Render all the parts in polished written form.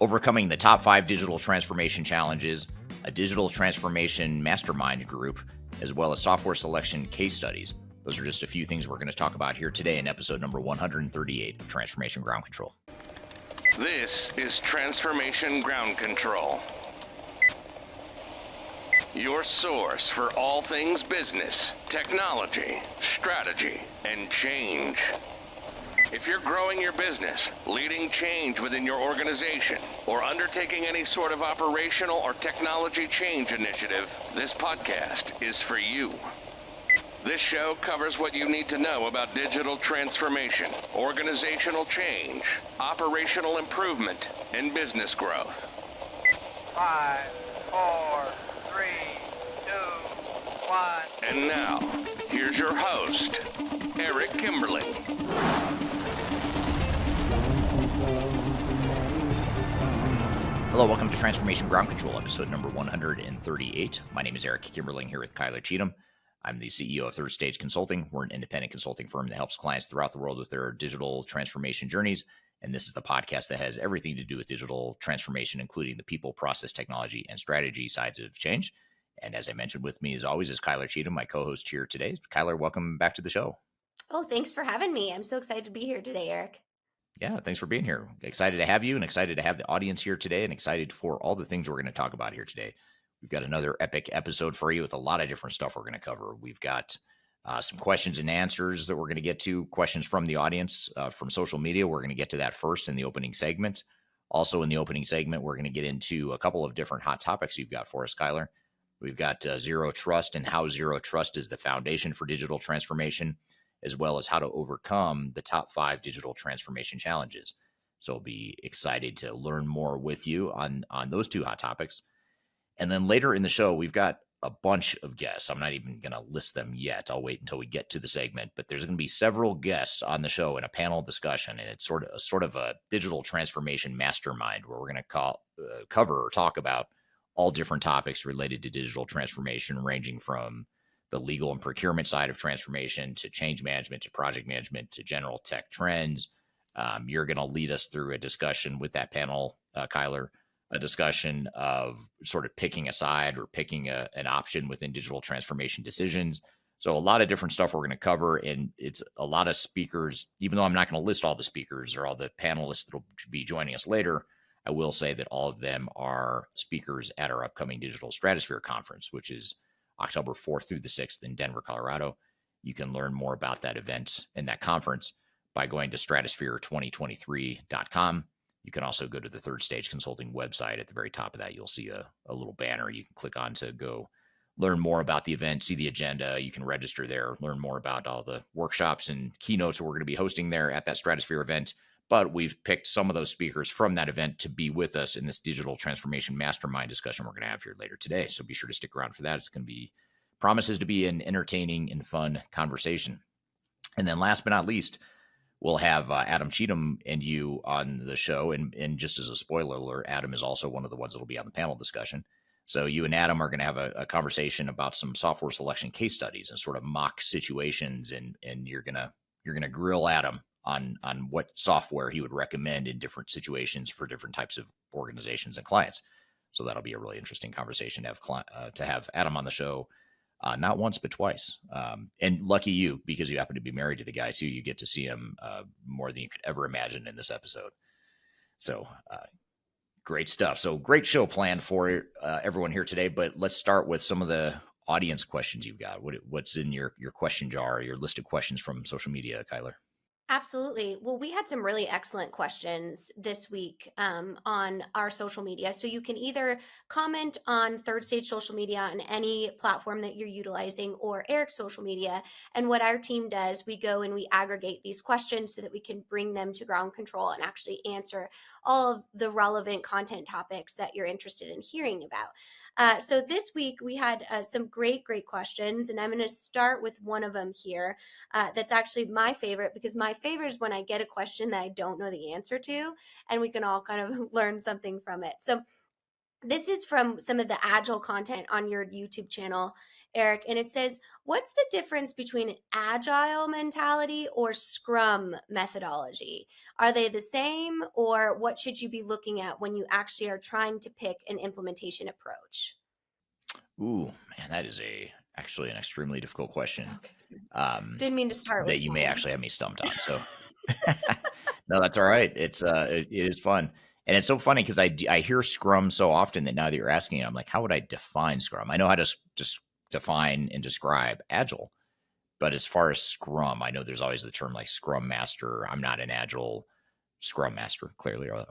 overcoming the top 5 digital transformation challenges, a digital transformation mastermind group, as well as software selection case studies. Those are just a few things we're going to talk about here today in episode number 138 of Transformation Ground Control. This is Transformation Ground Control, your source for all things business, technology, strategy, and change. If you're growing your business, leading change within your organization, or undertaking any sort of operational or technology change initiative, this podcast is for you. This show covers what you need to know about digital transformation, organizational change, operational improvement, and business growth. 5, 4, 3, 2, 1. And now, here's your host, Eric Kimberling. Hello, welcome to Transformation Ground Control, episode number 138. My name is Eric Kimberling here with Cheatham. I'm the CEO of Third Stage Consulting. We're an independent consulting firm that helps clients throughout the world with their digital transformation journeys. And this is the podcast that has everything to do with digital transformation, including the people, process, technology, and strategy sides of change. And as I mentioned, with me as always is Cheatham, my co-host here today. Kyler, welcome back to the show. Oh, thanks for having me. I'm so excited to be here today, Eric. Yeah, thanks for being here. Excited to have you and excited to have the audience here today and excited for all the things we're going to talk about here today. We've got another epic episode for you with a lot of different stuff we're going to cover. We've got some questions and answers that we're going to get to, questions from the audience, from social media. We're going to get to that first in the opening segment. Also in the opening segment, we're going to get into a couple of different hot topics you've got for us, Kyler. We've got zero trust and how zero trust is the foundation for digital transformation, as well as how to overcome the top 5 digital transformation challenges. So I'll be excited to learn more with you on those two hot topics. And then later in the show, we've got a bunch of guests. I'm not even going to list them yet. I'll wait until we get to the segment, but there's going to be several guests on the show in a panel discussion. And it's sort of a digital transformation mastermind where we're going to cover or talk about all different topics related to digital transformation, ranging from the legal and procurement side of transformation to change management, to project management, to general tech trends. You're going to lead us through a discussion with that panel, Kyler, a discussion of sort of picking a side or picking an option within digital transformation decisions. So a lot of different stuff we're going to cover, and it's a lot of speakers. Even though I'm not going to list all the speakers or all the panelists that will be joining us later, I will say that all of them are speakers at our upcoming Digital Stratosphere Conference, which is October 4th through the 6th in Denver, Colorado. You can learn more about that event and that conference by going to stratosphere2023.com. You can also go to the Third Stage Consulting website. At the very top of that, you'll see a little banner you can click on to go learn more about the event, see the agenda. You can register there, learn more about all the workshops and keynotes that we're going to be hosting there at that Stratosphere event. But we've picked some of those speakers from that event to be with us in this digital transformation mastermind discussion we're going to have here later today. So be sure to stick around for that. It's going to be promises to be an entertaining and fun conversation. And then last but not least, we'll have Adam Cheatham and you on the show. And just as a spoiler alert, Adam is also one of the ones that will be on the panel discussion. So you and Adam are going to have a conversation about some software selection case studies and sort of mock situations. And you're going to grill Adam on what software he would recommend in different situations for different types of organizations and clients. So that'll be a really interesting conversation to have Adam on the show. Not once, but twice. And lucky you, because you happen to be married to the guy too, you get to see him more than you could ever imagine in this episode. So great stuff. So great show planned for everyone here today, but let's start with some of the audience questions you've got. What's in your question jar, your list of questions from social media, Kyler? Absolutely. Well, we had some really excellent questions this week on our social media. So you can either comment on Third Stage social media on any platform that you're utilizing, or Eric's social media. And what our team does, we go and we aggregate these questions so that we can bring them to Ground Control and actually answer all of the relevant content topics that you're interested in hearing about. So this week we had some great questions, and I'm going to start with one of them here. That's actually my favorite, because my favorite is when I get a question that I don't know the answer to, and we can all kind of learn something from it. So this is from some of the Agile content on your YouTube channel. Eric, and it says, what's the difference between an agile mentality or Scrum methodology? Are they the same, or what should you be looking at when you actually are trying to pick an implementation approach? Ooh, man, that is actually an extremely difficult question. Okay, sorry. Um, Didn't mean to start that with you may mine. actually have me stumped on. So no, that's all right. It is fun. And it's so funny because I hear Scrum so often that now that you're asking it, I'm like, how would I define Scrum? I know how to just define and describe Agile, but as far as Scrum, I know there's always the term like Scrum Master. I'm not an Agile Scrum Master, clearly, or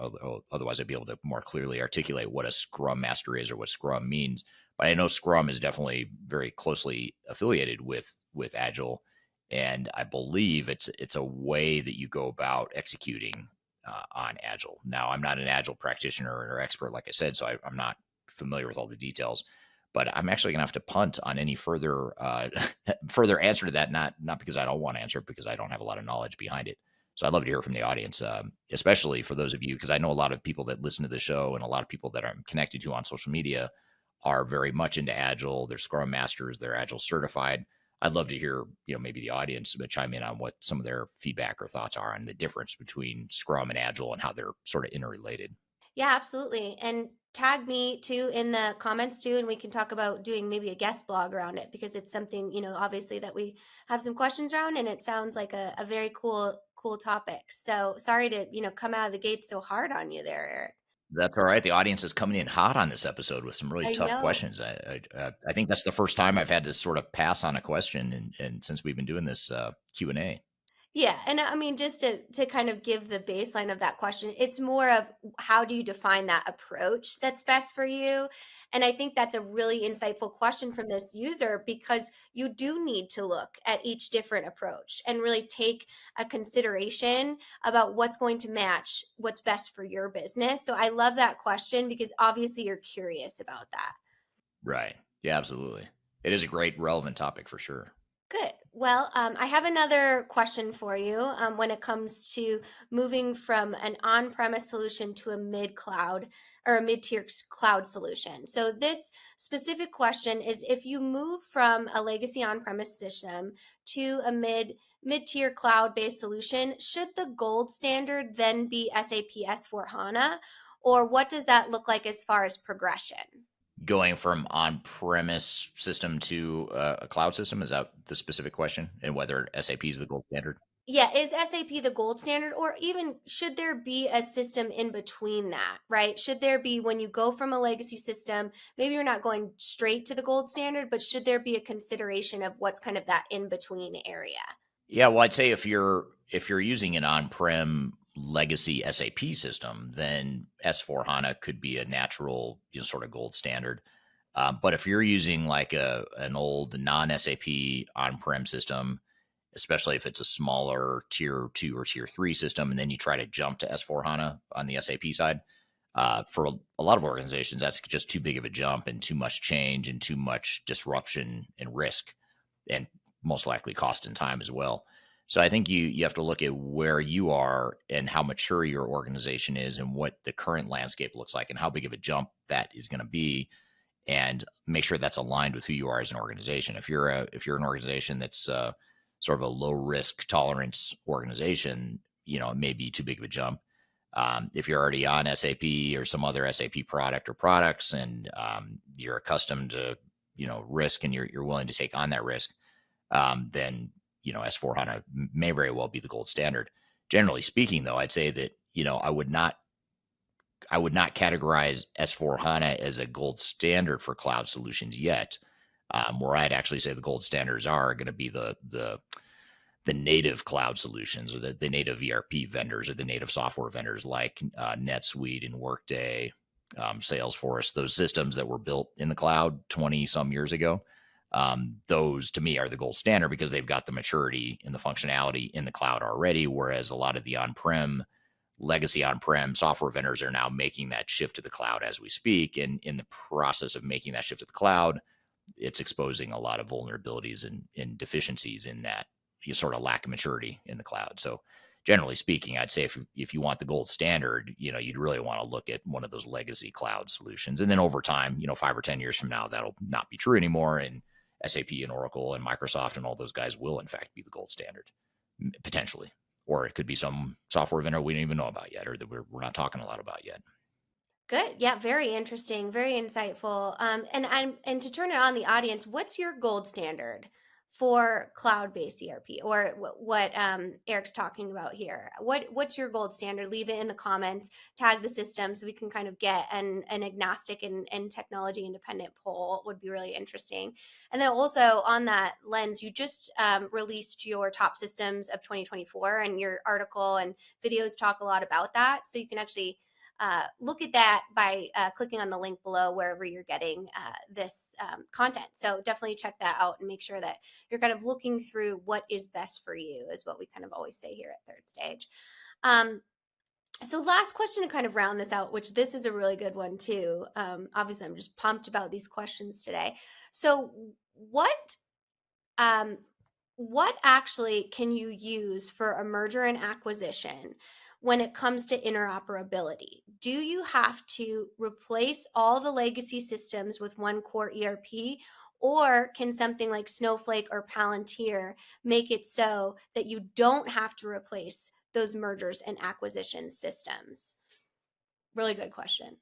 otherwise I'd be able to more clearly articulate what a Scrum Master is or what Scrum means. But I know Scrum is definitely very closely affiliated with Agile, and I believe it's a way that you go about executing on Agile. Now, I'm not an Agile practitioner or expert, like I said, so I'm not familiar with all the details. But I'm actually going to have to punt on any further further answer to that. Not because I don't want to answer it, because I don't have a lot of knowledge behind it. So I'd love to hear from the audience, especially for those of you, because I know a lot of people that listen to the show and a lot of people that I'm connected to on social media are very much into Agile. They're Scrum Masters, they're Agile certified. I'd love to hear, maybe the audience chime in on what some of their feedback or thoughts are on the difference between Scrum and Agile and how they're sort of interrelated. Yeah, absolutely. And tag me too in the comments too, and we can talk about doing maybe a guest blog around it, because it's something, obviously that we have some questions around, and it sounds like a very cool topic. So sorry to, come out of the gate so hard on you there, Eric. That's all right. The audience is coming in hot on this episode with some really I tough know. questions. I think that's the first time I've had to sort of pass on a question, and since we've been doing this Q&A. Yeah, and I mean, just to kind of give the baseline of that question, it's more of how do you define that approach that's best for you? And I think that's a really insightful question from this user, because you do need to look at each different approach and really take a consideration about what's going to match what's best for your business. So I love that question, because obviously you're curious about that. Right. Yeah, absolutely. It is a great relevant topic for sure. Good. Well, I have another question for you when it comes to moving from an on premise solution to a mid cloud or a mid tier cloud solution. So, this specific question is, if you move from a legacy on premise system to a mid tier cloud based solution, should the gold standard then be SAP S4 HANA? Or what does that look like as far as progression? Going from on-premise system to a cloud system, is that the specific question? And whether SAP is the gold standard? Yeah, is SAP the gold standard, or even should there be a system in between that, right? Should there be, when you go from a legacy system, maybe you're not going straight to the gold standard, but should there be a consideration of what's kind of that in between area? Yeah, well, I'd say if you're using an on-prem legacy SAP system, then S4 HANA could be a natural, sort of gold standard. But if you're using like an old non-SAP on-prem system, especially if it's a smaller tier 2 or tier 3 system, and then you try to jump to S4 HANA on the SAP side, for a lot of organizations, that's just too big of a jump and too much change and too much disruption and risk, and most likely cost and time as well. So I think you have to look at where you are and how mature your organization is and what the current landscape looks like and how big of a jump that is going to be, and make sure that's aligned with who you are as an organization. If you're an organization that's sort of a low risk tolerance organization, it may be too big of a jump. If you're already on SAP or some other SAP product or products, and you're accustomed to risk, and you're willing to take on that risk, then S4 HANA may very well be the gold standard. Generally speaking, though, I'd say that I would not categorize S4 HANA as a gold standard for cloud solutions yet. Where I'd actually say the gold standards are going to be the native cloud solutions, or the native ERP vendors, or the native software vendors like NetSuite and Workday, Salesforce, those systems that were built in the cloud 20 some years ago. Those to me are the gold standard because they've got the maturity and the functionality in the cloud already. Whereas a lot of the legacy on-prem software vendors are now making that shift to the cloud as we speak. And in the process of making that shift to the cloud, it's exposing a lot of vulnerabilities and deficiencies in that you sort of lack maturity in the cloud. So generally speaking, I'd say if you want the gold standard, you'd really want to look at one of those legacy cloud solutions. And then over time, 5 or 10 years from now, that'll not be true anymore. And SAP and Oracle and Microsoft and all those guys will in fact be the gold standard, potentially. Or it could be some software vendor we don't even know about yet, or that we're not talking a lot about yet. Good. Yeah, very interesting, very insightful. And to turn it on the audience, what's your gold standard for cloud-based ERP, or what Eric's talking about here? What's your gold standard? Leave it in the comments. Tag the system so we can kind of get an agnostic and technology independent poll. Would be really interesting. And then also on that lens, you just released your top systems of 2024, and your article and videos talk a lot about that. So you can actually look at that by clicking on the link below wherever you're getting this content. So definitely check that out and make sure that you're kind of looking through what is best for you, is what we kind of always say here at Third Stage. So last question to kind of round this out, which this is a really good one too. Obviously, I'm just pumped about these questions today. So what actually can you use for a merger and acquisition when it comes to interoperability? Do you have to replace all the legacy systems with one core ERP, or can something like Snowflake or Palantir make it so that you don't have to replace those mergers and acquisition systems? Really good question.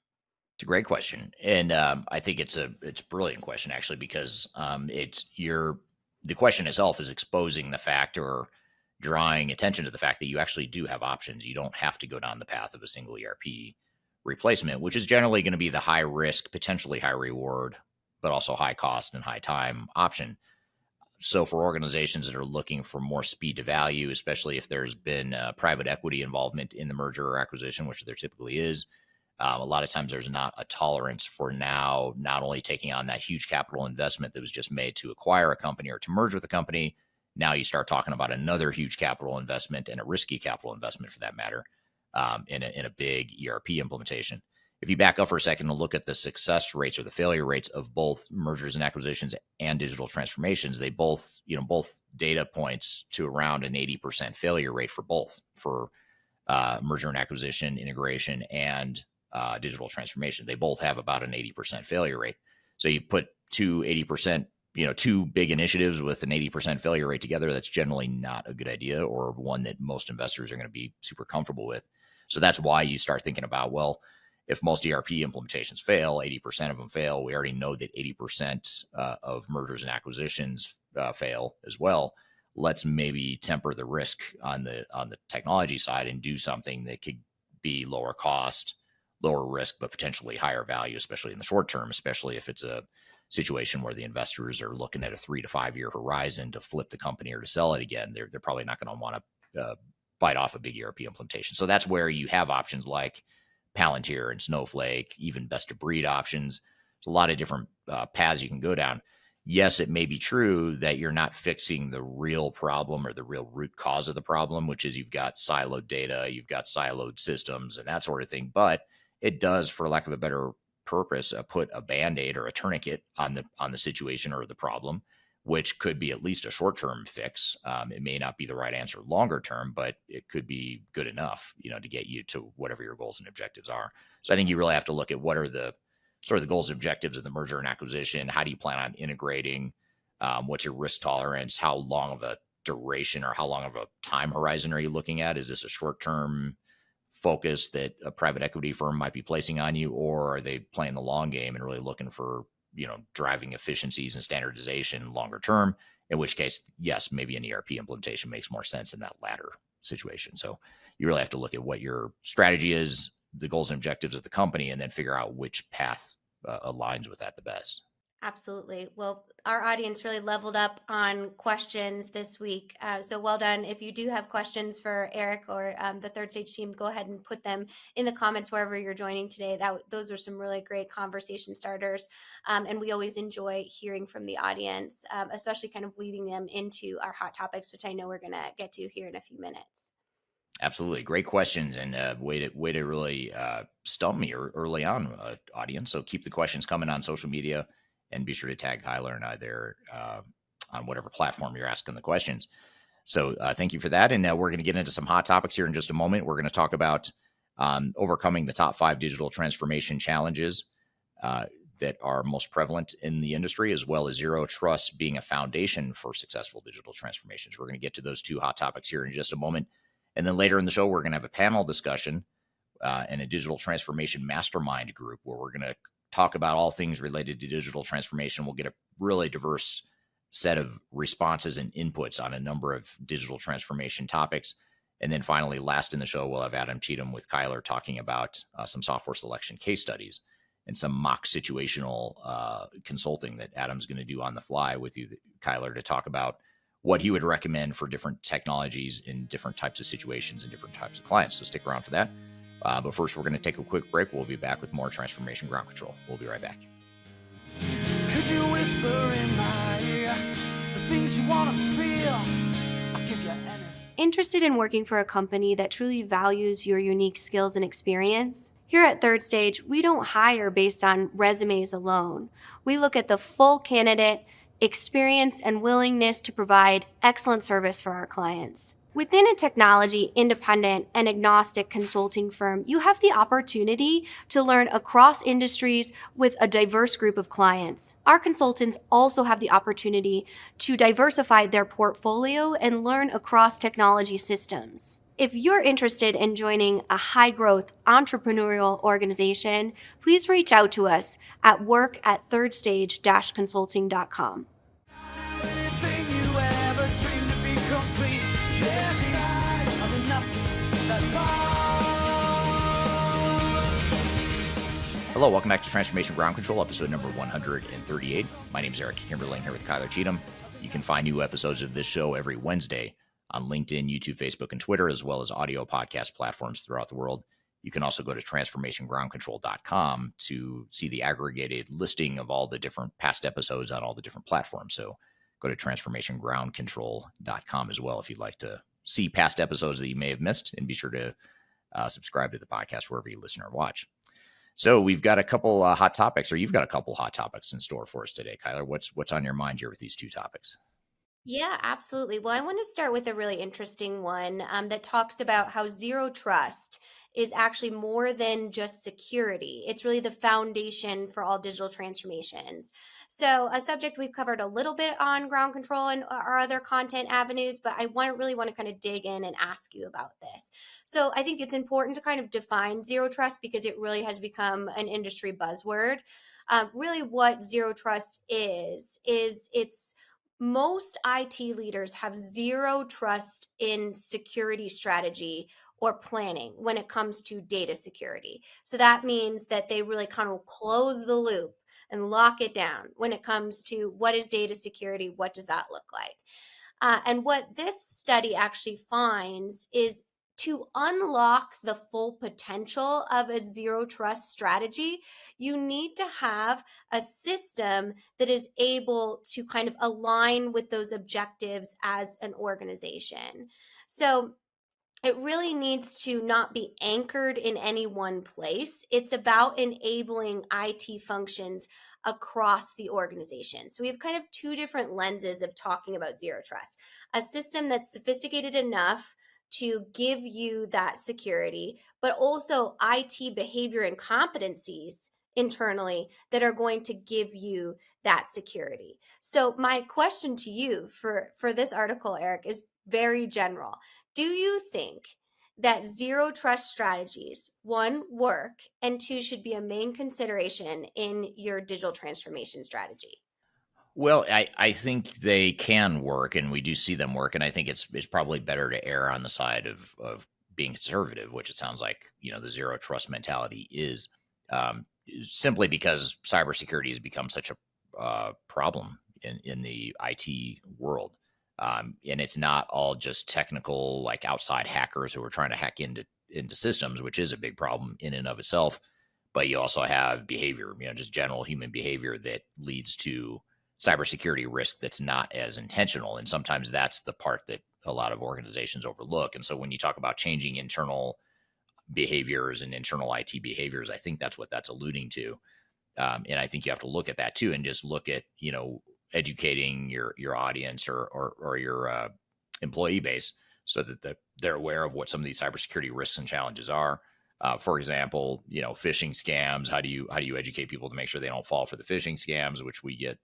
It's a great question, and I think it's a brilliant question actually, because the question itself is exposing the fact, or drawing attention to the fact, that you actually do have options. You don't have to go down the path of a single ERP replacement, which is generally going to be the high risk, potentially high reward, but also high cost and high time option. So for organizations that are looking for more speed to value, especially if there's been private equity involvement in the merger or acquisition, which there typically is, a lot of times there's not a tolerance for now not only taking on that huge capital investment that was just made to acquire a company or to merge with a company. Now you start talking about another huge capital investment, and a risky capital investment for that matter, in a big ERP implementation. If you back up for a second and look at the success rates or the failure rates of both mergers and acquisitions and digital transformations, they both data points to around an 80% failure rate for both, for merger and acquisition, integration, and digital transformation. They both have about an 80% failure rate. So you put two big initiatives with an 80% failure rate together, that's generally not a good idea, or one that most investors are going to be super comfortable with. So that's why you start thinking about, well, if most ERP implementations fail, 80% of them fail. We already know that 80% of mergers and acquisitions fail as well. Let's maybe temper the risk on the technology side and do something that could be lower cost, lower risk, but potentially higher value, especially in the short term, especially if it's a situation where the investors are looking at a 3 to 5 year horizon to flip the company or to sell it again. They're probably not going to want to bite off a big ERP implementation. So that's where you have options like Palantir and Snowflake, even best of breed options. There's a lot of different paths you can go down. Yes, it may be true that you're not fixing the real problem or the real root cause of the problem, which is you've got siloed data, you've got siloed systems and that sort of thing. But it does, for lack of a better purpose, put a Band-Aid or a tourniquet on the situation or the problem, which could be at least a short-term fix. It may not be the right answer longer term, but it could be good enough, to get you to whatever your goals and objectives are. So I think you really have to look at what are the sort of the goals and objectives of the merger and acquisition. How do you plan on integrating? What's your risk tolerance? How long of a duration or how long of a time horizon are you looking at? Is this a short-term focus that a private equity firm might be placing on you, or are they playing the long game and really looking for driving efficiencies and standardization longer term, in which case, yes, maybe an ERP implementation makes more sense in that latter situation. So you really have to look at what your strategy is, the goals and objectives of the company, and then figure out which path aligns with that the best. Absolutely. Well, our audience really leveled up on questions this week. So well done. If you do have questions for Eric or the Third Stage team, go ahead and put them in the comments wherever you're joining today. Those are some really great conversation starters. And we always enjoy hearing from the audience, especially kind of weaving them into our hot topics, which I know we're going to get to here in a few minutes. Absolutely. Great questions, and way to really stump me early on, audience. So keep the questions coming on social media, and be sure to tag Kyler and I there on whatever platform you're asking the questions. So thank you for that. And we're going to get into some hot topics here in just a moment. We're going to talk about overcoming the top 5 digital transformation challenges. that are most prevalent in the industry, as well as zero trust being a foundation for successful digital transformations. We're going to get to those two hot topics here in just a moment. And then later in the show, we're going to have a panel discussion and a digital transformation mastermind group where we're going to talk about all things related to digital transformation. We'll get a really diverse set of responses and inputs on a number of digital transformation topics. And then finally, last in the show, we'll have Adam Cheatham with Kyler talking about some software selection case studies and some mock situational consulting that Adam's going to do on the fly with you, Kyler, to talk about what he would recommend for different technologies in different types of situations and different types of clients. So stick around for that. But first, we're going to take a quick break. We'll be back with more Transformation Ground Control. We'll be right back. Could you whisper in my ear the things you want to feel? I'll give you anything. Interested in working for a company that truly values your unique skills and experience? Here at Third Stage, we don't hire based on resumes alone. We look at the full candidate, experience, and willingness to provide excellent service for our clients. Within a technology, independent, and agnostic consulting firm, you have the opportunity to learn across industries with a diverse group of clients. Our consultants also have the opportunity to diversify their portfolio and learn across technology systems. If you're interested in joining a high-growth entrepreneurial organization, please reach out to us at work@thirdstage-consulting.com. Anything you ever dreamed to be complete. Yes, of nothing that's Hello, welcome back to Transformation Ground Control, episode number 138. My name is Eric Kimberlin here with Kyler Cheatham. You can find new episodes of this show every Wednesday on LinkedIn, YouTube, Facebook, and Twitter, as well as audio podcast platforms throughout the world. You can also go to transformationgroundcontrol.com to see the aggregated listing of all the different past episodes on all the different platforms. So go to transformationgroundcontrol.com as well if you'd like to see past episodes that you may have missed, and be sure to subscribe to the podcast wherever you listen or watch. So we've got a couple hot topics, or you've got a couple hot topics in store for us today, Kyler. What's on your mind here with these two topics? Yeah, absolutely. Well, I want to start with a really interesting one that talks about how zero trust is actually more than just security. It's really the foundation for all digital transformations. So, a subject we've covered a little bit on ground control and our other content avenues, but I really want to kind of dig in and ask you about this. So, I think it's important to kind of define zero trust because it really has become an industry buzzword. Really, what zero trust is it's most IT leaders have zero trust in security strategy or planning when it comes to data security. So that means that they really kind of close the loop and lock it down when it comes to what is data security, what does that look like? And what this study actually finds is to unlock the full potential of a zero trust strategy, you need to have a system that is able to kind of align with those objectives as an organization. So it really needs to not be anchored in any one place. It's about enabling IT functions across the organization. So we have kind of two different lenses of talking about zero trust. A system that's sophisticated enough to give you that security, but also IT behavior and competencies internally that are going to give you that security. So my question to you for this article, Eric, is very general. Do you think that zero trust strategies, one, work, and two, should be a main consideration in your digital transformation strategy? Well, I think they can work, and we do see them work, and I think it's probably better to err on the side of being conservative, which it sounds like the zero trust mentality is, simply because cybersecurity has become such a problem in the IT world, and it's not all just technical, like outside hackers who are trying to hack into systems, which is a big problem in and of itself. But you also have behavior, just general human behavior that leads to cybersecurity risk that's not as intentional. And sometimes that's the part that a lot of organizations overlook. And so when you talk about changing internal behaviors and internal IT behaviors, I think that's what that's alluding to. And I think you have to look at that too, and just look at, educating your audience or your employee base so that they're aware of what some of these cybersecurity risks and challenges are. For example, phishing scams. How do you educate people to make sure they don't fall for the phishing scams? Which we get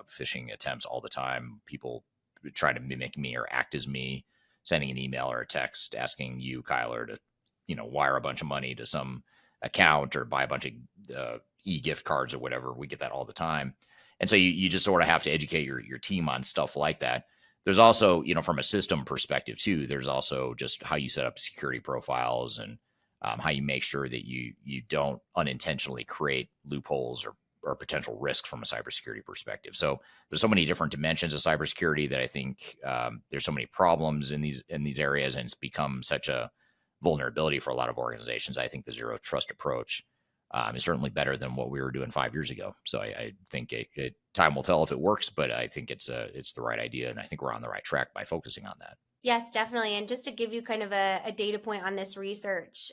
phishing attempts all the time. People trying to mimic me or act as me, sending an email or a text asking you, Kyler, to wire a bunch of money to some account or buy a bunch of e-gift cards or whatever. We get that all the time. And so you just sort of have to educate your team on stuff like that. There's also, from a system perspective too, there's also just how you set up security profiles and how you make sure that you don't unintentionally create loopholes or potential risk from a cybersecurity perspective. So there's so many different dimensions of cybersecurity that I think there's so many problems in these areas, and it's become such a vulnerability for a lot of organizations. I think the zero trust approach is certainly better than what we were doing 5 years ago. So I think time will tell if it works, but I think it's the right idea, and I think we're on the right track by focusing on that. Yes, definitely. And just to give you kind of a data point on this research,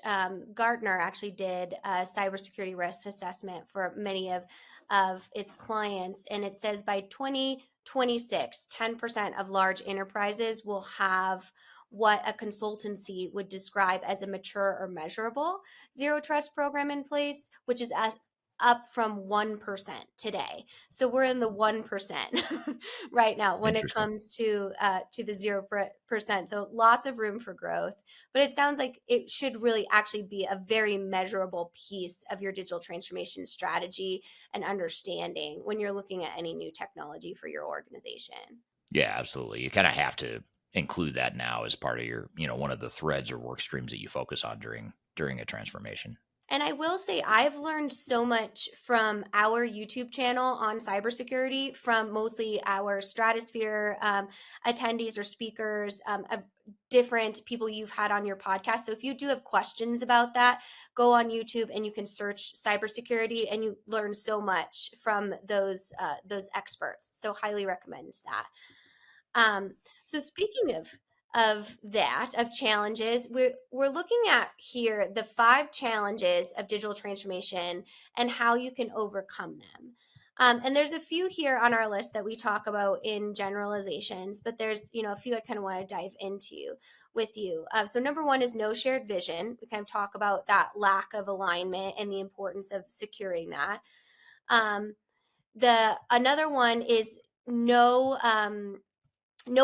Gartner actually did a cybersecurity risk assessment for many of its clients. And it says by 2026, 10% of large enterprises will have what a consultancy would describe as a mature or measurable zero trust program in place, which is up from 1% today. So we're in the 1% right now when it Interesting. comes to the 0%. So lots of room for growth, but it sounds like it should really actually be a very measurable piece of your digital transformation strategy and understanding when you're looking at any new technology for your organization. Yeah, absolutely. You kind of have to include that now as part of your, one of the threads or work streams that you focus on during a transformation. And I will say, I've learned so much from our YouTube channel on cybersecurity, from mostly our Stratosphere attendees or speakers, of different people you've had on your podcast. So if you do have questions about that, go on YouTube and you can search cybersecurity, and you learn so much from those experts. So highly recommend that. So speaking of challenges, we're looking at here the 5 challenges of digital transformation and how you can overcome them. And there's a few here on our list that we talk about in generalizations, but there's a few I kind of want to dive into with you. So number 1 is no shared vision. We kind of talk about that lack of alignment and the importance of securing that. Another one is no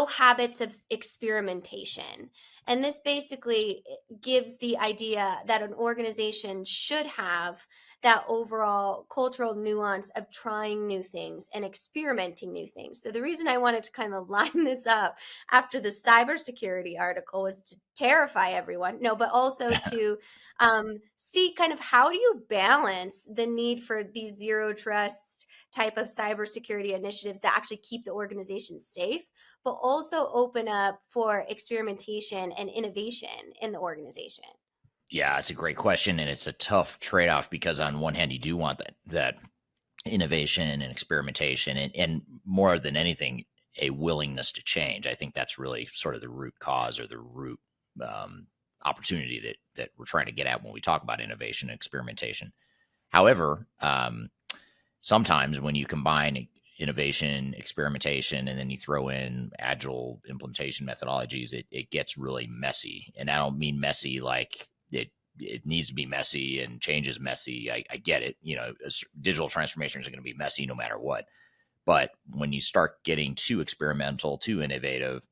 habits of experimentation. And this basically gives the idea that an organization should have that overall cultural nuance of trying new things and experimenting new things. So the reason I wanted to kind of line this up after the cybersecurity article was to terrify everyone. No, but also to see kind of how do you balance the need for these zero trust type of cybersecurity initiatives that actually keep the organization safe, but also open up for experimentation and innovation in the organization? Yeah, it's a great question, and it's a tough trade-off because on one hand, you do want that innovation and experimentation, and more than anything, a willingness to change. I think that's really sort of the root cause or the root opportunity that we're trying to get at when we talk about innovation and experimentation. However, sometimes when you combine innovation, experimentation, and then you throw in agile implementation methodologies, it gets really messy. And I don't mean messy like it needs to be messy and change is messy. I get it. Digital transformations are going to be messy no matter what. But when you start getting too experimental, too innovative,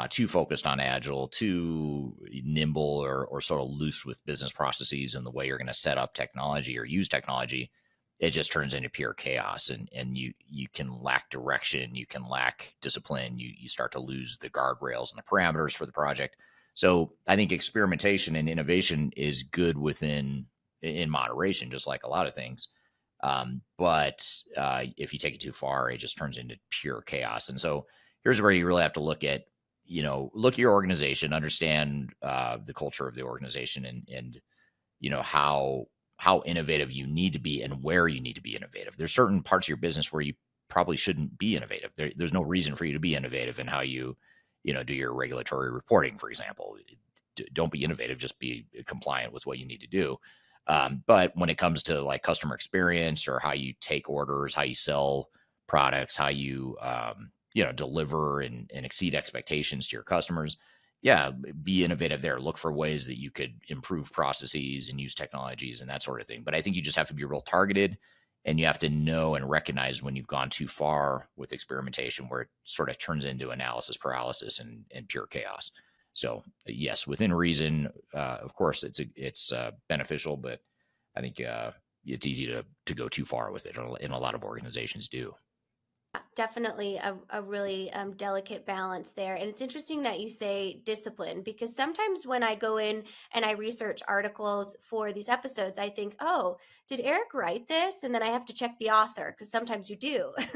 too focused on agile, too nimble or sort of loose with business processes and the way you're going to set up technology or use technology, it just turns into pure chaos, and you can lack direction, you can lack discipline, you start to lose the guardrails and the parameters for the project. So I think experimentation and innovation is good in moderation, just like a lot of things. But if you take it too far, it just turns into pure chaos. And so here's where you really have to look at your organization, understand the culture of the organization, and how innovative you need to be and where you need to be innovative. There's certain parts of your business where you probably shouldn't be innovative. There's no reason for you to be innovative in how you do your regulatory reporting, for example. Don't be innovative, just be compliant with what you need to do. But when it comes to like customer experience or how you take orders, how you sell products, how you deliver and exceed expectations to your customers, yeah, be innovative there. Look for ways that you could improve processes and use technologies and that sort of thing. But I think you just have to be real targeted, and you have to know and recognize when you've gone too far with experimentation, where it sort of turns into analysis paralysis and pure chaos. So yes, within reason, of course, it's beneficial, but I think it's easy to go too far with it, and a lot of organizations do. Definitely a really delicate balance there. And it's interesting that you say discipline, because sometimes when I go in and I research articles for these episodes, I think, oh, did Eric write this? And then I have to check the author, because sometimes you do, as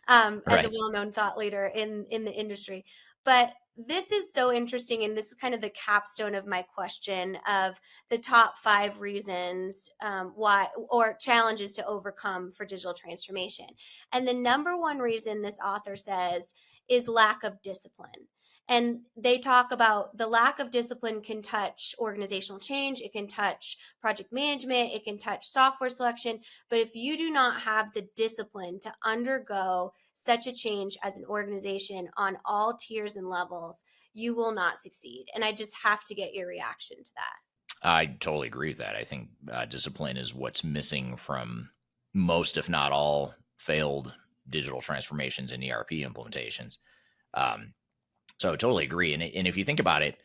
a Right. well-known thought leader in the industry. But this is so interesting. And this is kind of the capstone of my question of the top 5 reasons why, or challenges to overcome for digital transformation. And the number one reason this author says is lack of discipline. And they talk about the lack of discipline can touch organizational change, it can touch project management, it can touch software selection. But if you do not have the discipline to undergo such a change as an organization on all tiers and levels, you will not succeed. And I just have to get your reaction to that. I totally agree with that. I think discipline is what's missing from most, if not all, failed digital transformations and ERP implementations. Um, so I totally agree. And if you think about it,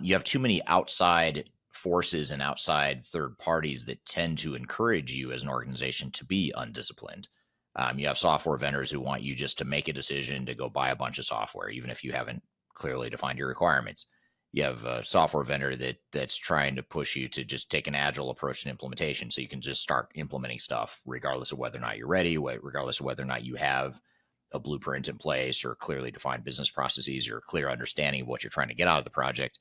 you have too many outside forces and outside third parties that tend to encourage you as an organization to be undisciplined. You have software vendors who want you just to make a decision to go buy a bunch of software, even if you haven't clearly defined your requirements. You have a software vendor that's trying to push you to just take an agile approach to implementation, so you can just start implementing stuff regardless of whether or not you're ready, regardless of whether or not you have a blueprint in place or clearly defined business processes or clear understanding of what you're trying to get out of the project.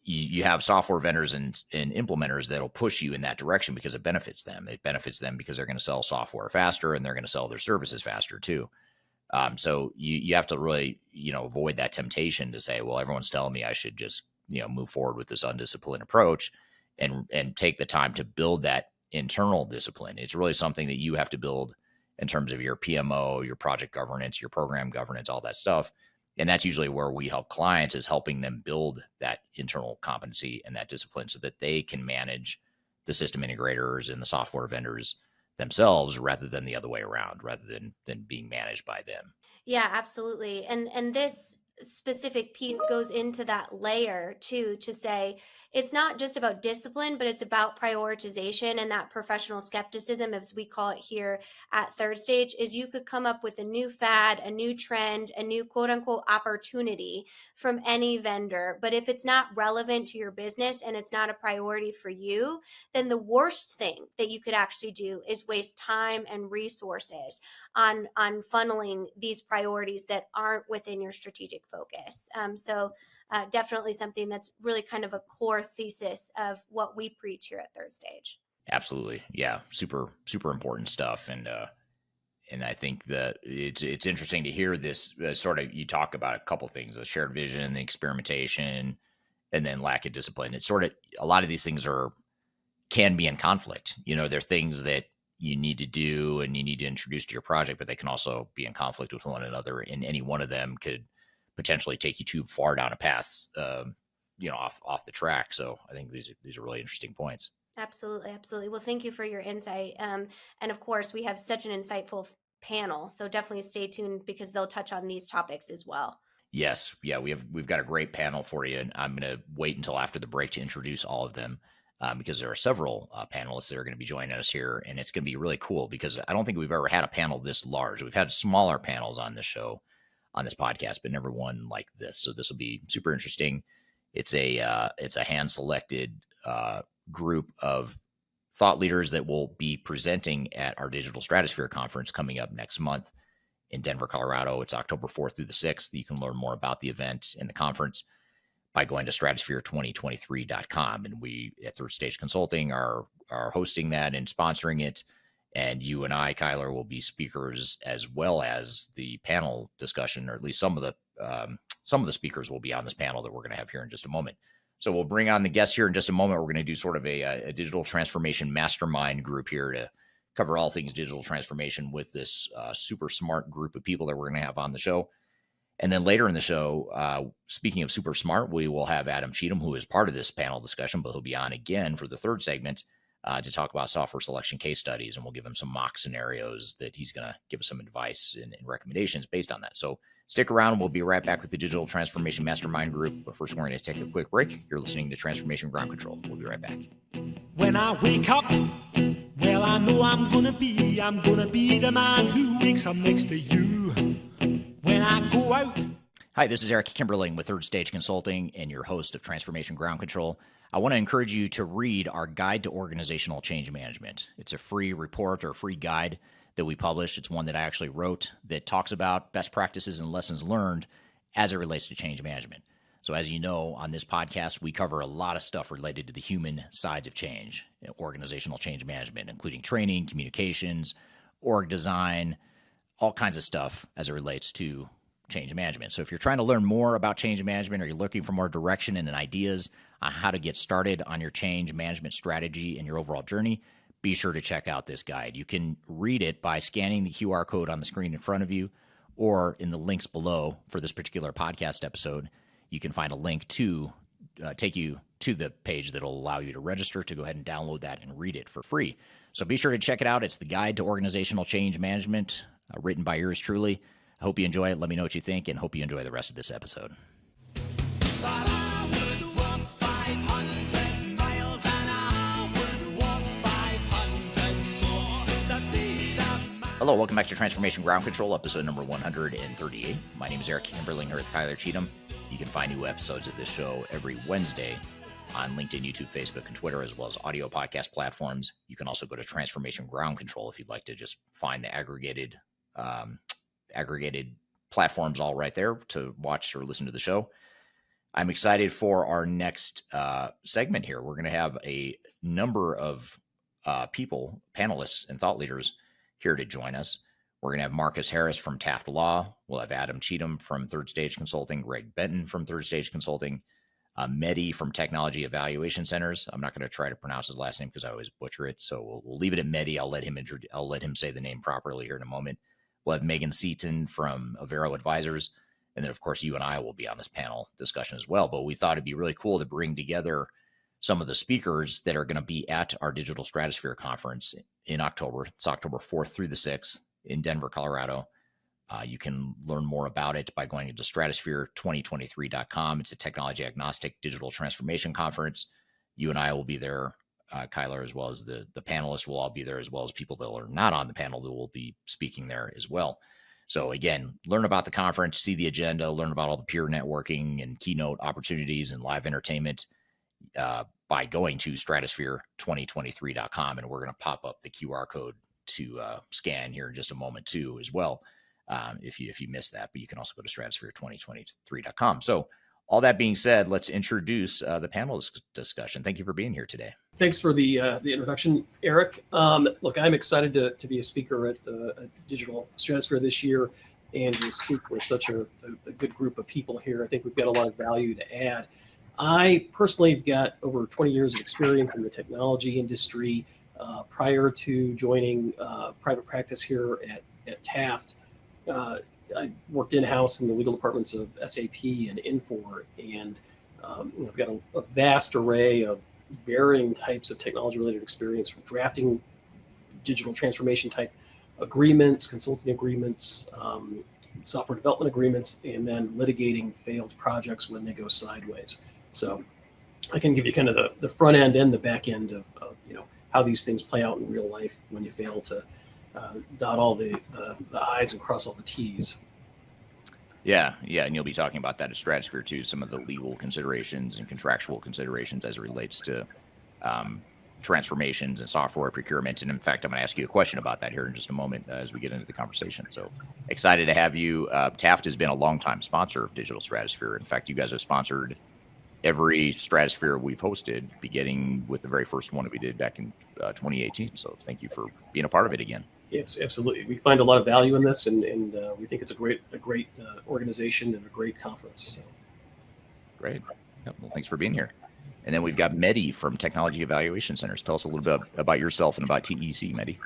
You have software vendors and implementers that'll push you in that direction because it benefits them. It benefits them because they're going to sell software faster, and they're going to sell their services faster too. So you have to really, avoid that temptation to say, well, everyone's telling me I should just, move forward with this undisciplined approach, and take the time to build that internal discipline. It's really something that you have to build in terms of your PMO, your project governance, your program governance, all that stuff. And that's usually where we help clients, is helping them build that internal competency and that discipline so that they can manage the system integrators and the software vendors themselves, rather than the other way around, rather than being managed by them. Yeah, absolutely. And this specific piece goes into that layer too, to say it's not just about discipline, but it's about prioritization. And that professional skepticism, as we call it here at Third Stage, is you could come up with a new fad, a new trend, a new quote unquote opportunity from any vendor. But if it's not relevant to your business and it's not a priority for you, then the worst thing that you could actually do is waste time and resources on funneling these priorities that aren't within your strategic focus. So definitely something that's really kind of a core thesis of what we preach here at Third Stage. Absolutely. Yeah. Super, super important stuff. And I think that it's interesting to hear this sort of, you talk about a couple things: the shared vision, the experimentation, and then lack of discipline. It's sort of, a lot of these things can be in conflict. They're things that you need to do and you need to introduce to your project, but they can also be in conflict with one another. And any one of them could potentially take you too far down a path, off the track. So I think these are really interesting points. Absolutely, absolutely. Well, thank you for your insight. And of course, we have such an insightful panel, so definitely stay tuned, because they'll touch on these topics as well. Yes. Yeah. We've got a great panel for you, and I'm going to wait until after the break to introduce all of them. Because there are several panelists that are going to be joining us here, and it's going to be really cool, because I don't think we've ever had a panel this large. We've had smaller panels on this show, on this podcast, but never one like this. So this will be super interesting. It's a hand selected group of thought leaders that will be presenting at our Digital Stratosphere conference coming up next month in Denver, Colorado. It's October 4th through the 6th. You can learn more about the event and the conference by going to stratosphere2023.com. And we at Third Stage Consulting are hosting that and sponsoring it. And you and I, Kyler, will be speakers, as well as the panel discussion, or at least some of the speakers will be on this panel that we're going to have here in just a moment. So we'll bring on the guests here in just a moment. We're going to do sort of a digital transformation mastermind group here to cover all things digital transformation with this super smart group of people that we're going to have on the show. And then later in the show, speaking of super smart, we will have Adam Cheatham, who is part of this panel discussion, but he'll be on again for the third segment to talk about software selection case studies. And we'll give him some mock scenarios that he's going to give us some advice and recommendations based on that. So stick around. We'll be right back with the Digital Transformation Mastermind group. But first, we're going to take a quick break. You're listening to Transformation Ground Control. We'll be right back. When I wake up, well, I know I'm gonna be the man who wakes up next to you. When I go out. Hi, this is Eric Kimberling with Third Stage Consulting and your host of Transformation Ground Control. I want to encourage you to read our Guide to Organizational Change Management. It's a free report or free guide that we published. It's one that I actually wrote that talks about best practices and lessons learned as it relates to change management. So as you know, on this podcast, we cover a lot of stuff related to the human sides of change, organizational change management, including training, communications, org design, all kinds of stuff as it relates to change management. So if you're trying to learn more about change management or you're looking for more direction and ideas on how to get started on your change management strategy and your overall journey, be sure to check out this guide. You can read it by scanning the QR code on the screen in front of you or in the links below for this particular podcast episode. You can find a link to take you to the page that will allow you to register to go ahead and download that and read it for free. So be sure to check it out. It's the Guide to Organizational Change Management, written by yours truly. I hope you enjoy it. Let me know what you think, and hope you enjoy the rest of this episode. Hello, welcome back to Transformation Ground Control, episode number 138. My name is Eric Kimberling here with Kyler Cheatham. You can find new episodes of this show every Wednesday on LinkedIn, YouTube, Facebook, and Twitter, as well as audio podcast platforms. You can also go to Transformation Ground Control if you'd like to just find the aggregated platforms all right there to watch or listen to the show. I'm excited for our next segment here. We're going to have a number of people, panelists, and thought leaders here to join us. We're going to have Marcus Harris from Taft Law. We'll have Adam Cheatham from Third Stage Consulting, Greg Benton from Third Stage Consulting, Mehdi from Technology Evaluation Centers. I'm not going to try to pronounce his last name because I always butcher it, so we'll leave it at Mehdi. I'll let him say the name properly here in a moment. We'll have Megan Seaton from Avero Advisors, and then of course you and I will be on this panel discussion as well. But we thought it'd be really cool to bring together some of the speakers that are going to be at our Digital Stratosphere Conference in October. It's October 4th through the 6th in Denver, Colorado. You can learn more about it by going to stratosphere2023.com. It's a technology agnostic digital transformation conference. You and I will be there, Kyler, as well as the panelists will all be there, as well as people that are not on the panel that will be speaking there as well. So again, learn about the conference, see the agenda, learn about all the peer networking and keynote opportunities and live entertainment by going to stratosphere2023.com. And we're going to pop up the QR code to scan here in just a moment too, as well, if you missed that. But you can also go to stratosphere2023.com. So all that being said, let's introduce the panel discussion. Thank you for being here today. Thanks for the introduction, Eric. Look, I'm excited to be a speaker at Digital Stratosphere this year and to speak with such a good group of people here. I think we've got a lot of value to add. I personally have got over 20 years of experience in the technology industry. Prior to joining private practice here at Taft, I worked in-house in the legal departments of SAP and Infor, and I've got a vast array of varying types of technology-related experience, from drafting digital transformation type agreements, consulting agreements, software development agreements, and then litigating failed projects when they go sideways. So I can give you kind of the front end and the back end of how these things play out in real life when you fail to dot all the I's and cross all the T's. Yeah, and you'll be talking about that at Stratosphere too, some of the legal considerations and contractual considerations as it relates to transformations and software procurement. And in fact, I'm going to ask you a question about that here in just a moment as we get into the conversation. So excited to have you. Taft has been a longtime sponsor of Digital Stratosphere. In fact, you guys have sponsored every Stratosphere we've hosted, beginning with the very first one that we did back in 2018. So thank you for being a part of it again. Yes, absolutely. We find a lot of value in this, and we think it's a great organization and a great conference. So. Great. Yep. Well, thanks for being here. And then we've got Mehdi from Technology Evaluation Centers. Tell us a little bit about yourself and about TEC, Mehdi.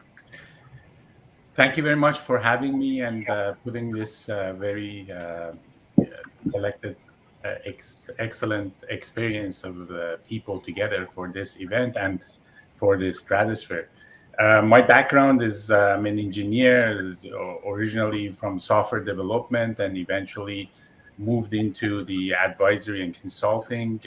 Thank you very much for having me and putting this very selected excellent experience of people together for this event and for the Stratosphere. My background is I'm an engineer, originally from software development, and eventually moved into the advisory and consulting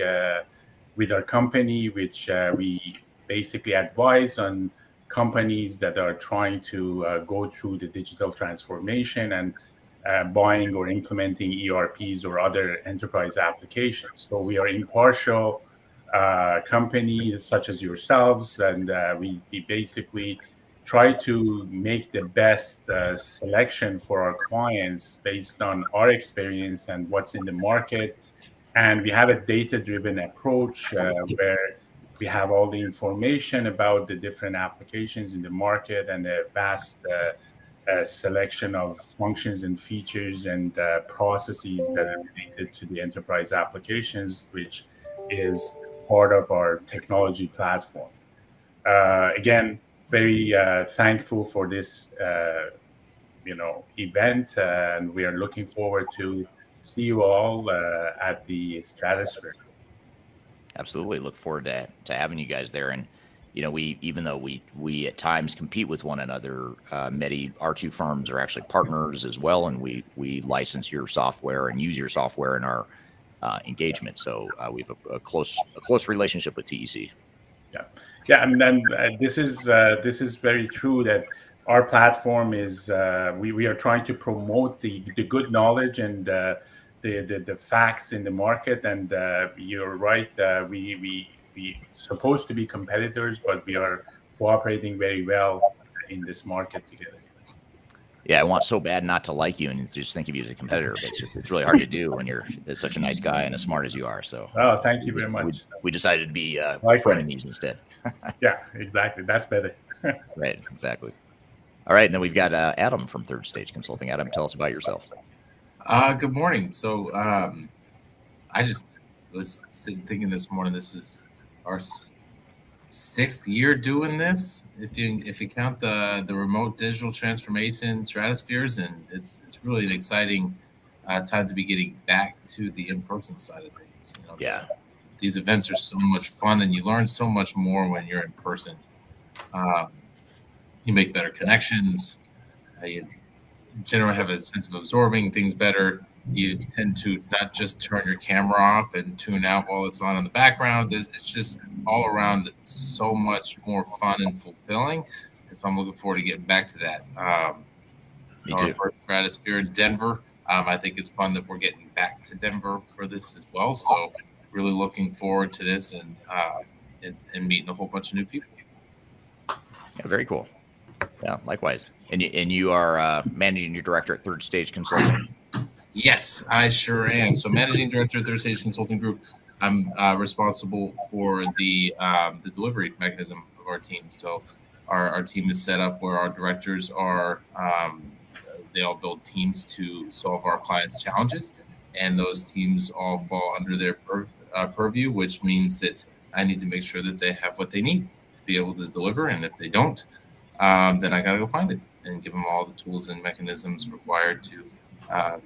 with our company, which we basically advise on companies that are trying to go through the digital transformation and buying or implementing ERPs or other enterprise applications. So we are impartial company such as yourselves, and we basically try to make the best selection for our clients based on our experience and what's in the market. And we have a data-driven approach where we have all the information about the different applications in the market and a vast selection of functions and features and processes that are related to the enterprise applications, which is part of our technology platform. Again, very thankful for this, event, and we are looking forward to see you all at the Stratosphere. Absolutely. Look forward to having you guys there. And, even though we at times compete with one another, our two firms are actually partners as well. And we license your software and use your software in our engagement. So we have a close relationship with TEC. Yeah. And then this is very true that our platform is, we are trying to promote the good knowledge and the facts in the market. And you're right, we supposed to be competitors, but we are cooperating very well in this market together. Yeah, I want so bad not to like you and just think of you as a competitor, but it's really hard to do when you're such a nice guy and as smart as you are. So, thank you very much. We decided to be frenemies instead. Yeah, exactly. That's better. Right, exactly. All right, and then we've got Adam from Third Stage Consulting. Adam, tell us about yourself. Good morning. So I just was thinking this morning, this is our sixth year doing this. If you count the remote digital transformation stratospheres, and it's really an exciting time to be getting back to the in-person side of things. Yeah. These events are so much fun, and you learn so much more when you're in person. You make better connections. You generally have a sense of absorbing things better. You tend to not just turn your camera off and tune out while it's on in the background. It's just all around so much more fun and fulfilling. And so I'm looking forward to getting back to that. Me too. Our first Stratosphere in Denver. I think it's fun that we're getting back to Denver for this as well. So really looking forward to this and meeting a whole bunch of new people. Yeah, very cool. Yeah, likewise. And you are managing director at Third Stage Consulting. Yes, I sure am. So managing director at Third Stage Consulting Group, I'm responsible for the delivery mechanism of our team. So our team is set up where our directors are, they all build teams to solve our clients' challenges. And those teams all fall under their purview, which means that I need to make sure that they have what they need to be able to deliver. And if they don't, then I got to go find it and give them all the tools and mechanisms required to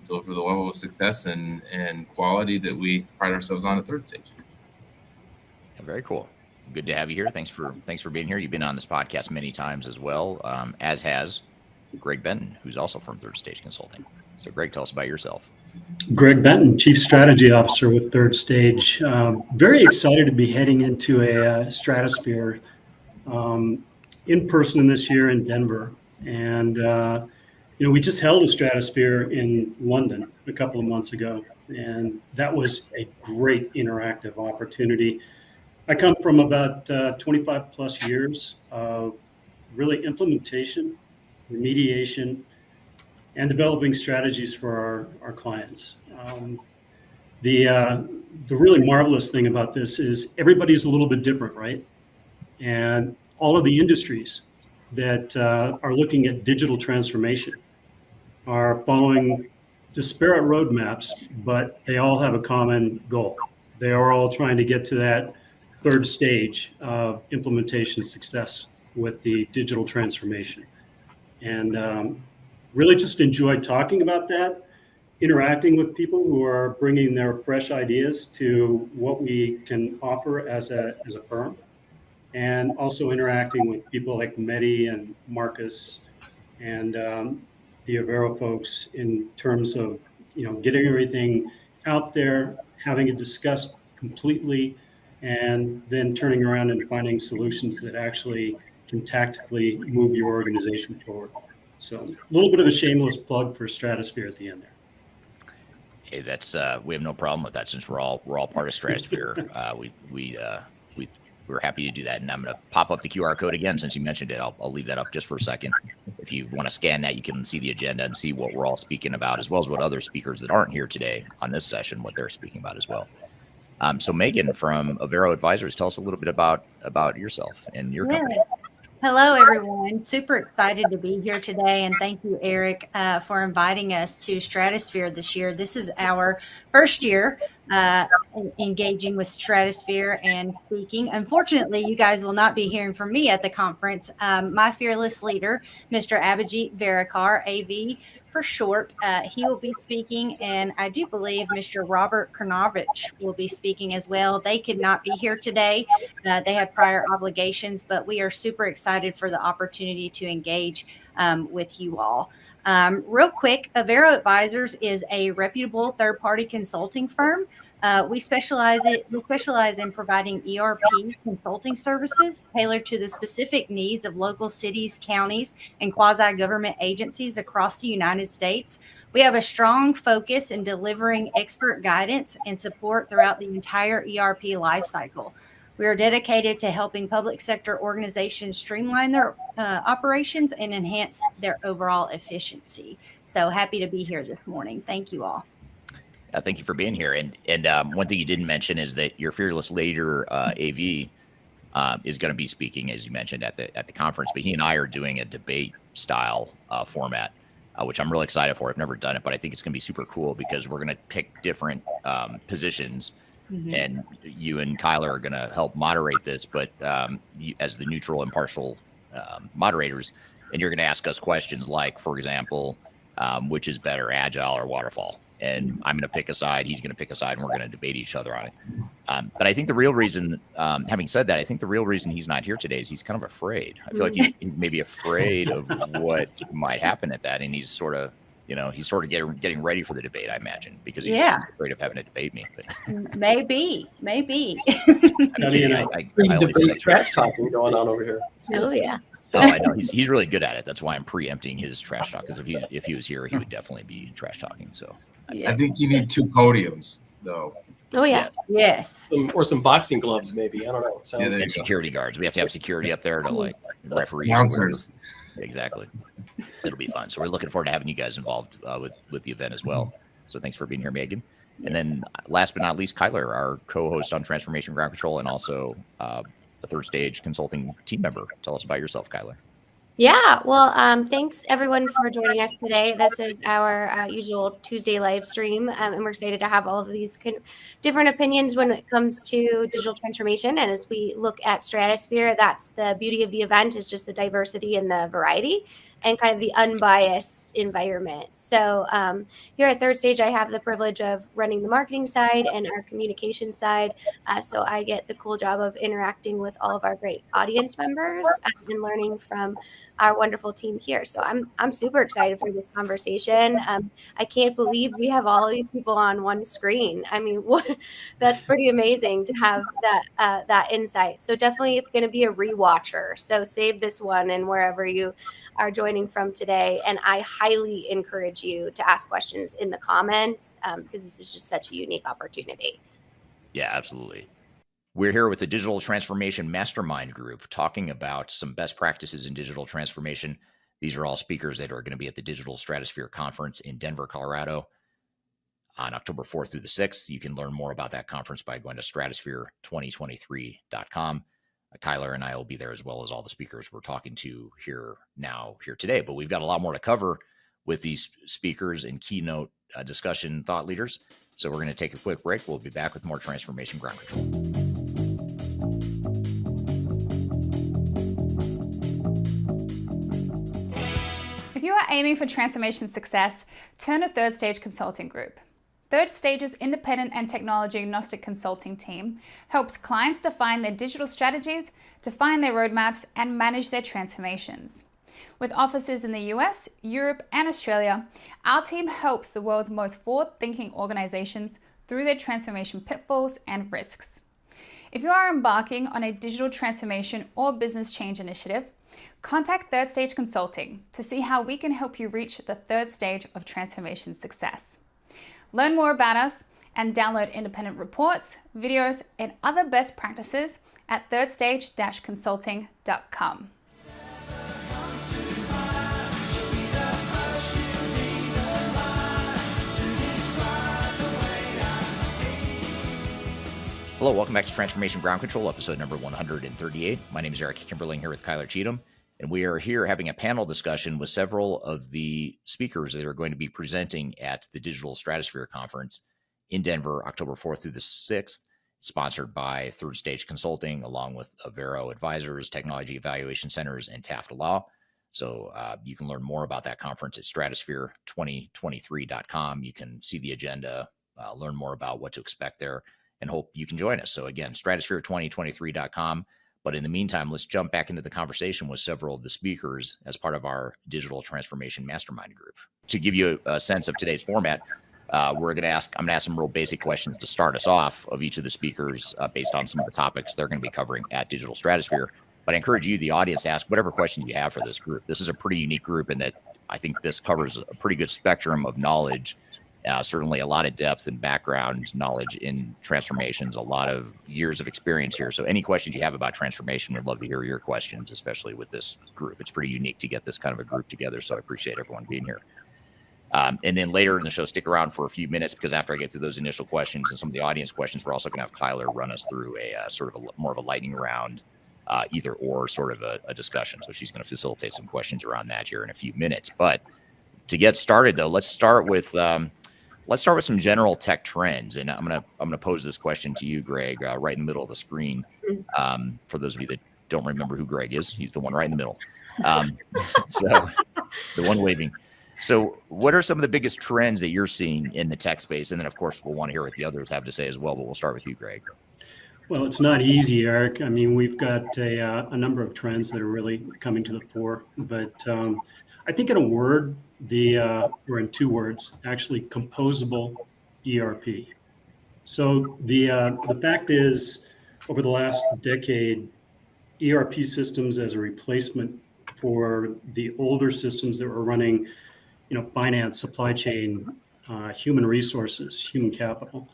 deliver the level of success and quality that we pride ourselves on at Third Stage. Yeah, very cool. Good to have you here. Thanks for being here. You've been on this podcast many times as well, as has Greg Benton, who's also from Third Stage Consulting. So, Greg, tell us about yourself. Greg Benton, Chief Strategy Officer with Third Stage. Very excited to be heading into a Stratosphere in person this year in Denver. And we just held a Stratosphere in London a couple of months ago, and that was a great interactive opportunity. I come from about 25 plus years of really implementation, remediation, and developing strategies for our clients. The really marvelous thing about this is everybody's a little bit different, right? And all of the industries that are looking at digital transformation are following disparate roadmaps, but they all have a common goal. They are all trying to get to that third stage of implementation success with the digital transformation. And really just enjoyed talking about that interacting with people who are bringing their fresh ideas to what we can offer as a firm, and also interacting with people like Mehdi and Marcus and the Avero folks in terms of getting everything out there, having it discussed completely, and then turning around and finding solutions that actually can tactically move your organization forward. So a little bit of a shameless plug for Stratosphere at the end there. Hey, that's we have no problem with that since we're all part of Stratosphere. We're happy to do that, and I'm going to pop up the QR code again since you mentioned it. I'll leave that up just for a second. If you want to scan that, you can see the agenda and see what we're all speaking about, as well as what other speakers that aren't here today on this session, what they're speaking about as well. So Megan from Avero Advisors, tell us a little bit about yourself and your company. Hello, everyone. Super excited to be here today. And thank you, Eric, for inviting us to Stratosphere this year. This is our first year engaging with Stratosphere and speaking. Unfortunately, you guys will not be hearing from me at the conference. My fearless leader, Mr. Abhijit Varekar, AV for short, he will be speaking. And I do believe Mr. Robert Krnovich will be speaking as well. They could not be here today. They had prior obligations, but we are super excited for the opportunity to engage with you all. Real quick, Avero Advisors is a reputable third-party consulting firm. We specialize in providing ERP consulting services tailored to the specific needs of local cities, counties, and quasi-government agencies across the United States. We have a strong focus in delivering expert guidance and support throughout the entire ERP lifecycle. We are dedicated to helping public sector organizations streamline their operations and enhance their overall efficiency. So happy to be here this morning. Thank you all. Thank you for being here. And one thing you didn't mention is that your fearless leader, AV, is going to be speaking, as you mentioned, at the conference. But he and I are doing a debate style format, which I'm really excited for. I've never done it, but I think it's going to be super cool because we're going to pick different positions. Mm-hmm. And you and Kyler are going to help moderate this, but you, as the neutral, impartial moderators, and you're going to ask us questions like, for example, which is better, agile or waterfall? And I'm going to pick a side, he's going to pick a side, and we're going to debate each other on it. But I think the real reason, having said that, I think the real reason he's not here today is he's kind of afraid. I feel like he may be afraid of what might happen at that, and he's sort of getting ready for the debate, I imagine, because he's afraid of having to debate me. But maybe. I always say trash talking going on over here. Oh yeah. Oh, I know he's really good at it. That's why I'm preempting his trash talk. Because if he was here, he would definitely be trash talking. So I think you need 2 podiums, though. Oh yeah. Yes. Or some boxing gloves, maybe. I don't know. And security guards. We have to have security up there to like referees. Announcers. Exactly. It'll be fun. So we're looking forward to having you guys involved with the event as well. So thanks for being here, Megan. And then last but not least, Kyler, our co-host on Transformation Ground Control and also a Third Stage consulting team member. Tell us about yourself, Kyler. Yeah, well, thanks everyone for joining us today. This is our usual Tuesday live stream, and we're excited to have all of these different opinions when it comes to digital transformation. And as we look at Stratosphere, that's the beauty of the event, is just the diversity and the variety and kind of the unbiased environment. So here at Third Stage, I have the privilege of running the marketing side and our communication side. So I get the cool job of interacting with all of our great audience members and learning from our wonderful team here. So I'm super excited for this conversation. I can't believe we have all of these people on one screen. I mean, that's pretty amazing to have that insight. So definitely it's going to be a rewatcher. So save this one and wherever you are joining from today. And I highly encourage you to ask questions in the comments because this is just such a unique opportunity. Yeah, absolutely. We're here with the Digital Transformation Mastermind group talking about some best practices in digital transformation. These are all speakers that are going to be at the Digital Stratosphere Conference in Denver, Colorado on October 4th through the 6th. You can learn more about that conference by going to stratosphere2023.com. Kyler and I will be there, as well as all the speakers we're talking to here today. But we've got a lot more to cover with these speakers and keynote discussion thought leaders. So we're going to take a quick break. We'll be back with more Transformation Ground Control. If you are aiming for transformation success, turn to Third Stage Consulting Group. Third Stage's independent and technology agnostic consulting team helps clients define their digital strategies, define their roadmaps, and manage their transformations. With offices in the US, Europe, and Australia, our team helps the world's most forward-thinking organizations through their transformation pitfalls and risks. If you are embarking on a digital transformation or business change initiative, contact Third Stage Consulting to see how we can help you reach the third stage of transformation success. Learn more about us and download independent reports, videos, and other best practices at thirdstage-consulting.com. Hello, welcome back to Transformation Ground Control, episode number 138. My name is Eric Kimberling here with Kyler Cheatham, and we are here having a panel discussion with several of the speakers that are going to be presenting at the Digital Stratosphere Conference in Denver, October 4th through the 6th, sponsored by Third Stage Consulting, along with Avero Advisors, Technology Evaluation Centers, and Taft Law. So you can learn more about that conference at stratosphere2023.com. You can see the agenda, learn more about what to expect there, and hope you can join us. So again, stratosphere2023.com. But in the meantime, let's jump back into the conversation with several of the speakers as part of our Digital Transformation Mastermind group. To give you a sense of today's format, I'm going to ask some real basic questions to start us off of each of the speakers based on some of the topics they're going to be covering at Digital Stratosphere. But I encourage you, the audience, to ask whatever questions you have for this group. This is a pretty unique group in that I think this covers a pretty good spectrum of knowledge. Certainly a lot of depth and background knowledge in transformations, a lot of years of experience here. So any questions you have about transformation, we'd love to hear your questions, especially with this group. It's pretty unique to get this kind of a group together. So I appreciate everyone being here. And then later in the show, stick around for a few minutes, because after I get through those initial questions and some of the audience questions, we're also going to have Kyler run us through a sort of more of a lightning round, either or sort of a discussion. So she's going to facilitate some questions around that here in a few minutes. But to get started, though, let's start with some general tech trends, and I'm gonna pose this question to you, Greg, right in the middle of the screen. For those of you that don't remember who Greg is, he's the one right in the middle. So the one waving. So what are some of the biggest trends that you're seeing in the tech space? And then, of course, we'll want to hear what the others have to say as well. But we'll start with you, Greg. Well, it's not easy, Eric. I mean, we've got a number of trends that are really coming to the fore, but I think in a word, or in two words, actually, composable ERP. So the fact is, over the last decade, ERP systems as a replacement for the older systems that were running, finance, supply chain, human resources, human capital,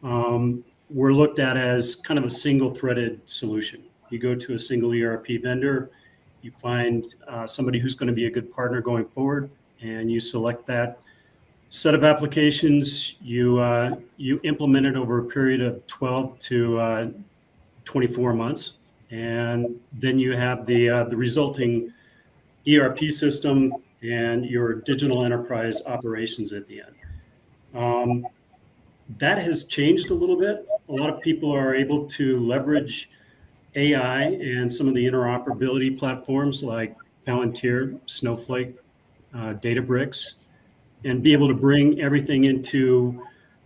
were looked at as kind of a single-threaded solution. You go to a single ERP vendor, you find somebody who's going to be a good partner going forward, and you select that set of applications. You implement it over a period of 12 to 24 months, and then you have the resulting ERP system and your digital enterprise operations at the end. That has changed a little bit. A lot of people are able to leverage AI and some of the interoperability platforms like Palantir, Snowflake, Databricks, and be able to bring everything into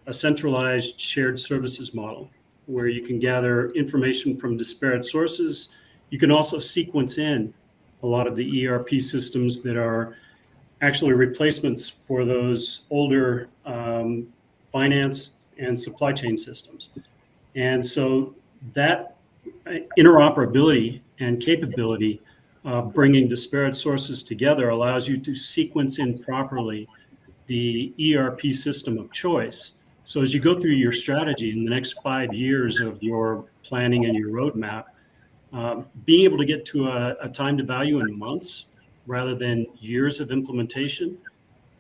a centralized shared services model where you can gather information from disparate sources. You can also sequence in a lot of the ERP systems that are actually replacements for those older finance and supply chain systems. And so that interoperability and capability of bringing disparate sources together allows you to sequence in properly the ERP system of choice. So as you go through your strategy in the next 5 years of your planning and your roadmap, being able to get to a time to value in months rather than years of implementation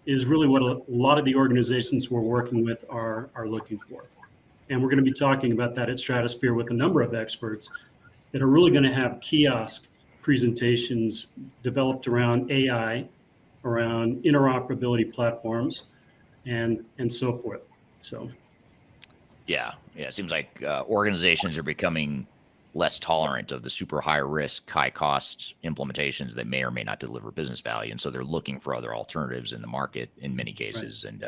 is really what a lot of the organizations we're working with are looking for. And we're going to be talking about that at Stratosphere with a number of experts that are really going to have kiosk presentations developed around AI, around interoperability platforms, and so forth. So, yeah, it seems like organizations are becoming less tolerant of the super high risk, high cost implementations that may or may not deliver business value, and so they're looking for other alternatives in the market in many cases, and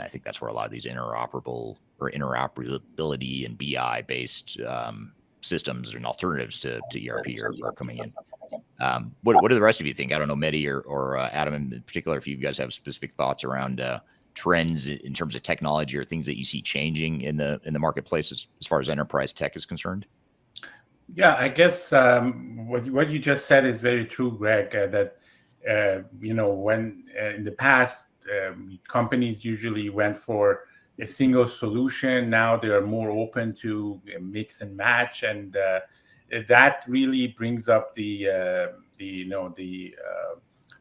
I think that's where a lot of these interoperability and BI based systems and alternatives to ERP are coming in. What do the rest of you think? I don't know, Mehdi or Adam in particular, if you guys have specific thoughts around trends in terms of technology or things that you see changing in the marketplace as far as enterprise tech is concerned. Yeah, I guess what you just said is very true, Greg. That when in the past companies usually went for a single solution, now they are more open to mix and match, and that really brings up the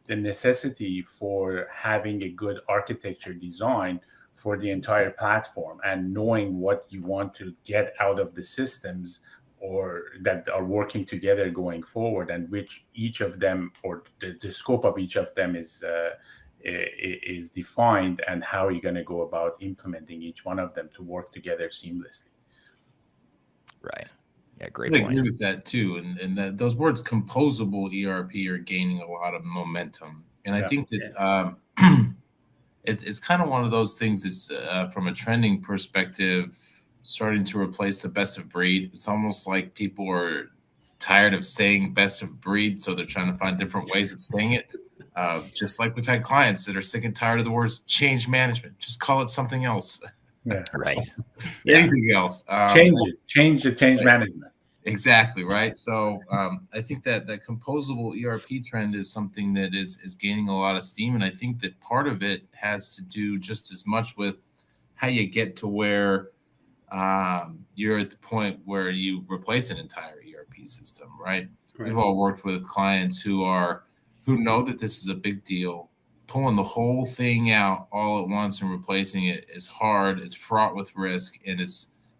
necessity for having a good architecture design for the entire platform and knowing what you want to get out of the systems or that are working together going forward, and which each of them or the scope of each of them is defined, and how are you going to go about implementing each one of them to work together seamlessly. Right. Yeah, great I point. agree with that too, and that those words composable ERP are gaining a lot of momentum, and I think that it's kind of one of those things that's from a trending perspective starting to replace the best of breed. It's almost like people are tired of saying best of breed, so they're trying to find different ways of saying it. Just like we've had clients that are sick and tired of the words change management. Just call it something else. Yeah, right. Anything else. Change management. Exactly, right? So I think that composable ERP trend is something that is gaining a lot of steam. And I think that part of it has to do just as much with how you get to where you're at the point where you replace an entire ERP system, right? We've all worked with clients who know that this is a big deal. Pulling the whole thing out all at once and replacing it is hard. It's fraught with risk, and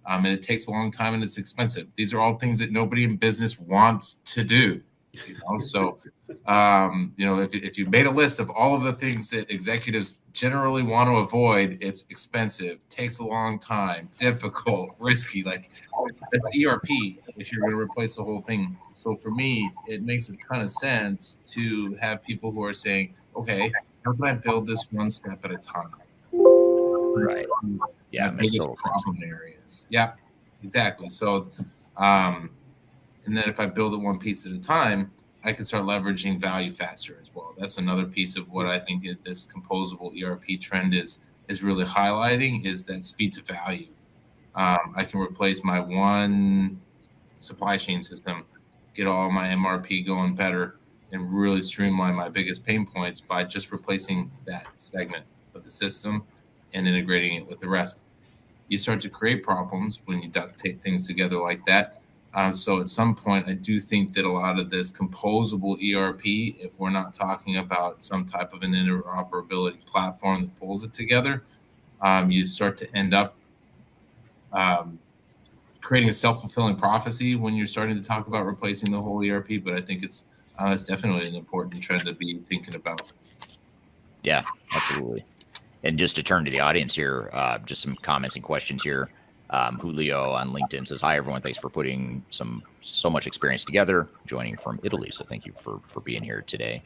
and it takes a long time, and it's expensive. These are all things that nobody in business wants to do. So if you made a list of all of the things that executives generally want to avoid, it's expensive, takes a long time, difficult, risky. Like it's ERP if you're going to replace the whole thing. So for me, it makes a ton of sense to have people who are saying, okay, how can I build this one step at a time? Right. Yeah. Biggest problem areas. Yeah, exactly. So, and then if I build it one piece at a time, I can start leveraging value faster as well. That's another piece of what I think this composable ERP trend is really highlighting, is that speed to value. I can replace my one supply chain system, get all my MRP going better, and really streamline my biggest pain points by just replacing that segment of the system and integrating it with the rest. You start to create problems when you duct tape things together like that. So at some point, I do think that a lot of this composable ERP, if we're not talking about some type of an interoperability platform that pulls it together, you start to end up creating a self-fulfilling prophecy when you're starting to talk about replacing the whole ERP. But I think it's definitely an important trend to be thinking about. Yeah, absolutely. And just to turn to the audience here, just some comments and questions here. Julio on LinkedIn says, hi, everyone. Thanks for putting so much experience together, joining from Italy. So thank you for being here today.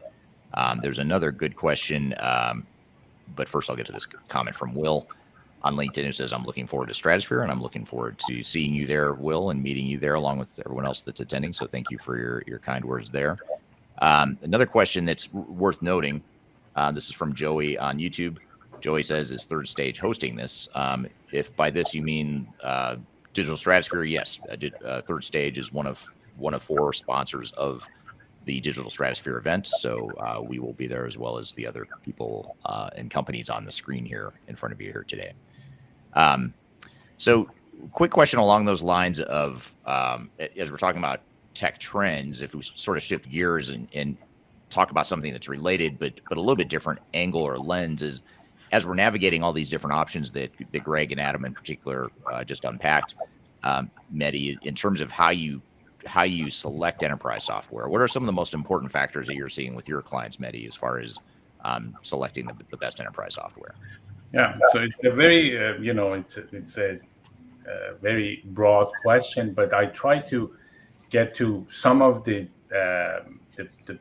There's another good question. But first, I'll get to this comment from Will on LinkedIn who says, I'm looking forward to Stratosphere, and I'm looking forward to seeing you there, Will, and meeting you there along with everyone else that's attending. So thank you for your kind words there. Another question that's worth noting. This is from Joey on YouTube. Joey says, is Third Stage hosting this? If by this you mean Digital Stratosphere, yes. Third Stage is one of 4 sponsors of the Digital Stratosphere event. So we will be there, as well as the other people and companies on the screen here in front of you here today. So quick question along those lines of, as we're talking about tech trends, if we sort of shift gears and talk about something that's related, but a little bit different angle or lens, is as we're navigating all these different options that Greg and Adam in particular just unpacked, Mehdi, in terms of how you select enterprise software, what are some of the most important factors that you're seeing with your clients, Mehdi, as far as selecting the best enterprise software? Yeah, so it's a very it's a very broad question, but I try to get to some of the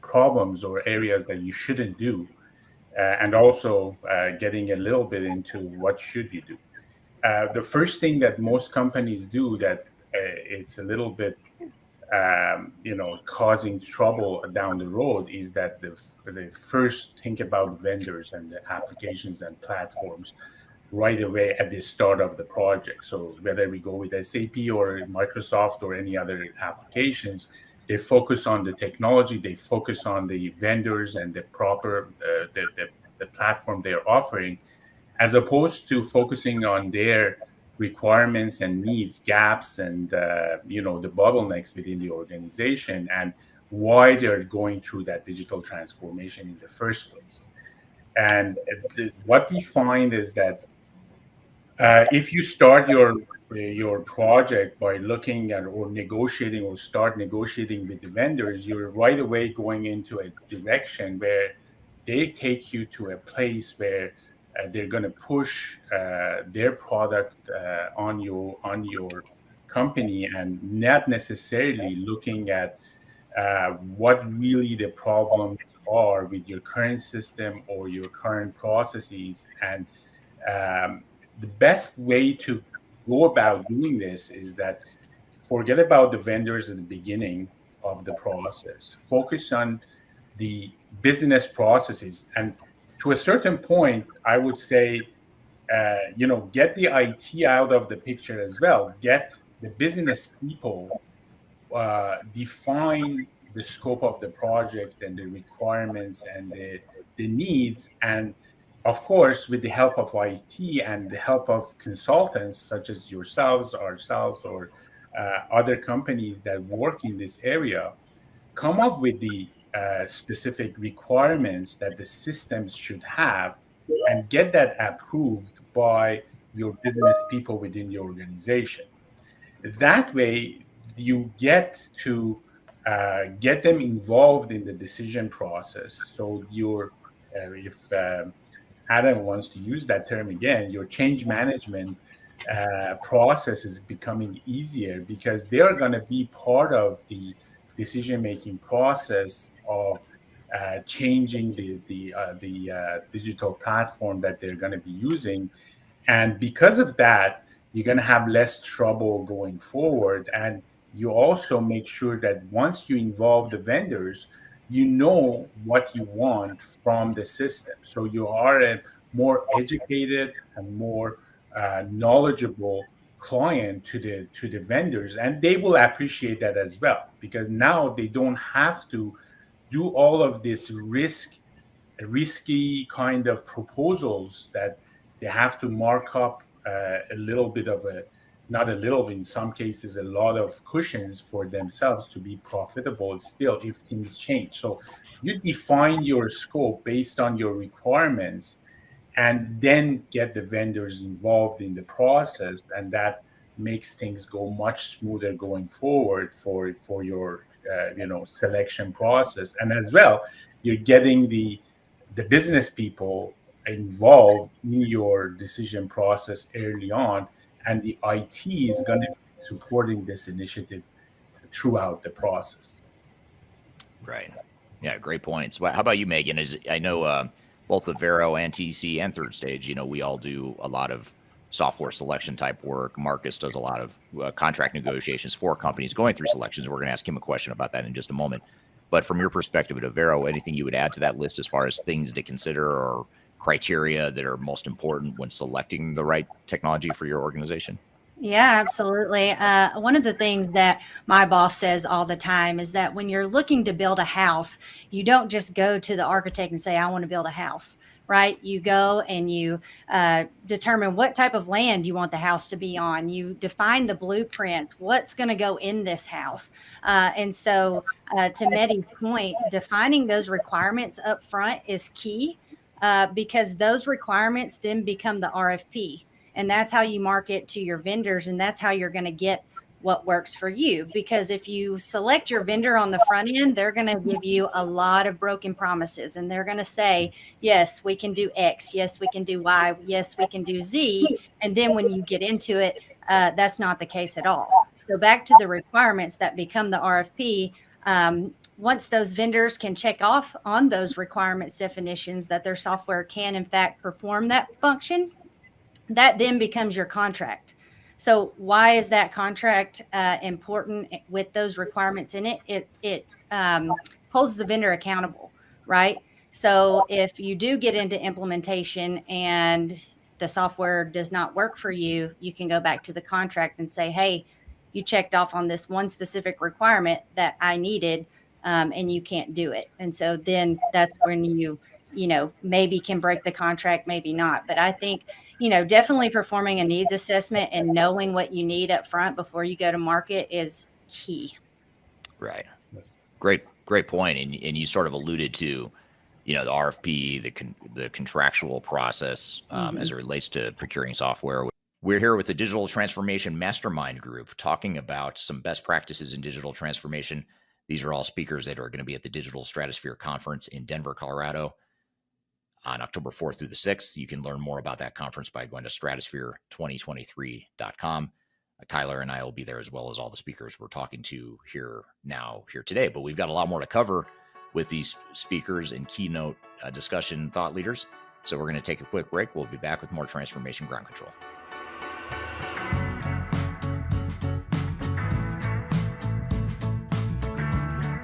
problems or areas that you shouldn't do, and also getting a little bit into what should you do. The first thing that most companies do that it's a little bit causing trouble down the road is that they first think about vendors and the applications and platforms right away at the start of the project. So whether we go with SAP or Microsoft or any other applications, they focus on the technology, they focus on the vendors and the proper the platform they're offering, as opposed to focusing on their requirements and needs, gaps, and the bottlenecks within the organization and why they're going through that digital transformation in the first place. And what we find is that if you start your project by looking at or negotiating or start negotiating with the vendors, you're right away going into a direction where they take you to a place where they're going to push their product on your company and not necessarily looking at what really the problems are with your current system or your current processes. And the best way to go about doing this is that forget about the vendors at the beginning of the process. Focus on the business processes. And to a certain point, I would say, get the IT out of the picture as well. Get the business people, define the scope of the project and the requirements and the needs. And of course, with the help of IT and the help of consultants such as yourselves, ourselves, or other companies that work in this area, come up with the specific requirements that the systems should have and get that approved by your business people within your organization. That way, you get to get them involved in the decision process. So if Adam wants to use that term again, your change management process is becoming easier because they are going to be part of the decision-making process of changing the digital platform that they're going to be using. And because of that, you're going to have less trouble going forward. And you also make sure that once you involve the vendors, you know what you want from the system. So you are a more educated and more knowledgeable client to the vendors, and they will appreciate that as well, because now they don't have to do all of this risky kind of proposals that they have to mark up a little bit of not a little, in some cases, a lot of cushions for themselves to be profitable still if things change. So you define your scope based on your requirements and then get the vendors involved in the process. And that makes things go much smoother going forward for your selection process. And as well, you're getting the business people involved in your decision process early on, and the IT is going to be supporting this initiative throughout the process. Right. Yeah, great points. How about you, Megan? I know both at Vero and TC and Third Stage, we all do a lot of software selection type work. Marcus does a lot of contract negotiations for companies going through selections. We're going to ask him a question about that in just a moment. But from your perspective at Vero, anything you would add to that list as far as things to consider or criteria that are most important when selecting the right technology for your organization? Yeah, absolutely. One of the things that my boss says all the time is that when you're looking to build a house, you don't just go to the architect and say, I want to build a house, right? You go and you determine what type of land you want the house to be on. You define the blueprints, what's going to go in this house. And so to Mehdi's point, defining those requirements up front is key because those requirements then become the RFP. And that's how you market to your vendors. And that's how you're going to get what works for you. Because if you select your vendor on the front end, they're going to give you a lot of broken promises. And they're going to say, yes, we can do X. Yes, we can do Y. Yes, we can do Z. And then when you get into it, that's not the case at all. So back to the requirements that become the RFP. Once those vendors can check off on those requirements definitions that their software can in fact perform that function, that then becomes your contract. So why is that contract important with those requirements in it? It holds the vendor accountable, right? So if you do get into implementation and the software does not work for you, you can go back to the contract and say, hey, you checked off on this one specific requirement that I needed, and you can't do it. And so then that's when you maybe can break the contract, maybe not. But I think, definitely performing a needs assessment and knowing what you need up front before you go to market is key. Right. Yes. Great point. And you sort of alluded to, the RFP, the contractual process as it relates to procuring software. We're here with the Digital Transformation Mastermind group talking about some best practices in digital transformation. These are all speakers that are going to be at the Digital Stratosphere Conference in Denver, Colorado on October 4th through the 6th. You can learn more about that conference by going to stratosphere2023.com. Kyler and I will be there, as well as all the speakers we're talking to here today. But we've got a lot more to cover with these speakers and keynote discussion thought leaders. So we're going to take a quick break. We'll be back with more Transformation Ground Control.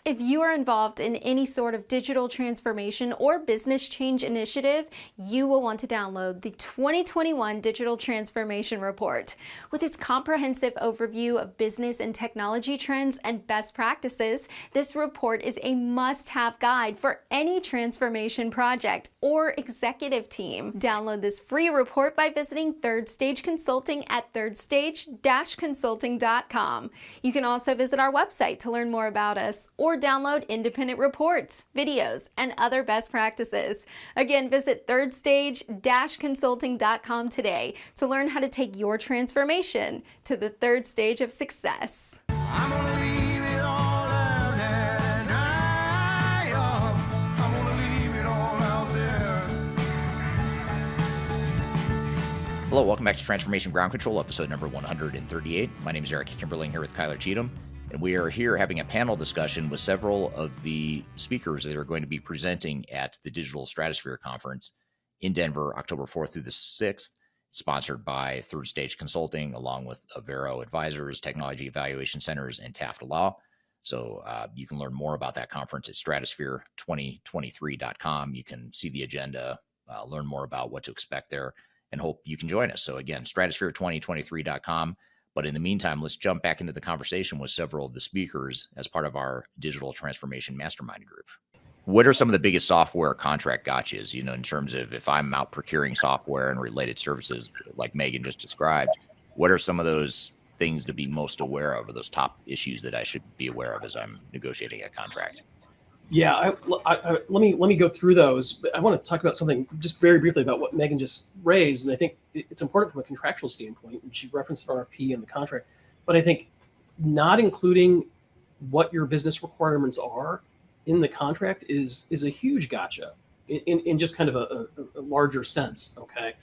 If you are involved in any sort of digital transformation or business change initiative, you will want to download the 2021 Digital Transformation Report. With its comprehensive overview of business and technology trends and best practices, this report is a must-have guide for any transformation project or executive team. Download this free report by visiting Third Stage Consulting at thirdstage-consulting.com. You can also visit our website to learn more about us or download independent reports, videos, and other best practices. Again, visit thirdstage-consulting.com today to learn how to take your transformation to the third stage of success. I'm gonna leave it all out there and I'm gonna leave it all out there. Hello, welcome back to Transformation Ground Control, episode number 138. My name is Eric Kimberling here with Kyler Cheatham. And we are here having a panel discussion with several of the speakers that are going to be presenting at the Digital Stratosphere Conference in Denver, October 4th through the 6th, sponsored by Third Stage Consulting, along with Avero Advisors, Technology Evaluation Centers, and Taft Law. So you can learn more about that conference at stratosphere2023.com. You can see the agenda, learn more about what to expect there, and hope you can join us. So again, stratosphere2023.com. But in the meantime, let's jump back into the conversation with several of the speakers as part of our Digital Transformation Mastermind group. What are some of the biggest software contract gotchas, in terms of if I'm out procuring software and related services like Megan just described, what are some of those things to be most aware of, or those top issues that I should be aware of as I'm negotiating a contract? Yeah, let me go through those. But I want to talk about something just very briefly about what Megan just raised, and I think it's important from a contractual standpoint. She referenced RFP and the contract, but I think not including what your business requirements are in the contract is a huge gotcha in just kind of a larger sense. Okay,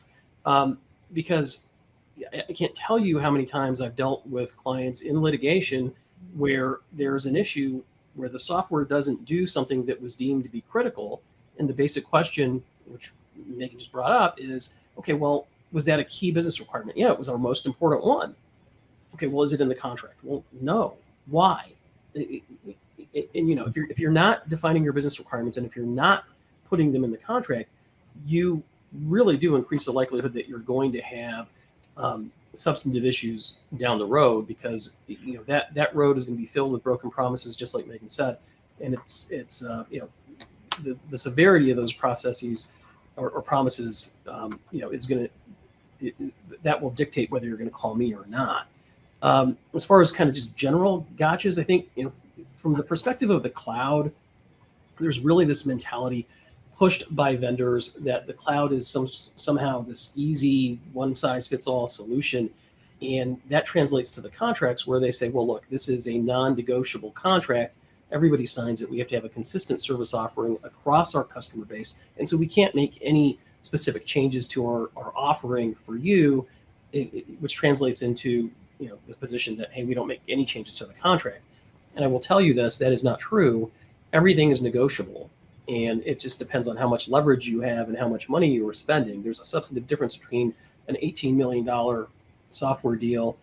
because I can't tell you how many times I've dealt with clients in litigation where there's an issue where the software doesn't do something that was deemed to be critical. And the basic question, which Megan just brought up, is, okay, well, was that a key business requirement? Yeah, it was our most important one. Okay, well, is it in the contract? Well, no. Why? And if you're not defining your business requirements, and if you're not putting them in the contract, you really do increase the likelihood that you're going to have substantive issues down the road, because that road is going to be filled with broken promises, just like Megan said, and it's the severity of those processes or promises is going to that will dictate whether you're going to call me or not. As far as kind of just general gotchas, I think from the perspective of the cloud, there's really this mentality pushed by vendors that the cloud is somehow this easy one-size-fits-all solution. And that translates to the contracts where they say, well, look, this is a non-negotiable contract. Everybody signs it. We have to have a consistent service offering across our customer base. And so we can't make any specific changes to our offering for you, which translates into this position that, hey, we don't make any changes to the contract. And I will tell you this, that is not true. Everything is negotiable, and it just depends on how much leverage you have and how much money you are spending. There's a substantive difference between an $18 million software deal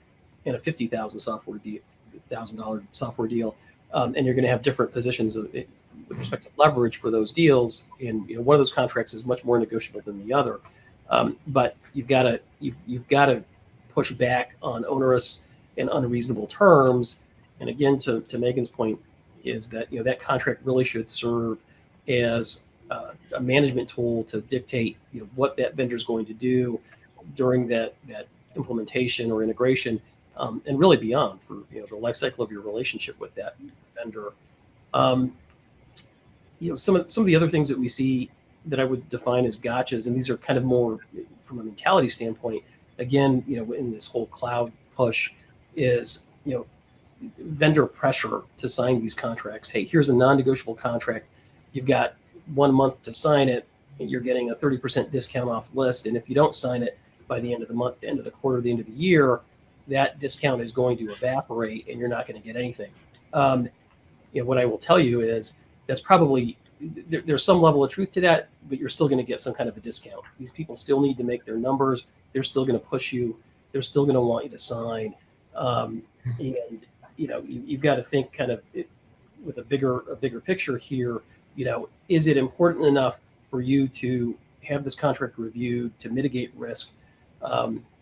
and a $50,000 software deal, and you're going to have different positions with respect to leverage for those deals. And one of those contracts is much more negotiable than the other. But you've got to push back on onerous and unreasonable terms. And again, to Megan's point, is that that contract really should serve as a management tool to dictate what that vendor is going to do during that implementation or integration, and really beyond, for the life cycle of your relationship with that vendor. Some of the other things that we see that I would define as gotchas, and these are kind of more from a mentality standpoint. Again, in this whole cloud push, is vendor pressure to sign these contracts. Hey, here's a non-negotiable contract. You've got 1 month to sign it. And you're getting a 30% discount off list, and if you don't sign it by the end of the month, the end of the quarter, the end of the year, that discount is going to evaporate, and you're not going to get anything. What I will tell you is that's probably there's some level of truth to that, but you're still going to get some kind of a discount. These people still need to make their numbers. They're still going to push you. They're still going to want you to sign. And you've got to think kind of with a bigger picture here. Is it important enough for you to have this contract reviewed to mitigate risk,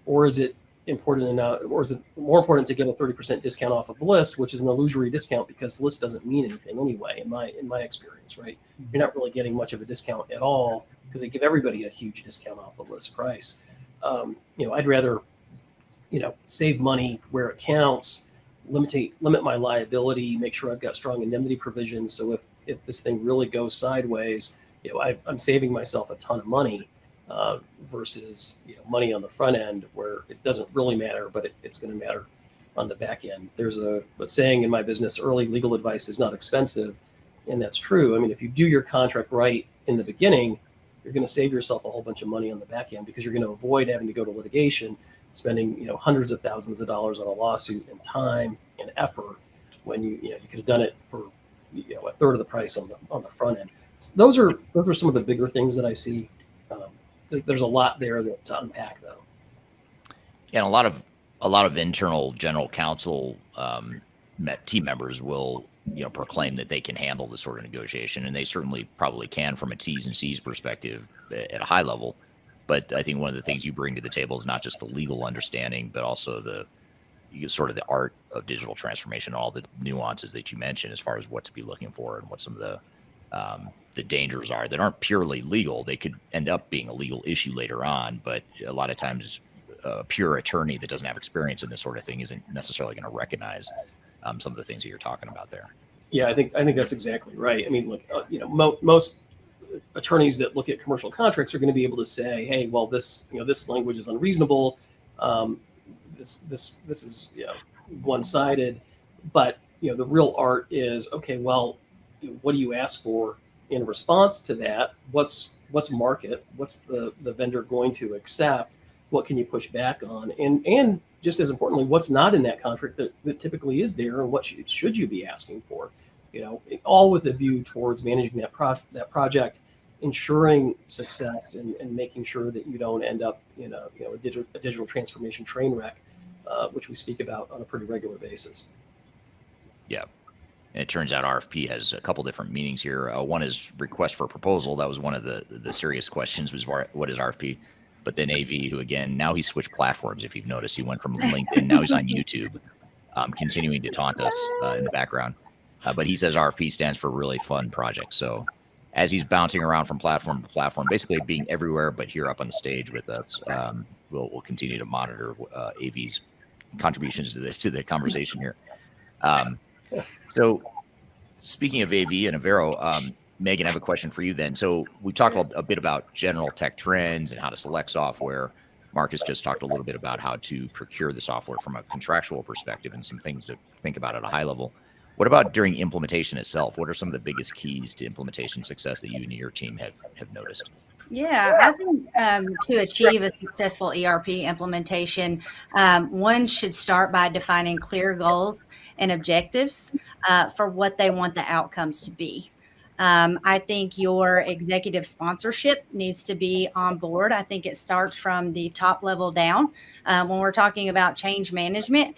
or is it important enough, or is it more important to get a 30% discount off of the list, which is an illusory discount because the list doesn't mean anything anyway, in my experience, right? You're not really getting much of a discount at all because they give everybody a huge discount off the list price. I'd rather, save money where it counts, limit my liability, make sure I've got strong indemnity provisions. So if this thing really goes sideways, I'm saving myself a ton of money versus money on the front end where it doesn't really matter, but it's going to matter on the back end. There's a saying in my business: early legal advice is not expensive, and that's true. I mean, if you do your contract right in the beginning, you're going to save yourself a whole bunch of money on the back end because you're going to avoid having to go to litigation, spending hundreds of thousands of dollars on a lawsuit and time and effort when you could have done it for a third of the price on the front end. So those are some of the bigger things that I see. There's a lot there to unpack, though. Yeah, and a lot of internal general counsel team members will proclaim that they can handle this sort of negotiation, and they certainly probably can from a T's and C's perspective at a high level. But I think one of the things you bring to the table is not just the legal understanding, but also the the art of digital transformation, all the nuances that you mentioned as far as what to be looking for and what some of the dangers are that aren't purely legal. They could end up being a legal issue later on, but a lot of times a pure attorney that doesn't have experience in this sort of thing isn't necessarily going to recognize some of the things that you're talking about there. Yeah, I think that's exactly right. I mean, look, most attorneys that look at commercial contracts are going to be able to say, hey, well, this language is unreasonable. This is one-sided. But the real art is, okay, well, what do you ask for in response to that? What's market? What's the vendor going to accept? What can you push back on? And just as importantly, what's not in that contract that typically is there, and what should you be asking for? All with a view towards managing that project, ensuring success, and making sure that you don't end up in a digital transformation train wreck, which we speak about on a pretty regular basis. Yeah. And it turns out RFP has a couple different meanings here. One is request for proposal. That was one of the serious questions, was what is RFP? But then AV, who again, now he's switched platforms. If you've noticed, he went from LinkedIn, now he's on YouTube, continuing to taunt us in the background. But he says RFP stands for really fun project. So as he's bouncing around from platform to platform, basically being everywhere but here up on the stage with us, we'll continue to monitor AV's contributions to the conversation here. So speaking of AV and Avero, Megan, I have a question for you then. So we talked a bit about general tech trends and how to select software. Marcus just talked a little bit about how to procure the software from a contractual perspective and some things to think about at a high level. What about during implementation itself? What are some of the biggest keys to implementation success that you and your team have noticed? Yeah, I think to achieve a successful ERP implementation, one should start by defining clear goals and objectives for what they want the outcomes to be. I think your executive sponsorship needs to be on board. I think it starts from the top level down. When we're talking about change management,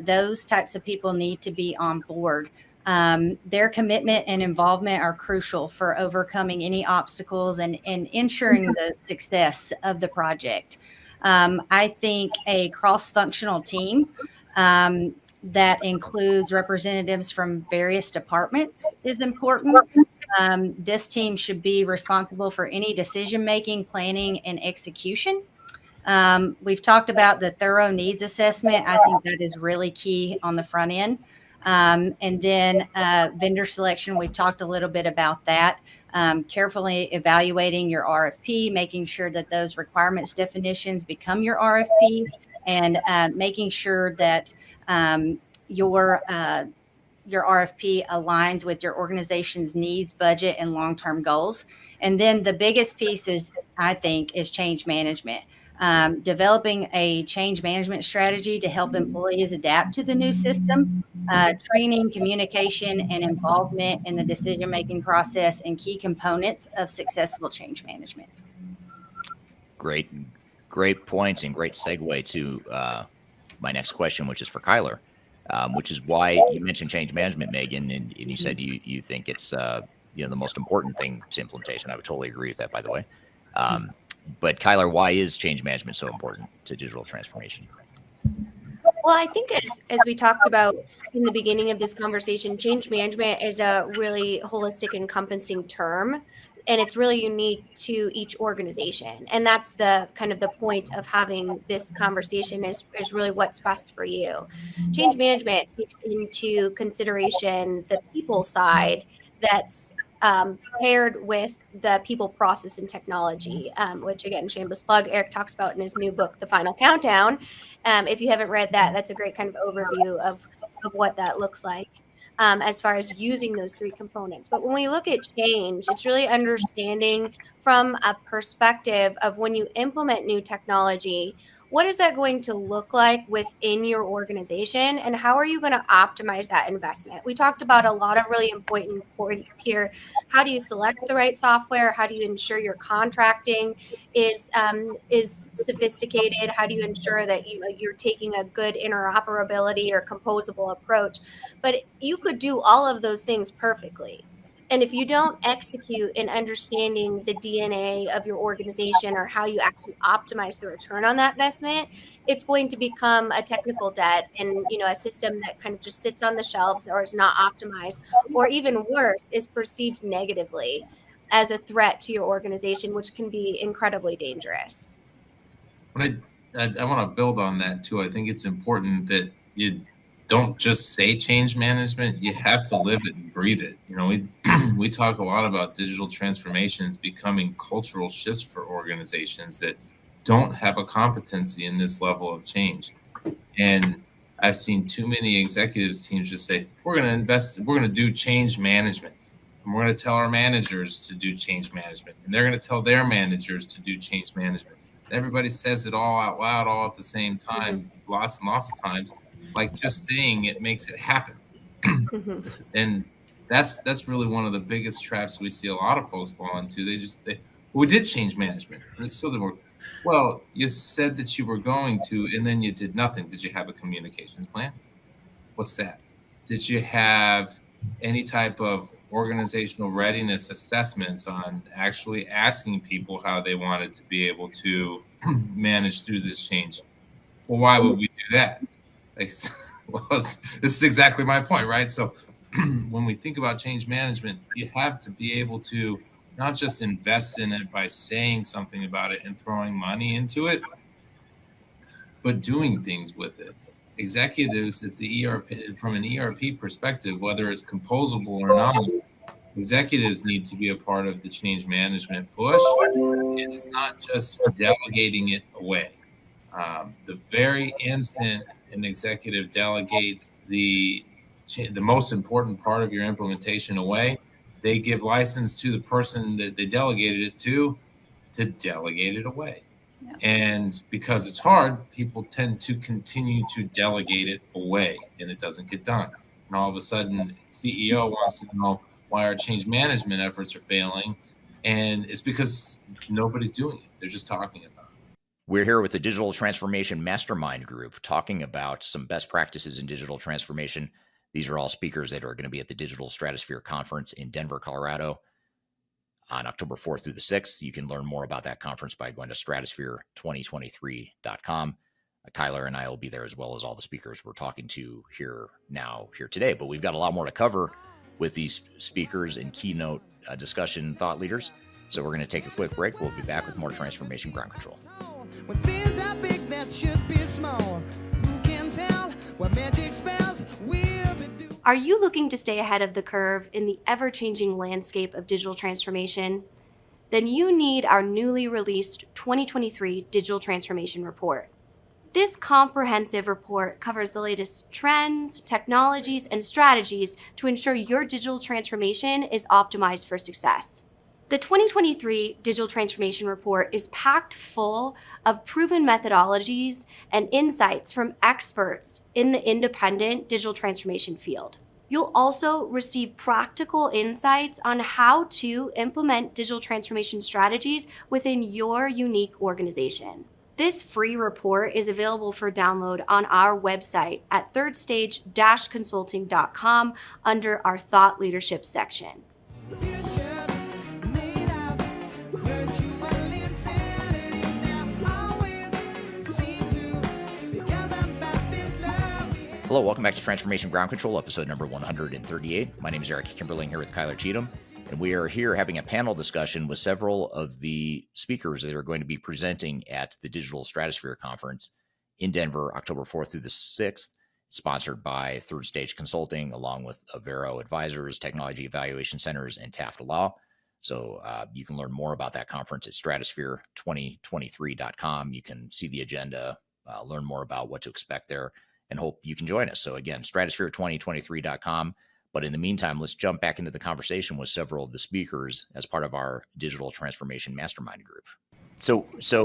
those types of people need to be on board. Their commitment and involvement are crucial for overcoming any obstacles and ensuring the success of the project. I think a cross-functional team that includes representatives from various departments is important. This team should be responsible for any decision-making, planning, and execution. We've talked about the thorough needs assessment. I think that is really key on the front end. And then vendor selection, we've talked a little bit about that. Carefully evaluating your RFP, making sure that those requirements definitions become your RFP, and making sure that your RFP aligns with your organization's needs, budget, and long-term goals. And then the biggest piece is, I think, is change management. Developing a change management strategy to help employees adapt to the new system, training, communication, and involvement in the decision-making process and key components of successful change management. Great points and great segue to my next question, which is for Kyler, which is why you mentioned change management, Megan, and you said you think it's the most important thing to implementation. I would totally agree with that, by the way. But Kyler, why is change management so important to digital transformation? Well, I think as we talked about in the beginning of this conversation, change management is a really holistic, encompassing term, and it's really unique to each organization. And that's the kind of the point of having this conversation is really what's best for you. Change management takes into consideration the people side that's paired with the people, process, and technology, which again, shameless plug, Eric talks about in his new book, The Final Countdown. If you haven't read that, that's a great kind of overview of what that looks like as far as using those three components. But when we look at change, it's really understanding from a perspective of when you implement new technology, what is that going to look like within your organization, and how are you going to optimize that investment? We talked about a lot of really important points here. How do you select the right software? How do you ensure your contracting is sophisticated? How do you ensure that you're taking a good interoperability or composable approach? But you could do all of those things perfectly. And if you don't execute in understanding the DNA of your organization or how you actually optimize the return on that investment, it's going to become a technical debt and a system that kind of just sits on the shelves or is not optimized, or even worse, is perceived negatively as a threat to your organization, which can be incredibly dangerous. But I want to build on that too. I think it's important that you don't just say change management, you have to live it and breathe it. We talk a lot about digital transformations becoming cultural shifts for organizations that don't have a competency in this level of change. And I've seen too many executives teams just say, we're going to do change management. And we're going to tell our managers to do change management. And they're going to tell their managers to do change management. And everybody says it all out loud, all at the same time, lots and lots of times. Like just saying it makes it happen. And that's really one of the biggest traps we see a lot of folks fall into. We did change management, and it's still didn't work. Well, you said that you were going to, and then you did nothing. Did you have a communications plan? What's that? Did you have any type of organizational readiness assessments on actually asking people how they wanted to be able to manage through this change? Well, why would we do that? This is exactly my point, right? So when we think about change management, you have to be able to not just invest in it by saying something about it and throwing money into it, but doing things with it. Executives at the ERP, from an ERP perspective, whether it's composable or not, executives need to be a part of the change management push. And it's not just delegating it away. The very instant an executive delegates the most important part of your implementation away, they give license to the person that they delegated it to to delegate it away. And because it's hard, people tend to continue to delegate it away, and it doesn't get done. And all of a sudden, CEO wants to know why our change management efforts are failing, and it's because nobody's doing it. They're just talking about it. We're here with the Digital Transformation Mastermind Group talking about some best practices in digital transformation. These are all speakers that are going to be at the Digital Stratosphere Conference in Denver, Colorado on October 4th through the 6th. You can learn more about that conference by going to stratosphere2023.com. Kyler and I will be there, as well as all the speakers we're talking to here today. But we've got a lot more to cover with these speakers and keynote discussion thought leaders. So we're going to take a quick break. We'll be back with more Transformation Ground Control. When things are big that should be small, who can tell what magic spells will be doing? Are you looking to stay ahead of the curve in the ever-changing landscape of digital transformation? Then you need our newly released 2023 Digital Transformation Report. This comprehensive report covers the latest trends, technologies, and strategies to ensure your digital transformation is optimized for success. The 2023 Digital Transformation Report is packed full of proven methodologies and insights from experts in the independent digital transformation field. You'll also receive practical insights on how to implement digital transformation strategies within your unique organization. This free report is available for download on our website at thirdstage-consulting.com under our Thought Leadership section. Hello, welcome back to Transformation Ground Control, episode number 138. My name is Eric Kimberling here with Kyler Cheatham, and we are here having a panel discussion with several of the speakers that are going to be presenting at the Digital Stratosphere Conference in Denver, October 4th through the 6th, sponsored by Third Stage Consulting, along with Avero Advisors, Technology Evaluation Centers, and Taft Law. So you can learn more about that conference at stratosphere2023.com. You can see the agenda, learn more about what to expect there, and hope you can join us. So again, stratosphere2023.com. But in the meantime, let's jump back into the conversation with several of the speakers as part of our Digital Transformation Mastermind Group. So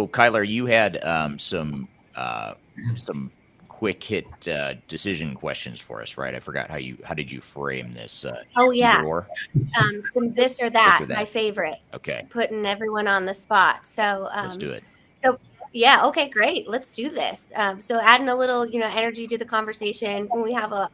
Kyler, you had some quick hit decision questions for us, right? I forgot how did you frame this? Some this or that, my favorite. Okay. Putting everyone on the spot. So let's do it. Yeah. Okay, great. Let's do this. So adding a little, energy to the conversation when we have a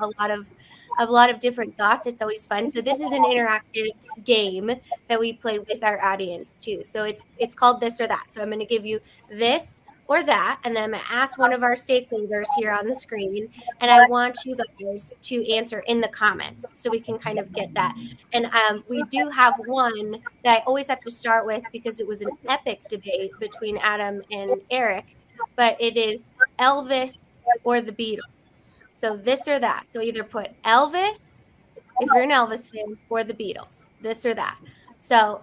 lot of different thoughts. It's always fun. So this is an interactive game that we play with our audience too. So it's called this or that. So I'm going to give you this or that, and then I'm going to ask one of our stakeholders here on the screen, and I want you guys to answer in the comments so we can kind of get that. And we do have one that I always have to start with because it was an epic debate between Adam and Eric, but it is Elvis or the Beatles. So this or that. So either put Elvis, if you're an Elvis fan, or the Beatles, this or that. So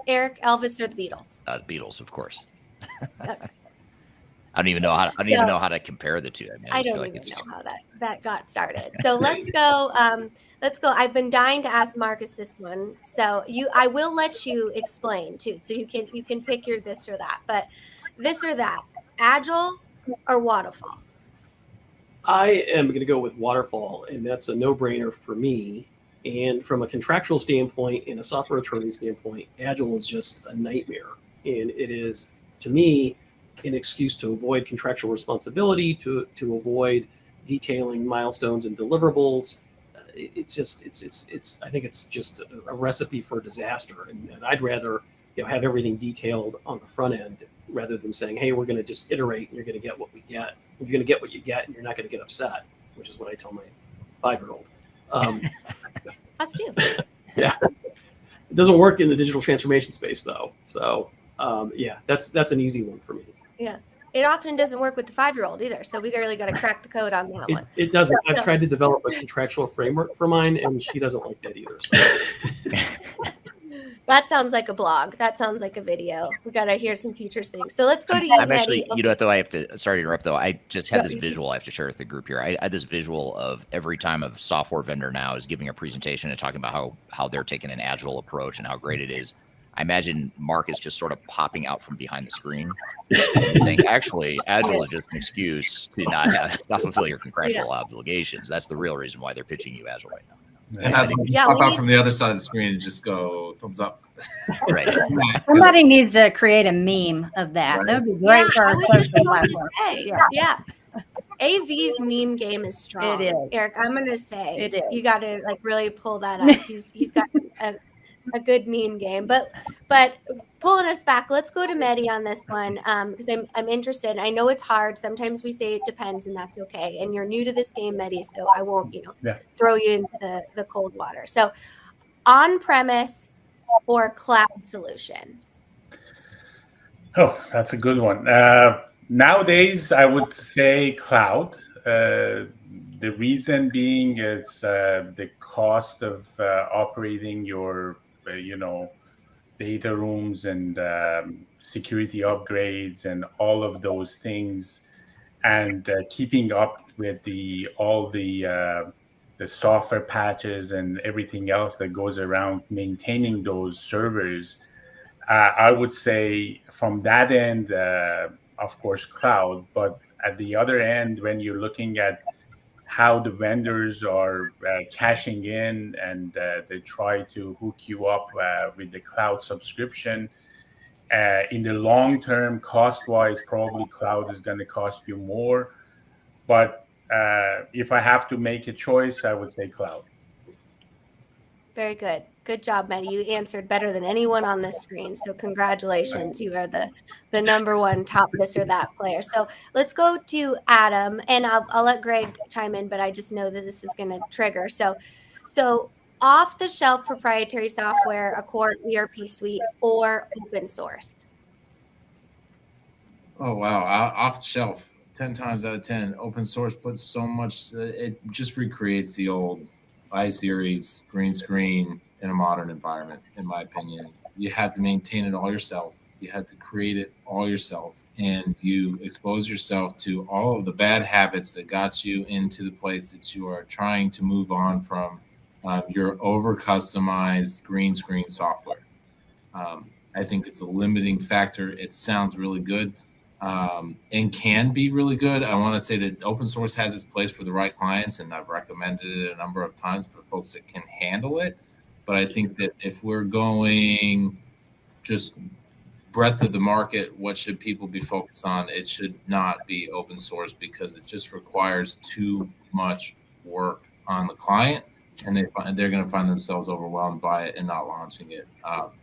Eric, Elvis or the Beatles? The Beatles, of course. I don't even know how to compare the two. I don't even know how that got started. So let's go. I've been dying to ask Marcus this one. So I will let you explain too. So you can pick your this or that. But this or that, agile or waterfall? I am going to go with waterfall, and that's a no-brainer for me. And from a contractual standpoint and a software attorney standpoint, agile is just a nightmare. And it is, to me, an excuse to avoid contractual responsibility, to avoid detailing milestones and deliverables. I think it's just a recipe for disaster. And I'd rather have everything detailed on the front end rather than saying, hey, we're going to just iterate and you're going to get what we get. You're going to get what you get and you're not going to get upset, which is what I tell my 5-year-old. Us too. Yeah. It doesn't work in the digital transformation space though. So that's an easy one for me. Yeah. It often doesn't work with the 5-year-old either. So we really got to crack the code on that one. It doesn't. I've tried to develop a contractual framework for mine and she doesn't like that either. So. That sounds like a blog. That sounds like a video. We got to hear some futures things. So let's go to you. I'm actually, though I have to, sorry to interrupt though. I just had this visual I have to share with the group here. I had this visual of every time a software vendor now is giving a presentation and talking about how they're taking an agile approach and how great it is. I imagine Mark is just sort of popping out from behind the screen. You think, actually, Agile is just an excuse to not fulfill your contractual obligations. That's the real reason why they're pitching you Agile right now. And I think you pop out from the other side of the screen and just go thumbs up. Right. Somebody needs to create a meme of that. Right. That would be great for I our was just social about to platform. say, yeah. AV's meme game is strong. It is. Eric, I'm gonna say It is. you got to like really pull that up. He's got a good meme game. But pulling us back, let's go to Mehdi on this one because I'm interested. I know it's hard. Sometimes we say it depends, and that's okay. And you're new to this game, Mehdi, so I won't throw you into the cold water. So on premise or cloud solution? Oh, that's a good one. Nowadays, I would say cloud. The reason being is the cost of operating your, data rooms and security upgrades and all of those things, and keeping up with all the software patches and everything else that goes around maintaining those servers. I would say from that end, of course, cloud. But at the other end, when you're looking at how the vendors are cashing in and they try to hook you up with the cloud subscription, in the long term, cost-wise, probably cloud is going to cost you more. But if I have to make a choice, I would say cloud. Very good. Good job, Mehdi. You answered better than anyone on this screen. So congratulations. You are the number one top this or that player. So let's go to Adam, and I'll let Greg chime in, but I just know that this is going to trigger. So off-the-shelf proprietary software, a core ERP suite, or open source? Oh, wow. Off the shelf, 10 times out of 10. Open source puts so much, it just recreates the old iSeries green screen in a modern environment, in my opinion. You had to maintain it all yourself. You had to create it all yourself. And you expose yourself to all of the bad habits that got you into the place that you are trying to move on from your over-customized green screen software. I think it's a limiting factor. It sounds really good. And can be really good. I want to say that open source has its place for the right clients, and I've recommended it a number of times for folks that can handle it. But I think that if we're going just breadth of the market, what should people be focused on? It should not be open source because it just requires too much work on the client, and they're going to find themselves overwhelmed by it and not launching it.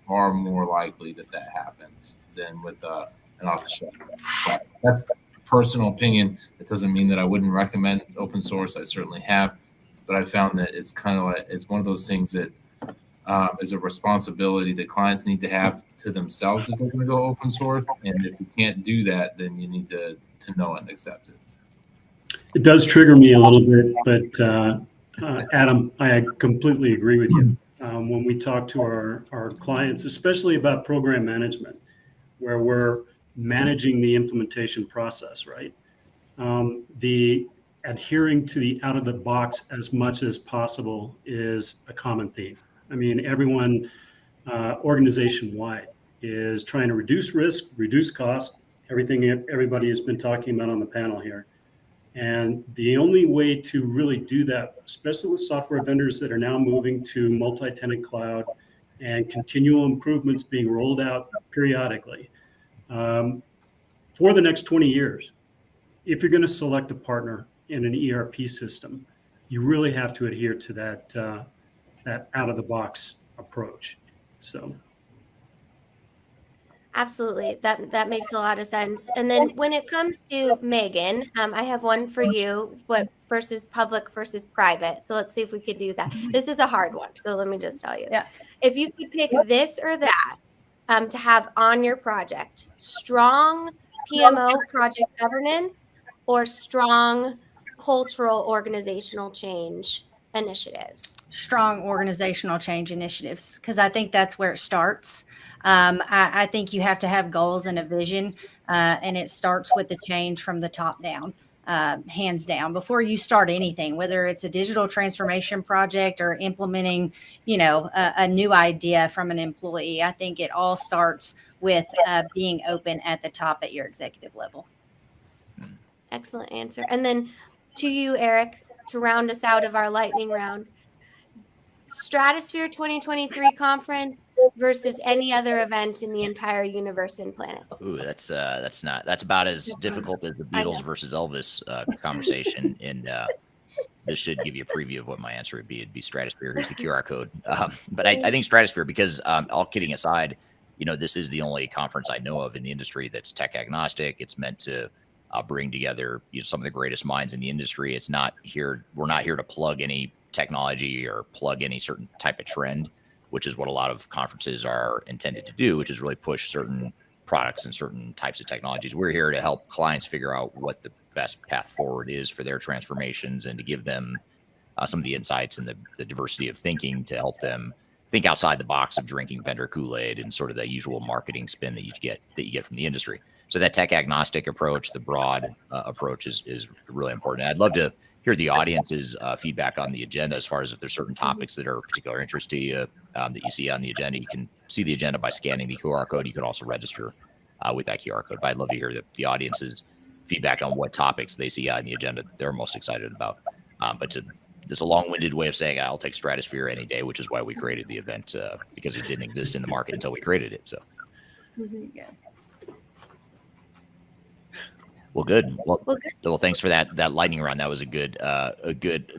Far more likely that happens than with an off-the-shelf. That's a personal opinion. It doesn't mean that I wouldn't recommend open source. I certainly have, but I found that it's kind of like it's one of those things that is a responsibility that clients need to have to themselves if they're going to go open source. And if you can't do that, then you need to know it and accept it. It does trigger me a little bit, but Adam, I completely agree with you. When we talk to our clients, especially about program management, where we're managing the implementation process, right? The adhering to the out of the box as much as possible is a common theme. I mean, everyone organization-wide is trying to reduce risk, reduce cost, everything everybody has been talking about on the panel here. And the only way to really do that, especially with software vendors that are now moving to multi-tenant cloud and continual improvements being rolled out periodically, for the next 20 years, if you're going to select a partner in an ERP system, you really have to adhere to that out-of-the-box approach. So, absolutely, that makes a lot of sense. And then when it comes to Megan, I have one for you. What versus public versus private? So let's see if we could do that. This is a hard one. So let me just tell you, if you could pick this or that to have on your project, strong PMO project governance or strong cultural organizational change initiatives? Strong organizational change initiatives, because I think that's where it starts. I think you have to have goals and a vision, and it starts with the change from the top down. hands down, before you start anything, whether it's a digital transformation project or implementing, a new idea from an employee. I think it all starts with being open at the top at your executive level. Excellent answer. And then to you, Eric, to round us out of our lightning round, Stratosphere 2023 conference versus any other event in the entire universe and planet. Ooh, that's about as difficult as the Beatles versus Elvis conversation, and this should give you a preview of what my answer would be. It'd be Stratosphere. Here's the QR code. But I think Stratosphere, because all kidding aside, this is the only conference I know of in the industry that's tech agnostic. It's meant to bring together some of the greatest minds in the industry. It's not here. We're not here to plug any technology or plug any certain type of trend, which is what a lot of conferences are intended to do, which is really push certain products and certain types of technologies. We're here to help clients figure out what the best path forward is for their transformations and to give them some of the insights and the diversity of thinking to help them think outside the box of drinking vendor Kool-Aid and sort of the usual marketing spin that you get from the industry. So that tech agnostic approach, the broad approach is really important. I'd love to hear the audience's feedback on the agenda as far as if there's certain topics that are of particular interest to you that you see on the agenda. You can see the agenda by scanning the QR code. You can also register with that QR code. But I'd love to hear the audience's feedback on what topics they see on the agenda that they're most excited about. But this a long-winded way of saying I'll take Stratosphere any day, which is why we created the event, because it didn't exist in the market until we created it. So. Yeah. Well, good. Well, thanks for that lightning round. That was a good.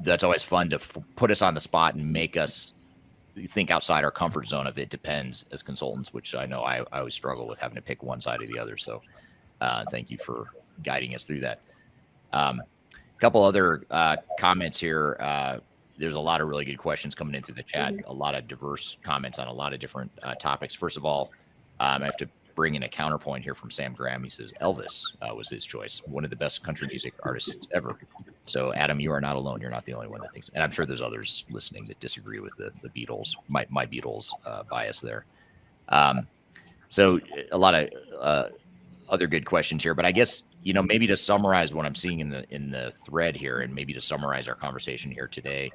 That's always fun to put us on the spot and make us think outside our comfort zone of it depends as consultants, which I know I always struggle with having to pick one side or the other. So, thank you for guiding us through that. A couple other comments here. There's a lot of really good questions coming in through the chat. A lot of diverse comments on a lot of different topics. First of all, I have to bring in a counterpoint here from Sam Graham. He says Elvis was his choice, one of the best country music artists ever. So Adam, you are not alone. You're not the only one that thinks, and I'm sure there's others listening that disagree with the Beatles, my Beatles bias there. So a lot of other good questions here, but I guess, maybe to summarize what I'm seeing in the thread here, and maybe to summarize our conversation here today,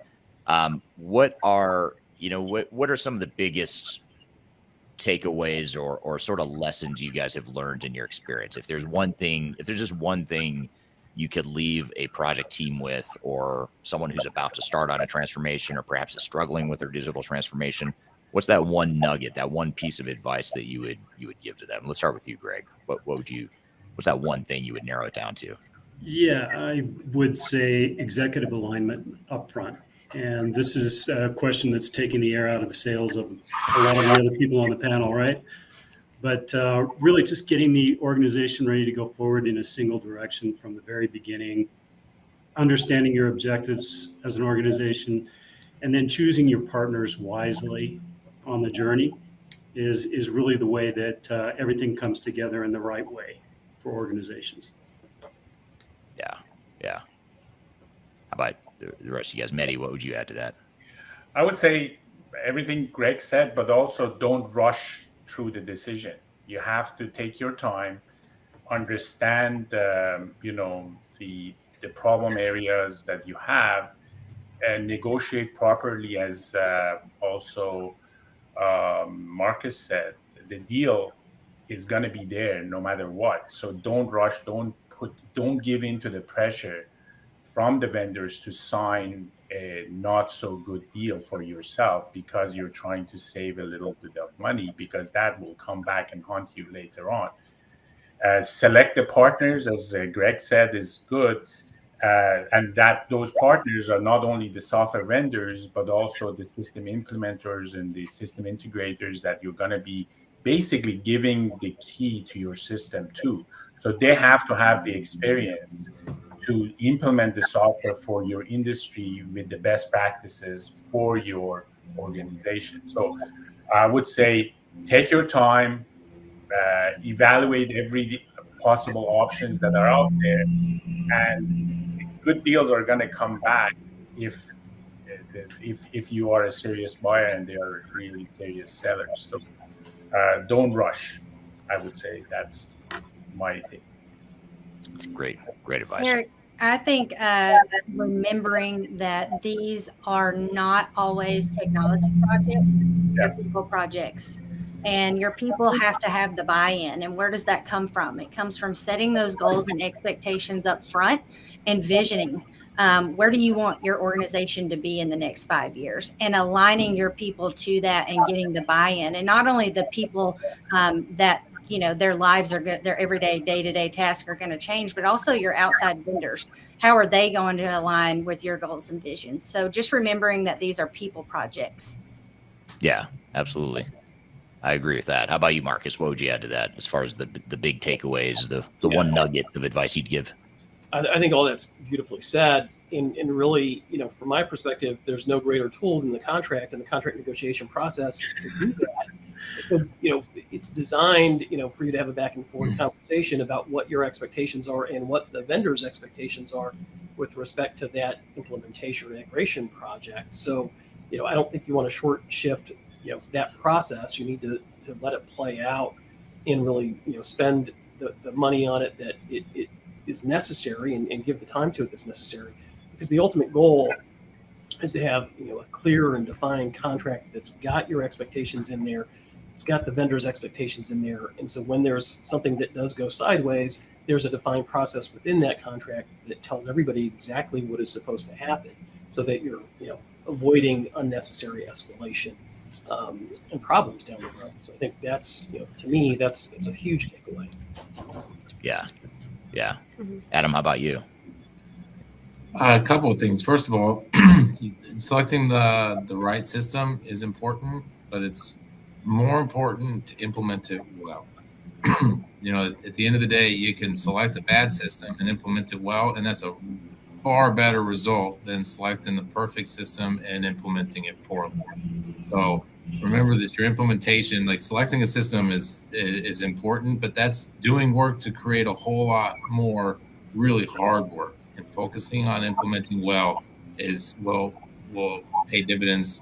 what are some of the biggest takeaways or sort of lessons you guys have learned in your experience? If there's just one thing you could leave a project team with, or someone who's about to start on a transformation, or perhaps is struggling with their digital transformation, what's that one nugget, that one piece of advice that you would give to them? Let's start with you, Greg. What's that one thing you would narrow it down to? Yeah, I would say executive alignment up front. And this is a question that's taking the air out of the sails of a lot of the other people on the panel, right? But really just getting the organization ready to go forward in a single direction from the very beginning, understanding your objectives as an organization, and then choosing your partners wisely on the journey is really the way that everything comes together in the right way for organizations. Yeah. How about the rest of you guys? Mehdi, what would you add to that? I would say everything Greg said, but also don't rush through the decision. You have to take your time, understand, the problem areas that you have, and negotiate properly. As also Marcus said, the deal is going to be there no matter what. So don't rush. Don't give in to the pressure from the vendors to sign a not so good deal for yourself because you're trying to save a little bit of money, because that will come back and haunt you later on. Select the partners, as Greg said, is good. And that those partners are not only the software vendors, but also the system implementers and the system integrators that you're going to be basically giving the key to your system to. So they have to have the experience to implement the software for your industry with the best practices for your organization. So I would say take your time, evaluate every possible options that are out there, and good deals are going to come back if you are a serious buyer and they are really serious sellers. So don't rush. I would say that's my thing. It's great advice. Eric, I think remembering that these are not always technology projects, they're people projects. And your people have to have the buy-in. And where does that come from? It comes from setting those goals and expectations up front and visioning. Where do you want your organization to be in the next 5 years, and aligning your people to that and getting the buy-in. And not only the people that, their lives are good, their everyday day-to-day tasks are going to change, but also your outside vendors. How are they going to align with your goals and visions? So just remembering that these are people projects. Yeah, absolutely. I agree with that. How about you, Marcus? What would you add to that as far as the big takeaways, the one nugget of advice you'd give? I think all that's beautifully said. And really, from my perspective, there's no greater tool than the contract and the contract negotiation process to do that. Because, it's designed, for you to have a back and forth conversation about what your expectations are and what the vendor's expectations are with respect to that implementation or integration project. So, I don't think you want to short shift, that process. You need to let it play out and really, spend the money on it that it is necessary and give the time to it that's necessary. Because the ultimate goal is to have, a clear and defined contract that's got your expectations in there. It's got the vendor's expectations in there. And so when there's something that does go sideways, there's a defined process within that contract that tells everybody exactly what is supposed to happen, so that you're, avoiding unnecessary escalation and problems down the road. So I think that's, to me, it's a huge takeaway. Yeah. Yeah. Adam, how about you? A couple of things. First of all, selecting the right system is important, but it's more important to implement it well. At the end of the day, you can select a bad system and implement it well, and that's a far better result than selecting the perfect system and implementing it poorly. So remember that your implementation, like selecting a system is important, but that's doing work to create a whole lot more really hard work. And focusing on implementing well will pay dividends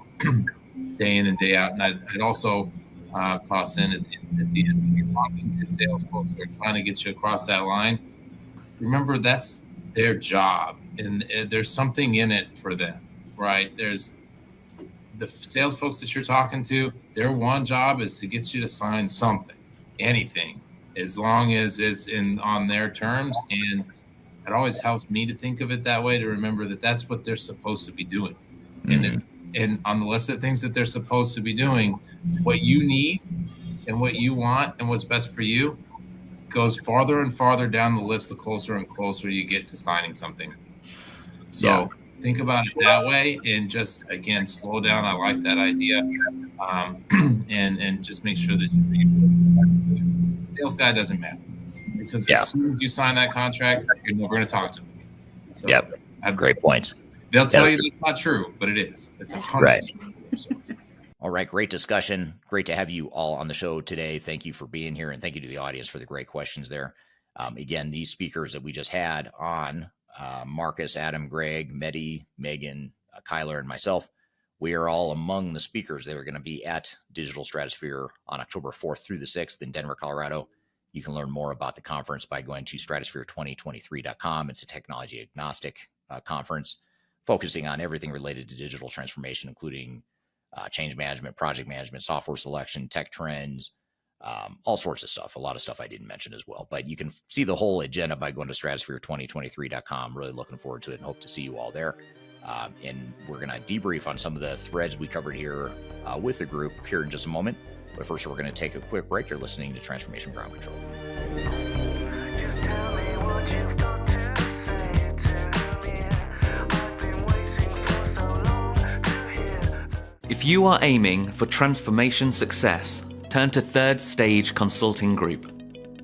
day in and day out. And I'd also toss in at the end, when you're talking to sales folks who are trying to get you across that line, remember that's their job, and there's something in it for them, right? There's the sales folks that you're talking to, their one job is to get you to sign something, anything, as long as it's on their terms. And it always helps me to think of it that way, to remember that that's what they're supposed to be doing. And on the list of things that they're supposed to be doing, what you need and what you want and what's best for you goes farther and farther down the list the closer and closer you get to signing something. So think about it that way, and just, again, slow down. I like that idea. And just make sure that the sales guy doesn't matter, because as soon as you sign that contract, you're never going to talk to them. So Great points. They'll tell you that's not true, but it is. It's 100% true. So. All right. Great discussion. Great to have you all on the show today. Thank you for being here, and thank you to the audience for the great questions there. Again, these speakers that we just had on, Marcus, Adam, Greg, Mehdi, Megan, Kyler, and myself, we are all among the speakers that are going to be at Digital Stratosphere on October 4th through the 6th in Denver, Colorado. You can learn more about the conference by going to stratosphere2023.com. It's a technology agnostic conference focusing on everything related to digital transformation, including change management, project management, software selection, tech trends, all sorts of stuff. A lot of stuff I didn't mention as well. But you can see the whole agenda by going to stratosphere2023.com. Really looking forward to it and hope to see you all there. And we're going to debrief on some of the threads we covered here with the group here in just a moment. But first, we're going to take a quick break. You're listening to Transformation Ground Control. Just tell me what you've got to say to me. I've been waiting for so long to hear. If you are aiming for transformation success, turn to Third Stage Consulting Group.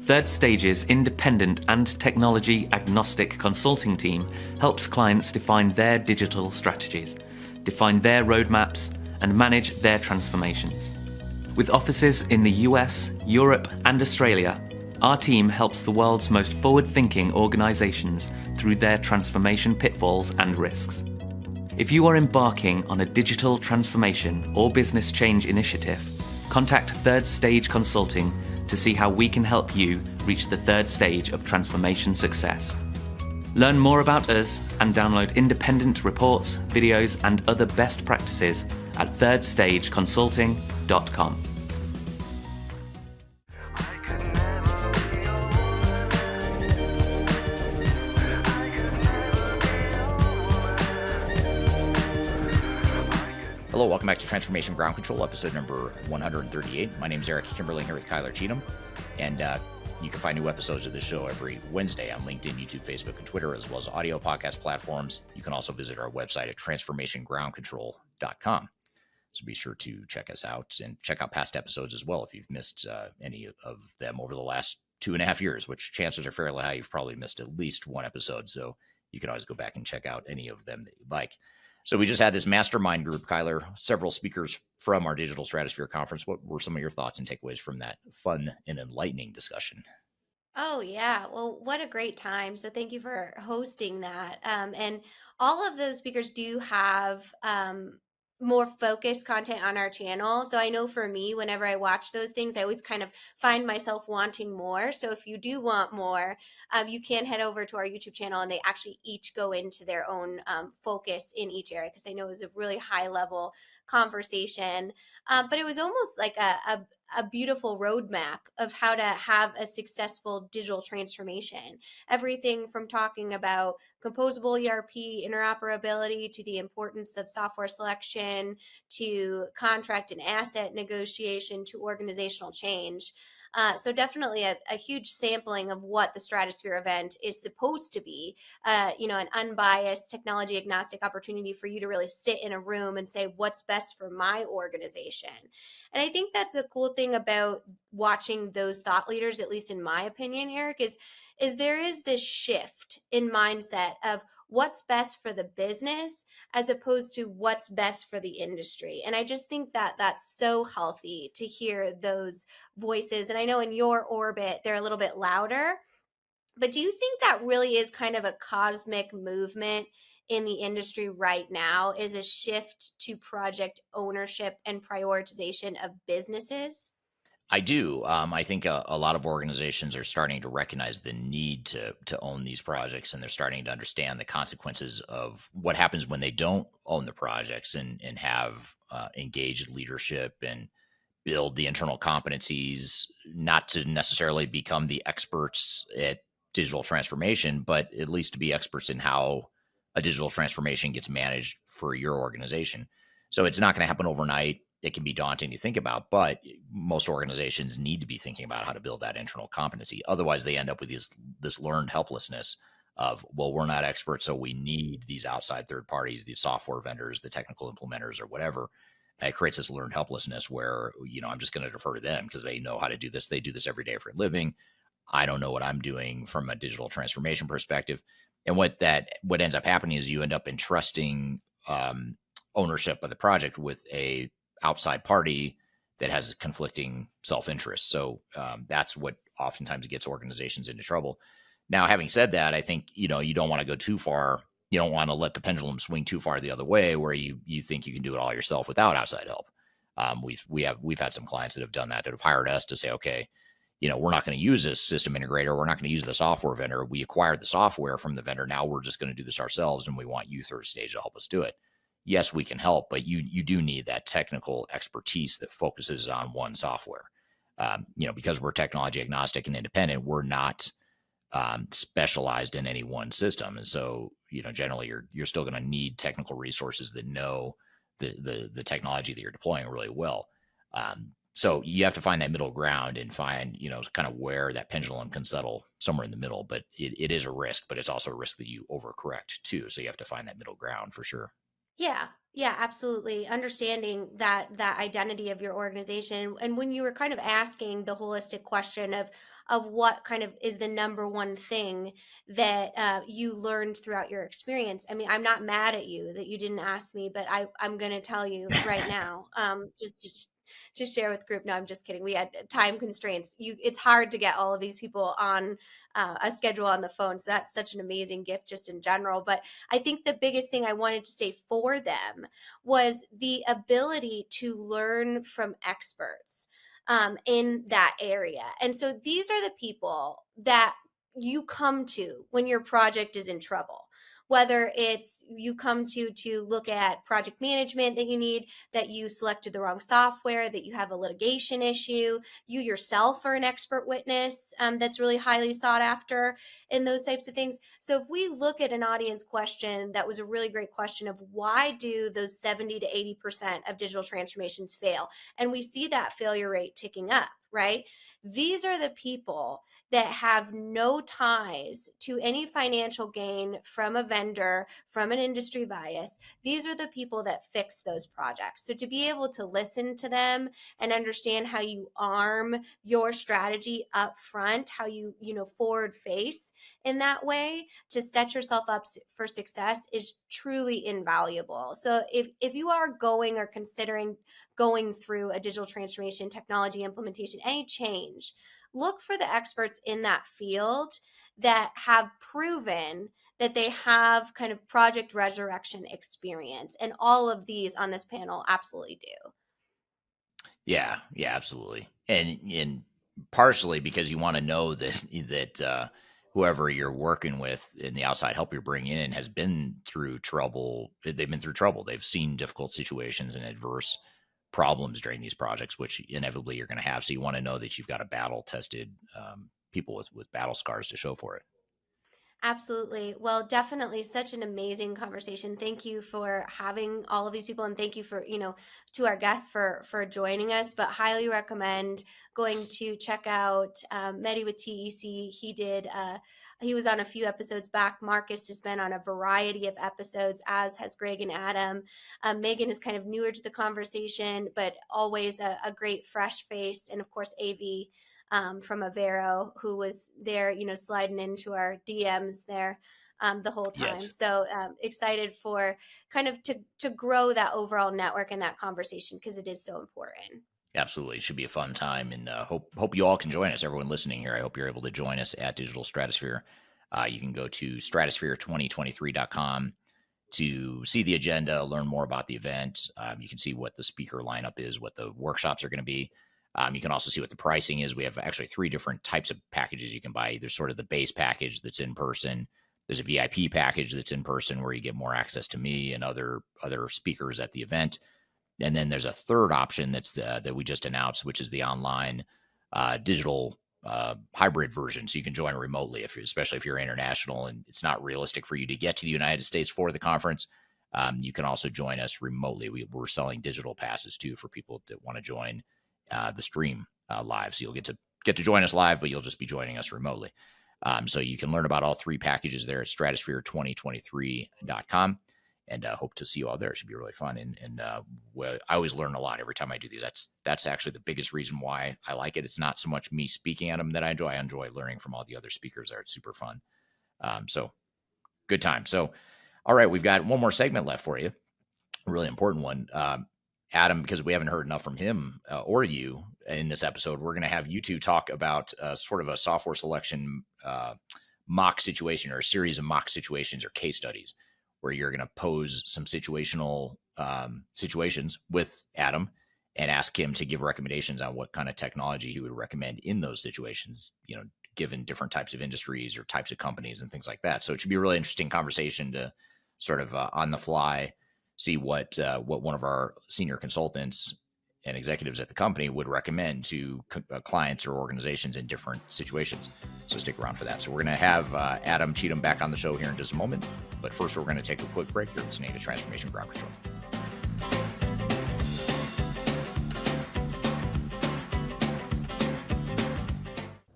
Third Stage's independent and technology agnostic consulting team helps clients define their digital strategies, define their roadmaps, and manage their transformations. With offices in the US, Europe, and Australia, our team helps the world's most forward-thinking organizations through their transformation pitfalls and risks. If you are embarking on a digital transformation or business change initiative, contact Third Stage Consulting to see how we can help you reach the third stage of transformation success. Learn more about us and download independent reports, videos, and other best practices at thirdstageconsulting.com. Hello, welcome back to Transformation Ground Control, episode number 138. My name is Eric Kimberling here with Kyler Cheatham, and you can find new episodes of this show every Wednesday on LinkedIn, YouTube, Facebook, and Twitter, as well as audio podcast platforms. You can also visit our website at transformationgroundcontrol.com. So be sure to check us out and check out past episodes as well if you've missed any of them over the last 2.5 years, which chances are fairly high you've probably missed at least one episode. So you can always go back and check out any of them that you'd like. So we just had this mastermind group, Kyler, several speakers from our Digital Stratosphere conference. What were some of your thoughts and takeaways from that fun and enlightening discussion? Oh, yeah. Well, what a great time. So thank you for hosting that. And all of those speakers do have more focused content on our channel. So I know for me, whenever I watch those things, I always kind of find myself wanting more. So if you do want more, you can head over to our YouTube channel, and they actually each go into their own focus in each area, because I know it was a really high level conversation. But it was almost like a beautiful roadmap of how to have a successful digital transformation. Everything from talking about composable ERP interoperability to the importance of software selection to contract and asset negotiation to organizational change. So definitely a huge sampling of what the Stratosphere event is supposed to be, an unbiased, technology agnostic opportunity for you to really sit in a room and say, what's best for my organization? And I think that's the cool thing about watching those thought leaders, at least in my opinion, Eric, is there is this shift in mindset of what's best for the business as opposed to what's best for the industry. And I just think that that's so healthy to hear those voices. And I know in your orbit, they're a little bit louder, but do you think that really is kind of a cosmic movement in the industry right now, is a shift to project ownership and prioritization of businesses? I do. I think a lot of organizations are starting to recognize the need to own these projects, and they're starting to understand the consequences of what happens when they don't own the projects and have engaged leadership and build the internal competencies, not to necessarily become the experts at digital transformation, but at least to be experts in how a digital transformation gets managed for your organization. So it's not going to happen overnight. It can be daunting to think about, but most organizations need to be thinking about how to build that internal competency. Otherwise, they end up with this learned helplessness of, well, we're not experts, so we need these outside third parties, these software vendors, the technical implementers, or whatever. And it creates this learned helplessness where, I'm just going to defer to them because they know how to do this. They do this every day for a living. I don't know what I'm doing from a digital transformation perspective. And what ends up happening is you end up entrusting ownership of the project with a outside party that has conflicting self-interest. So that's what oftentimes gets organizations into trouble. Now, having said that, I think, you don't want to go too far. You don't want to let the pendulum swing too far the other way where you think you can do it all yourself without outside help. We've had some clients that have done that have hired us to say, okay, we're not going to use this system integrator. We're not going to use the software vendor. We acquired the software from the vendor. Now we're just going to do this ourselves, and we want you, third stage, to help us do it. Yes, we can help, but you do need that technical expertise that focuses on one software. Because we're technology agnostic and independent, we're not specialized in any one system. And so, generally you're still going to need technical resources that know the technology that you're deploying really well. So you have to find that middle ground and find, kind of where that pendulum can settle somewhere in the middle. But it is a risk, but it's also a risk that you overcorrect too. So you have to find that middle ground for sure. Yeah, yeah, absolutely. Understanding that identity of your organization. And when you were kind of asking the holistic question of what kind of is the number one thing that you learned throughout your experience. I mean, I'm not mad at you that you didn't ask me, but I'm going to tell you right now, just to share with group. No, I'm just kidding. We had time constraints. It's hard to get all of these people on a schedule on the phone. So that's such an amazing gift just in general. But I think the biggest thing I wanted to say for them was the ability to learn from experts in that area. And so these are the people that you come to when your project is in trouble. Whether it's you come to look at project management that you need, that you selected the wrong software, that you have a litigation issue, you yourself are an expert witness that's really highly sought after in those types of things. So if we look at an audience question, that was a really great question of why do those 70 to 80% of digital transformations fail? And we see that failure rate ticking up, right? These are the people that have no ties to any financial gain from a vendor, from an industry bias. These are the people that fix those projects. So to be able to listen to them and understand how you arm your strategy up front, how you forward face in that way to set yourself up for success is truly invaluable. So if you are going or considering going through a digital transformation, technology implementation, any change, look for the experts in that field that have proven that they have kind of project resurrection experience. And all of these on this panel absolutely do. Yeah, absolutely. And partially because you want to know that whoever you're working with in the outside help you're bringing in has been through trouble. They've been through trouble. They've seen difficult situations and adverse problems during these projects, which inevitably you're going to have. So you want to know that you've got a battle-tested people with battle scars to show for it. Absolutely. Well, definitely such an amazing conversation. Thank you for having all of these people, and thank you for, to our guests for joining us, but highly recommend going to check out Medi with TEC. He was on a few episodes back. Marcus has been on a variety of episodes, as has Greg and Adam. Megan is kind of newer to the conversation, but always a great fresh face. And of course, AV from Avero, who was there, sliding into our DMs there the whole time. Yes. So excited for kind of to grow that overall network and that conversation, because it is so important. Absolutely. It should be a fun time, and hope you all can join us. Everyone listening here, I hope you're able to join us at Digital Stratosphere. You can go to stratosphere2023.com to see the agenda, learn more about the event. You can see what the speaker lineup is, what the workshops are going to be. You can also see what the pricing is. We have actually 3 different types of packages you can buy. There's sort of the base package that's in person. There's a VIP package that's in person where you get more access to me and other speakers at the event. And then there's a third option that we just announced, which is the online digital hybrid version. So you can join remotely, especially if you're international and it's not realistic for you to get to the United States for the conference. You can also join us remotely. We're selling digital passes too for people that want to join the stream live. So you'll get to join us live, but you'll just be joining us remotely. So you can learn about all 3 packages there at stratosphere2023.com. And hope to see you all there. It should be really fun. And I always learn a lot every time I do these. That's actually the biggest reason why I like it. It's not so much me speaking at them that I enjoy. I enjoy learning from all the other speakers there. It's super fun. So good time. So, all right, we've got one more segment left for you. A really important one. Adam, because we haven't heard enough from him or you in this episode, we're going to have you two talk about sort of a software selection mock situation, or a series of mock situations or case studies, where you're going to pose some situational situations with Adam and ask him to give recommendations on what kind of technology he would recommend in those situations, given different types of industries or types of companies and things like that. So it should be a really interesting conversation to sort of on the fly see what one of our senior consultants and executives at the company would recommend to clients or organizations in different situations. So stick around for that. So we're going to have Adam Cheatham back on the show here in just a moment. But first, we're going to take a quick break. You're listening to Transformation Ground Control.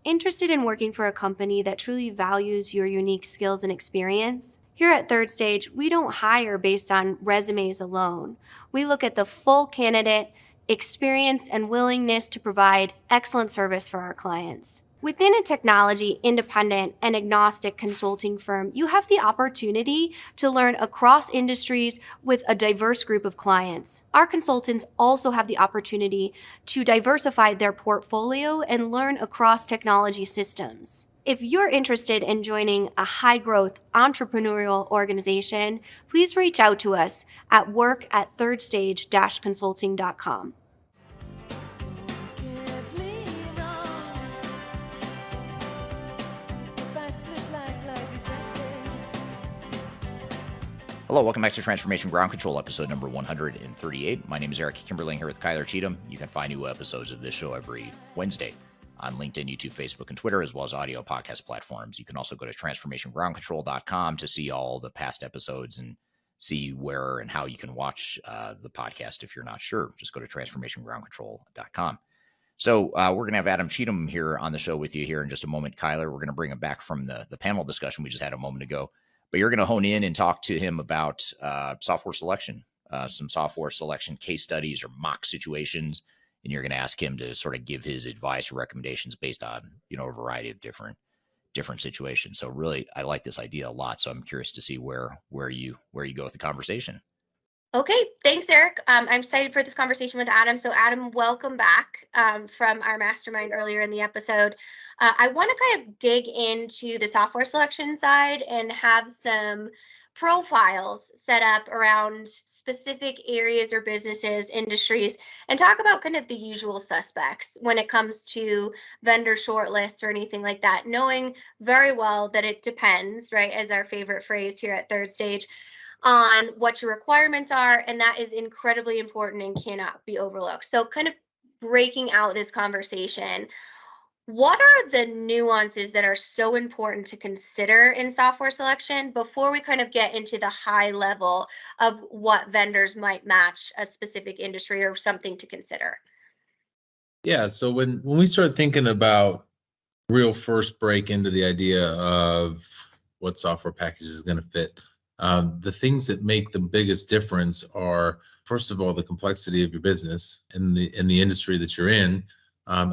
Interested in working for a company that truly values your unique skills and experience? Here at Third Stage, we don't hire based on resumes alone. We look at the full candidate, experience, and willingness to provide excellent service for our clients. Within a technology, independent, and agnostic consulting firm, you have the opportunity to learn across industries with a diverse group of clients. Our consultants also have the opportunity to diversify their portfolio and learn across technology systems. If you're interested in joining a high-growth entrepreneurial organization, please reach out to us at work@thirdstage-consulting.com. Hello, welcome back to Transformation Ground Control, episode number 138. My name is Eric Kimberling here with Kyler Cheatham. You can find new episodes of this show every Wednesday on LinkedIn, YouTube, Facebook, and Twitter, as well as audio podcast platforms. You can also go to transformationgroundcontrol.com to see all the past episodes and see where and how you can watch the podcast if you're not sure. Just go to transformationgroundcontrol.com. So we're going to have Adam Cheatham here on the show with you here in just a moment, Kyler. We're going to bring him back from the panel discussion we just had a moment ago. But you're going to hone in and talk to him about software selection, some software selection case studies or mock situations. And you're going to ask him to sort of give his advice or recommendations based on, a variety of different situations. So really, I like this idea a lot. So I'm curious to see where you go with the conversation. Okay, thanks, Eric. I'm excited for this conversation with Adam. So Adam, welcome back from our mastermind earlier in the episode. I want to kind of dig into the software selection side and have some profiles set up around specific areas or businesses, industries, and talk about kind of the usual suspects when it comes to vendor shortlists or anything like that, knowing very well that it depends, right, as our favorite phrase here at Third Stage, on what your requirements are, and that is incredibly important and cannot be overlooked. So kind of breaking out this conversation, what are the nuances that are so important to consider in software selection before we kind of get into the high level of what vendors might match a specific industry or something to consider? Yeah, so when we start thinking about real first break into the idea of what software package is going to fit, the things that make the biggest difference are, first of all, the complexity of your business and the industry that you're in,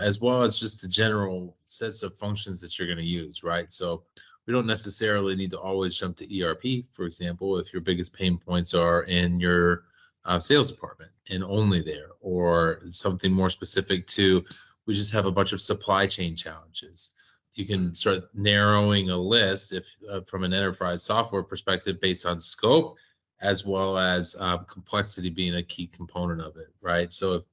as well as just the general sets of functions that you're going to use, right? So we don't necessarily need to always jump to ERP, for example, if your biggest pain points are in your sales department and only there, or something more specific to, we just have a bunch of supply chain challenges. You can start narrowing a list if from an enterprise software perspective based on scope, as well as complexity being a key component of it, right? So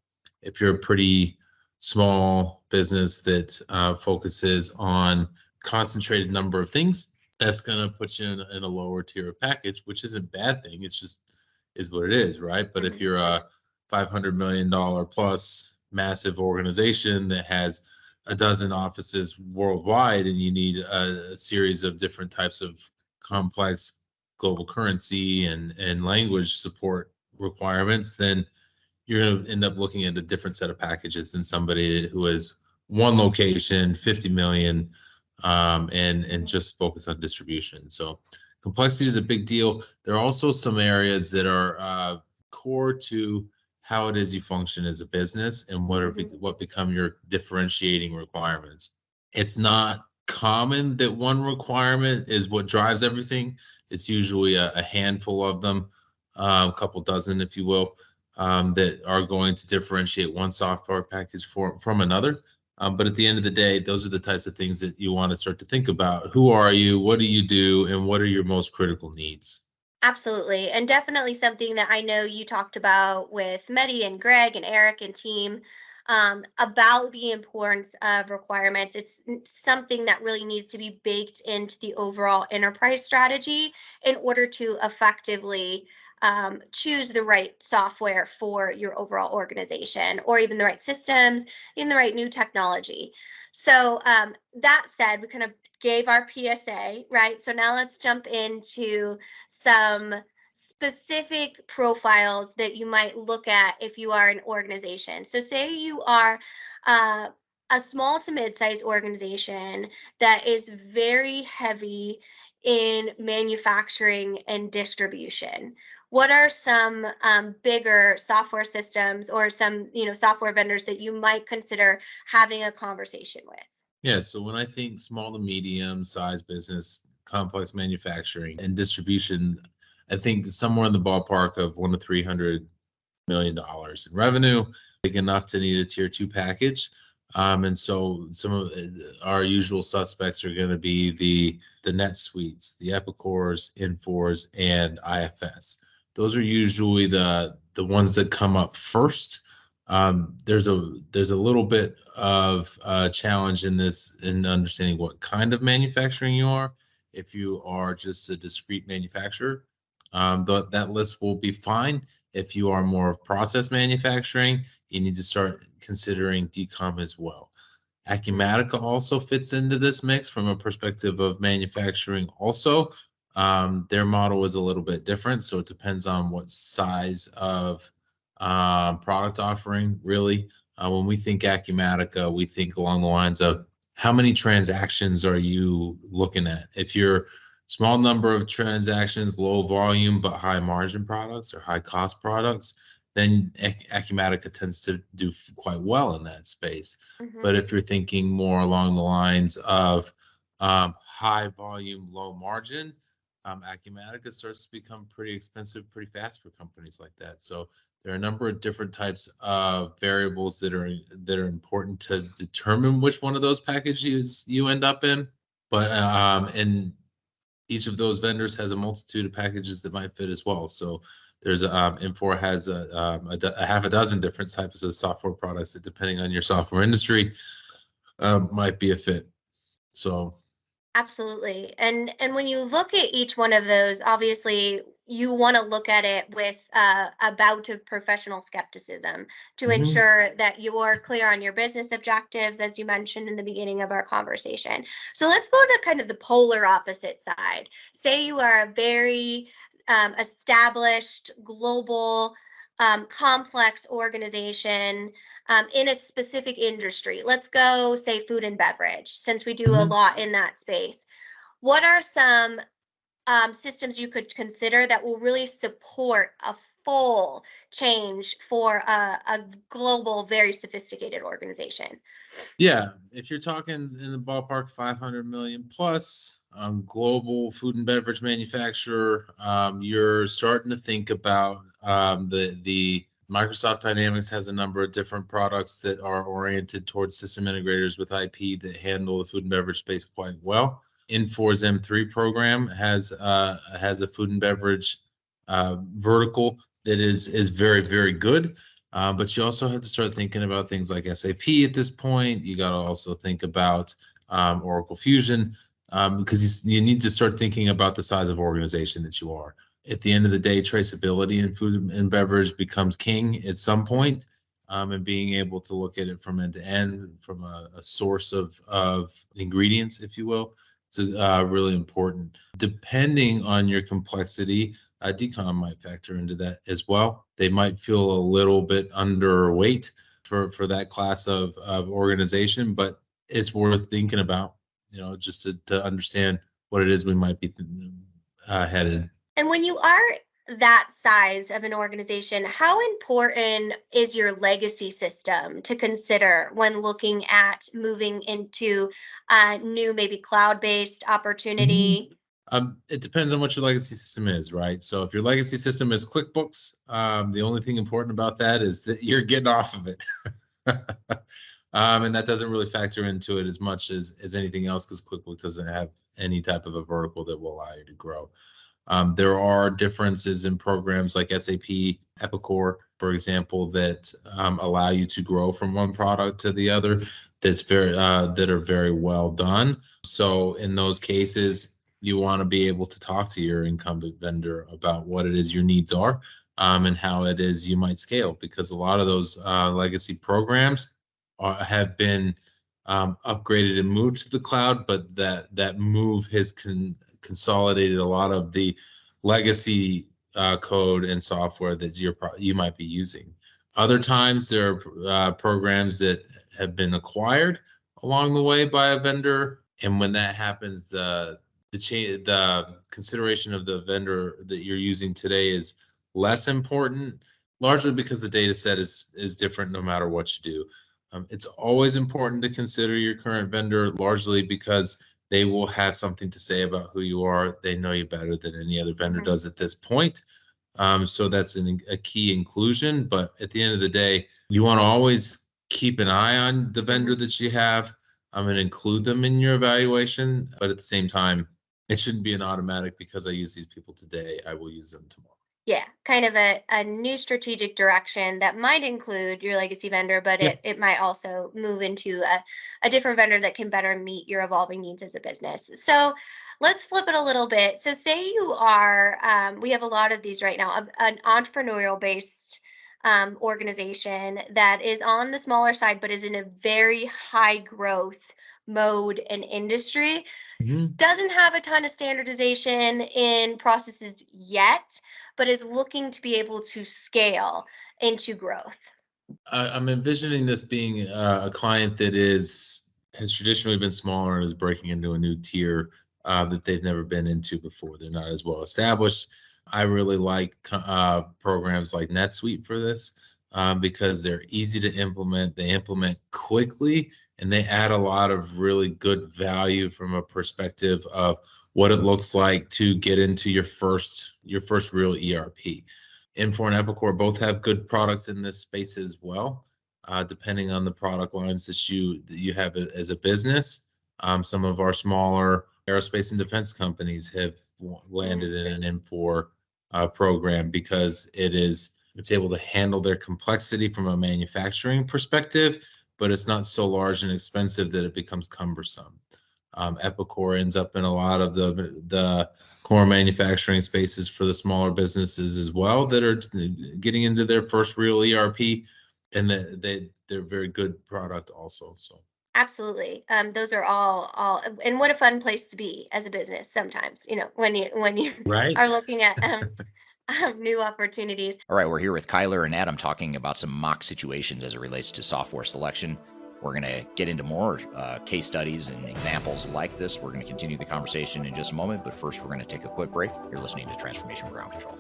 if you're a pretty small business that focuses on concentrated number of things, that's going to put you in a lower tier of package, which isn't a bad thing. It's just is what it is, right? But if you're a $500 million plus massive organization that has a dozen offices worldwide and you need a series of different types of complex global currency and language support requirements, then you're going to end up looking at a different set of packages than somebody who has one location, 50 million, and just focus on distribution. So complexity is a big deal. There are also some areas that are core to how it is you function as a business and what become your differentiating requirements. It's not common that one requirement is what drives everything. It's usually a handful of them, a couple dozen, if you will, that are going to differentiate one software package from another. But at the end of the day, those are the types of things that you want to start to think about. Who are you? What do you do? And what are your most critical needs? Absolutely. And definitely something that I know you talked about with Mehdi and Greg and Eric and team about the importance of requirements. It's something that really needs to be baked into the overall enterprise strategy in order to effectively choose the right software for your overall organization, or even the right systems, in the right new technology. So that said, we kind of gave our PSA, right? So now let's jump into some specific profiles that you might look at if you are an organization. So say you are a small to mid-sized organization that is very heavy in manufacturing and distribution. What are some bigger software systems or some software vendors that you might consider having a conversation with? Yeah, so when I think small to medium size business, complex manufacturing and distribution, I think somewhere in the ballpark of $100 to $300 million in revenue, big enough to need a tier 2 package. And so some of our usual suspects are going to be the NetSuites, the Epicors, Infors, and IFS. Those are usually the ones that come up first. There's a little bit of challenge in this in understanding what kind of manufacturing you are. If you are just a discrete manufacturer, That list will be fine. If you are more of process manufacturing, you need to start considering decom as well. Acumatica also fits into this mix from a perspective of manufacturing also. Their model is a little bit different, so it depends on what size of product offering, really. When we think Acumatica, we think along the lines of how many transactions are you looking at? If you're small number of transactions, low volume, but high margin products or high cost products, then Acumatica tends to do quite well in that space. But if you're thinking more along the lines of high volume, low margin, Acumatica starts to become pretty expensive pretty fast for companies like that. So there are a number of different types of variables that are important to determine which one of those packages you end up in. But and each of those vendors has a multitude of packages that might fit as well. So there's Infor has a half a dozen different types of software products that, depending on your software industry, might be a fit. So Absolutely. And when you look at each one of those, obviously you want to look at it with a bout of professional skepticism to ensure that you're clear on your business objectives, as you mentioned in the beginning of our conversation. So let's go to kind of the polar opposite side. Say you are a very established, global, complex organization in a specific industry. Let's go say food and beverage, since we do a lot in that space. What are some systems you could consider that will really support a full change for a global, very sophisticated organization? yeah, if you're talking in the ballpark 500 million plus, global food and beverage manufacturer, you're starting to think about the Microsoft Dynamics has a number of different products that are oriented towards system integrators with IP that handle the food and beverage space quite well. Infor's M3 program has a food and beverage vertical that is very, very good. But you also have to start thinking about things like SAP at this point. You got to also think about Oracle Fusion, because you need to start thinking about the size of organization that you are. At the end of the day, traceability in food and beverage becomes king at some point, and being able to look at it from end to end, from a source of ingredients, if you will, is really important. Depending on your complexity, decom might factor into that as well. They might feel a little bit underweight for that class of organization, but it's worth thinking about, just to understand what it is we might be headed. And when you are that size of an organization, how important is your legacy system to consider when looking at moving into a new, maybe cloud-based opportunity? It depends on what your legacy system is, right? So if your legacy system is QuickBooks, the only thing important about that is that you're getting off of it. And that doesn't really factor into it as much as anything else, because QuickBooks doesn't have any type of a vertical that will allow you to grow. There are differences in programs like SAP, Epicor, for example, that allow you to grow from one product to the other. That are very well done. So in those cases, you want to be able to talk to your incumbent vendor about what it is your needs are, and how it is you might scale, because a lot of those legacy programs have been upgraded and moved to the cloud, but that move has consolidated a lot of the legacy code and software that you might be using. Other times there are programs that have been acquired along the way by a vendor, and when that happens, the consideration of the vendor that you're using today is less important, largely because the data set is different no matter what you do. It's always important to consider your current vendor, largely because they will have something to say about who you are. They know you better than any other vendor does at this point. So that's a key inclusion. But at the end of the day, you want to always keep an eye on the vendor that you have, and include them in your evaluation. But at the same time, it shouldn't be an automatic, because I use these people today, I will use them tomorrow. Yeah, kind of a new strategic direction that might include your legacy vendor, but Yeah. it might also move into a different vendor that can better meet your evolving needs as a business. So let's flip it a little bit. So say you are, we have a lot of these right now, an entrepreneurial based organization that is on the smaller side, but is in a very high growth mode and industry, Mhm. doesn't have a ton of standardization in processes yet, but is looking to be able to scale into growth. I'm envisioning this being a client that has traditionally been smaller and is breaking into a new tier that they've never been into before. They're not as well established. I really like programs like NetSuite for this because they're easy to implement. They implement quickly, and they add a lot of really good value from a perspective of what it looks like to get into your first real ERP. Infor and Epicor both have good products in this space as well, depending on the product lines that you have as a business. Some of our smaller aerospace and defense companies have landed in an Infor program because it's able to handle their complexity from a manufacturing perspective, but it's not so large and expensive that it becomes cumbersome. Epicor ends up in a lot of the core manufacturing spaces for the smaller businesses as well that are getting into their first real ERP, and they're very good product also. So Absolutely. Those are all, and what a fun place to be as a business sometimes, when you right. are looking at new opportunities. All right, we're here with Kyler and Adam talking about some mock situations as it relates to software selection. We're going to get into more case studies and examples like this. We're going to continue the conversation in just a moment, but first we're going to take a quick break. You're listening to Transformation Ground Control.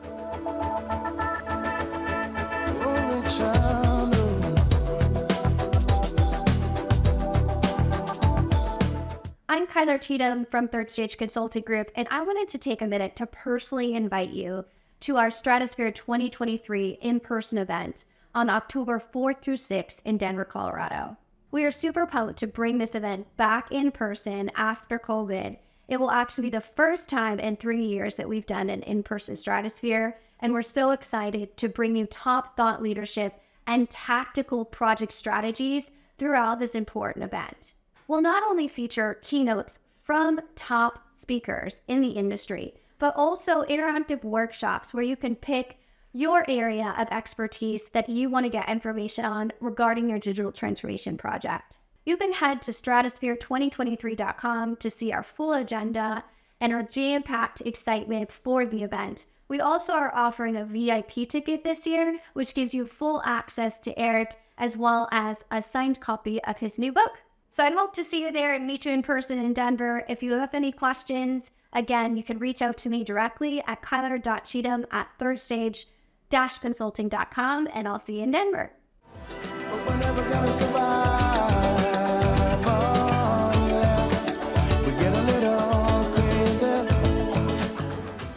I'm Kyler Cheatham from Third Stage Consulting Group, and I wanted to take a minute to personally invite you to our Stratosphere 2023 in-person event on October 4th through 6th in Denver, Colorado. We are super pumped to bring this event back in person after COVID. It will actually be the first time in 3 years that we've done an in-person Stratosphere, and we're so excited to bring you top thought leadership and tactical project strategies throughout this important event. We'll not only feature keynotes from top speakers in the industry, but also interactive workshops where you can pick your area of expertise that you want to get information on regarding your digital transformation project. You can head to stratosphere2023.com to see our full agenda and our jam-packed excitement for the event. We also are offering a VIP ticket this year, which gives you full access to Eric as well as a signed copy of his new book. So I hope to see you there and meet you in person in Denver. If you have any questions, again, you can reach out to me directly at kyler.cheatham@thirdstage-consulting.com, and I'll see you in Denver.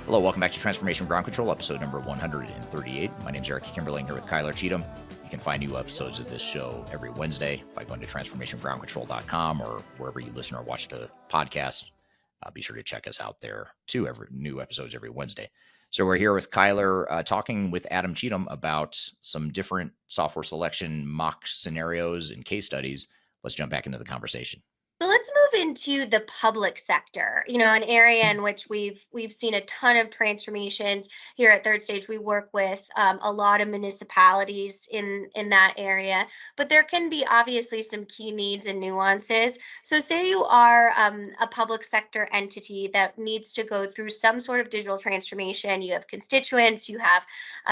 Hello, welcome back to Transformation Ground Control, episode number 138. My name is Eric Kimberling here with Kyler Cheatham. You can find new episodes of this show every Wednesday by going to transformationgroundcontrol.com or wherever you listen or watch the podcast. Be sure to check us out there too. New episodes every Wednesday. So we're here with Kyler talking with Adam Cheatham about some different software selection mock scenarios and case studies. Let's jump back into the conversation. So let's move into the public sector, an area in which we've seen a ton of transformations here at Third Stage. We work with a lot of municipalities in that area, but there can be obviously some key needs and nuances. So say you are a public sector entity that needs to go through some sort of digital transformation. You have constituents, you have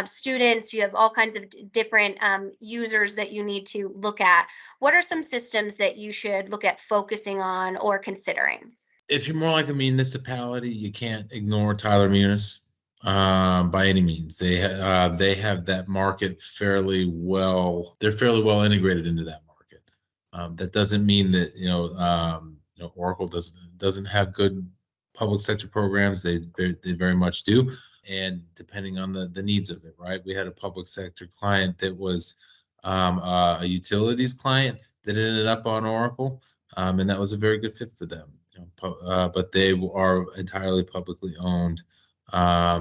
students, you have all kinds of different users that you need to look at. What are some systems that you should look at focusing on or considering? If you're more like a municipality, you can't ignore Tyler Munis by any means. They have that market fairly well. They're fairly well integrated into that market. That doesn't mean that Oracle doesn't have good public sector programs. They very much do, and depending on the needs of it, right? We had a public sector client that was a utilities client that ended up on Oracle, and that was a very good fit for them. But they are entirely publicly owned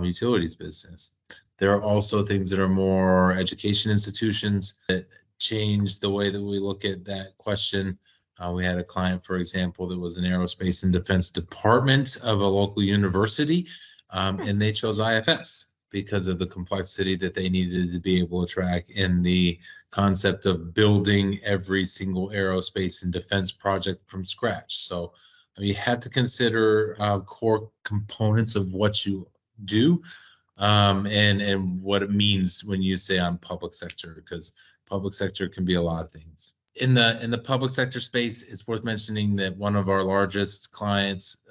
utilities business. There are also things that are more education institutions that change the way that we look at that question. We had a client, for example, that was an aerospace and defense department of a local university, and they chose IFS because of the complexity that they needed to be able to track in the concept of building every single aerospace and defense project from scratch. So you have to consider core components of what you do, and what it means when you say I'm public sector, because public sector can be a lot of things. In the public sector space, it's worth mentioning that one of our largest clients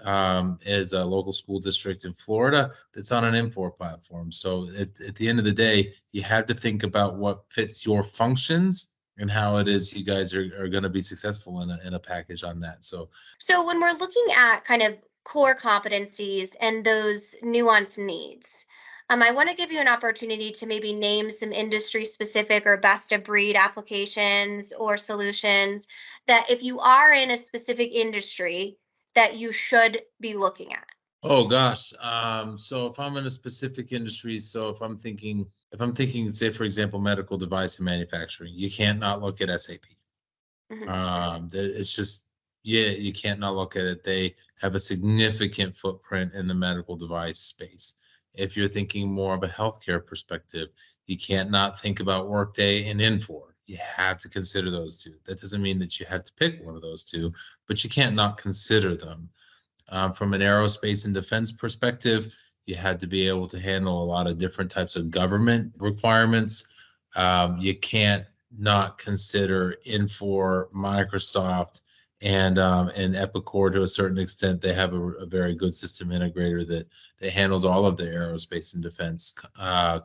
is a local school district in Florida that's on an Infor platform. So at the end of the day, you have to think about what fits your functions and how it is you guys are going to be successful in a package on that. So when we're looking at kind of core competencies and those nuanced needs, I want to give you an opportunity to maybe name some industry specific or best of breed applications or solutions that if you are in a specific industry that you should be looking at. Oh gosh. So if I'm in a specific industry, so if I'm thinking, say for example, medical device and manufacturing, you can't not look at SAP. It's just, you can't not look at it. They have a significant footprint in the medical device space. If you're thinking more of a healthcare perspective, you can't not think about Workday and Infor. You have to consider those two. That doesn't mean that you have to pick one of those two, but you can't not consider them. From an aerospace and defense perspective, you had to be able to handle a lot of different types of government requirements. You can't not consider Infor, Microsoft, and Epicor to a certain extent. They have a very good system integrator that handles all of their aerospace and defense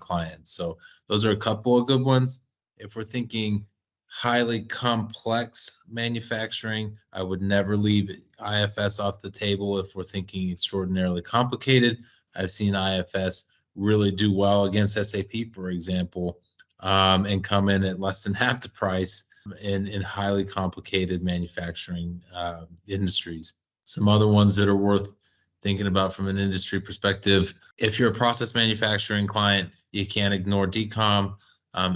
clients. So those are a couple of good ones. If we're thinking highly complex manufacturing, I would never leave IFS off the table. If we're thinking extraordinarily complicated, I've seen IFS really do well against SAP, for example, and come in at less than half the price in highly complicated manufacturing industries. Some other ones that are worth thinking about from an industry perspective: if you're a process manufacturing client, you can't ignore DCOM.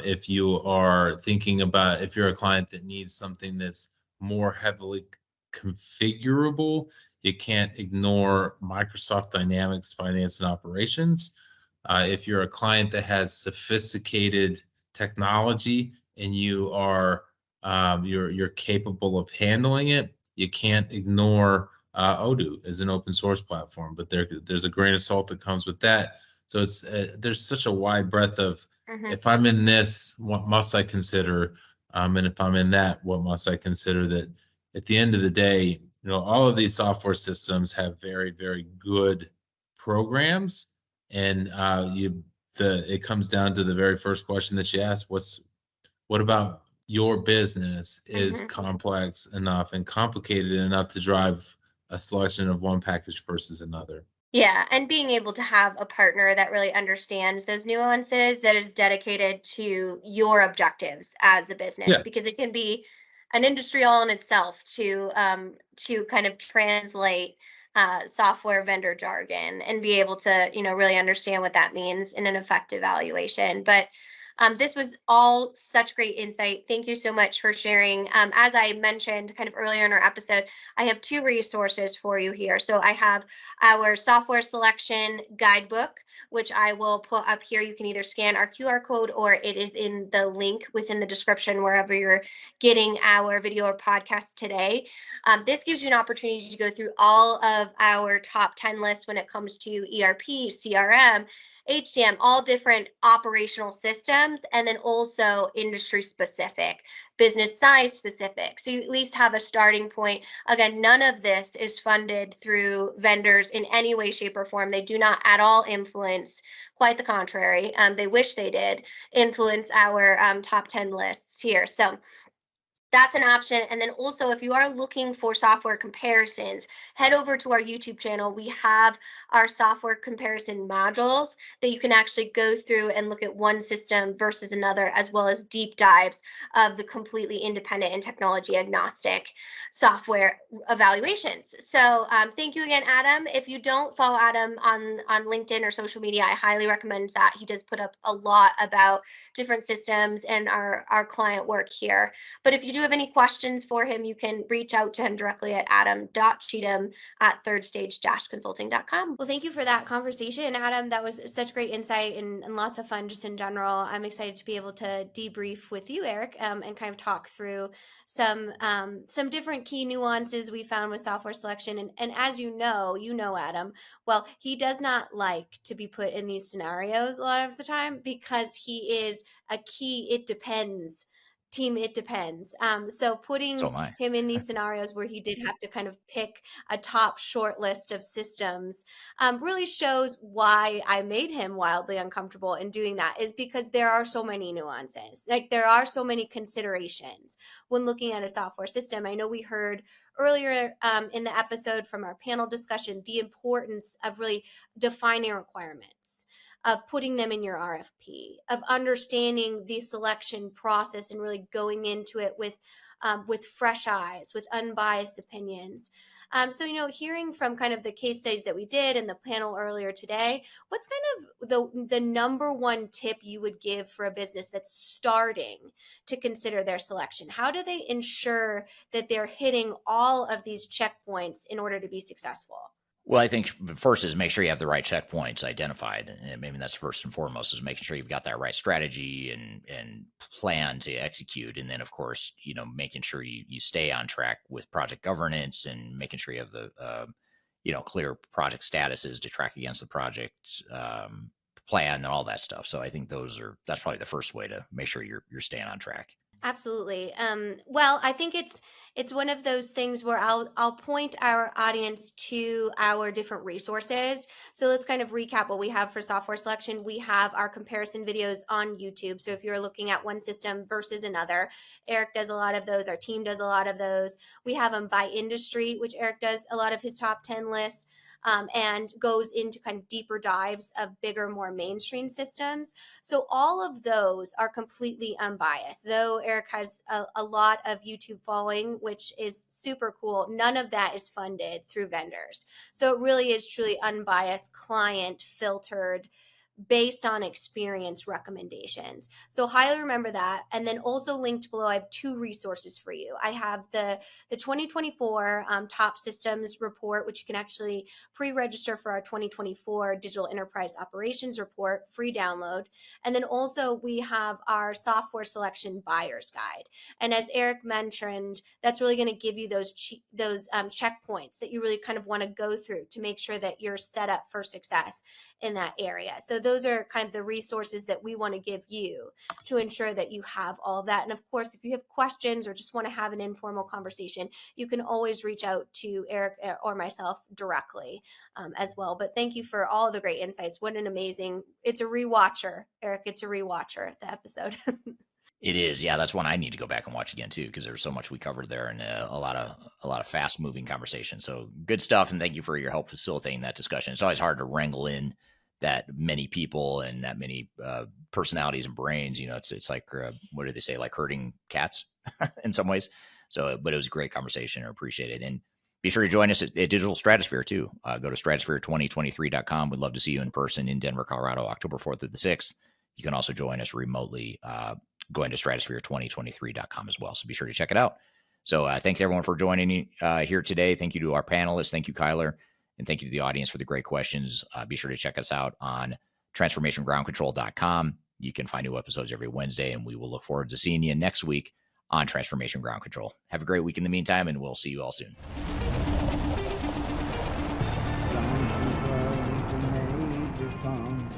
If you are thinking about, if you're a client that needs something that's more heavily configurable, you can't ignore Microsoft Dynamics Finance and Operations. If you're a client that has sophisticated technology and you are you're capable of handling it, you can't ignore Odoo as an open source platform. But there's a grain of salt that comes with that. So it's there's such a wide breadth of, if I'm in this, what must I consider? And if I'm in that, what must I consider? That at the end of the day, all of these software systems have very, very good programs, and it comes down to the very first question that you ask: what about your business is complex enough and complicated enough to drive a selection of one package versus another? Yeah, and being able to have a partner that really understands those nuances, that is dedicated to your objectives as a business, because it can be an industry all in itself to kind of translate software vendor jargon and be able to really understand what that means in an effective evaluation. But this was all such great insight. Thank you so much for sharing. As I mentioned kind of earlier in our episode, I have two resources for you here. So I have our software selection guidebook, which I will put up here. You can either scan our QR code or it is in the link within the description wherever you're getting our video or podcast today. This gives you an opportunity to go through all of our top 10 lists when it comes to ERP, CRM, HCM, all different operational systems, and then also industry specific, business size specific. So you at least have a starting point. Again, none of this is funded through vendors in any way, shape, or form. They do not at all influence, quite the contrary. They wish they did influence our top 10 lists here. So That's an option. And then also, if you are looking for software comparisons, head over to our YouTube channel. We have our software comparison modules that you can actually go through and look at one system versus another, as well as deep dives of the completely independent and technology agnostic software evaluations. So thank you again, Adam. If you don't follow Adam on LinkedIn or social media, I highly recommend that. He does put up a lot about different systems and our client work here. But if you do have any questions for him, you can reach out to him directly at adam.cheatham@thirdstage-consulting.com. Well, thank you for that conversation, Adam. That was such great insight and lots of fun just in general. I'm excited to be able to debrief with you, Eric, and kind of talk through some different key nuances we found with software selection. And as you know, Adam, well, he does not like to be put in these scenarios a lot of the time because he is a key it depends team it depends. So putting So am I. him in these scenarios where he did have to kind of pick a top short list of systems really shows why I made him wildly uncomfortable in doing that, is because there are so many nuances. Like, there are so many considerations when looking at a software system. I know we heard earlier in the episode from our panel discussion the importance of really defining requirements, of putting them in your RFP, of understanding the selection process and really going into it with fresh eyes, with unbiased opinions. So, hearing from kind of the case studies that we did in the panel earlier today, what's kind of the number one tip you would give for a business that's starting to consider their selection? How do they ensure that they're hitting all of these checkpoints in order to be successful? Well, I think first is make sure you have the right checkpoints identified. And maybe that's first and foremost, is making sure you've got that right strategy and plan to execute. And then, of course, making sure you stay on track with project governance and making sure you have the, clear project statuses to track against the project plan and all that stuff. So I think that's probably the first way to make sure you're staying on track. Absolutely. Well, I think it's one of those things where I'll point our audience to our different resources. So let's kind of recap what we have for software selection. We have our comparison videos on YouTube. So if you're looking at one system versus another, Eric does a lot of those. Our team does a lot of those. We have them by industry, which Eric does a lot of his top 10 lists. And goes into kind of deeper dives of bigger, more mainstream systems. So all of those are completely unbiased. Though Eric has a lot of YouTube following, which is super cool, none of that is funded through vendors. So it really is truly unbiased, client filtered, based on experience recommendations. So highly remember that. And then also linked below, I have two resources for you. I have the 2024 top systems report, which you can actually pre-register for our 2024 digital enterprise operations report, free download. And then also we have our software selection buyer's guide. And as Eric mentioned, that's really going to give you those checkpoints that you really kind of want to go through to make sure that you're set up for success in that area. So those are kind of the resources that we want to give you to ensure that you have all of that. And of course, if you have questions or just want to have an informal conversation, you can always reach out to Eric or myself directly as well. But thank you for all the great insights. What an amazing, it's a rewatcher, Eric, it's a rewatcher, the episode. It is. Yeah, that's one I need to go back and watch again too, because there's so much we covered there and a lot of fast moving conversation. So good stuff. And thank you for your help facilitating that discussion. It's always hard to wrangle in that many people and that many personalities and brains. It's like, what do they say? Like herding cats in some ways. So, but it was a great conversation. I appreciate it. And be sure to join us at Digital Stratosphere too. Go to stratosphere2023.com. We'd love to see you in person in Denver, Colorado, October 4th through the 6th. You can also join us remotely going to stratosphere2023.com as well. So be sure to check it out. So thanks everyone for joining here today. Thank you to our panelists. Thank you, Kyler. And thank you to the audience for the great questions. Be sure to check us out on transformationgroundcontrol.com. You can find new episodes every Wednesday, and we will look forward to seeing you next week on Transformation Ground Control. Have a great week in the meantime, and we'll see you all soon. Major Tom.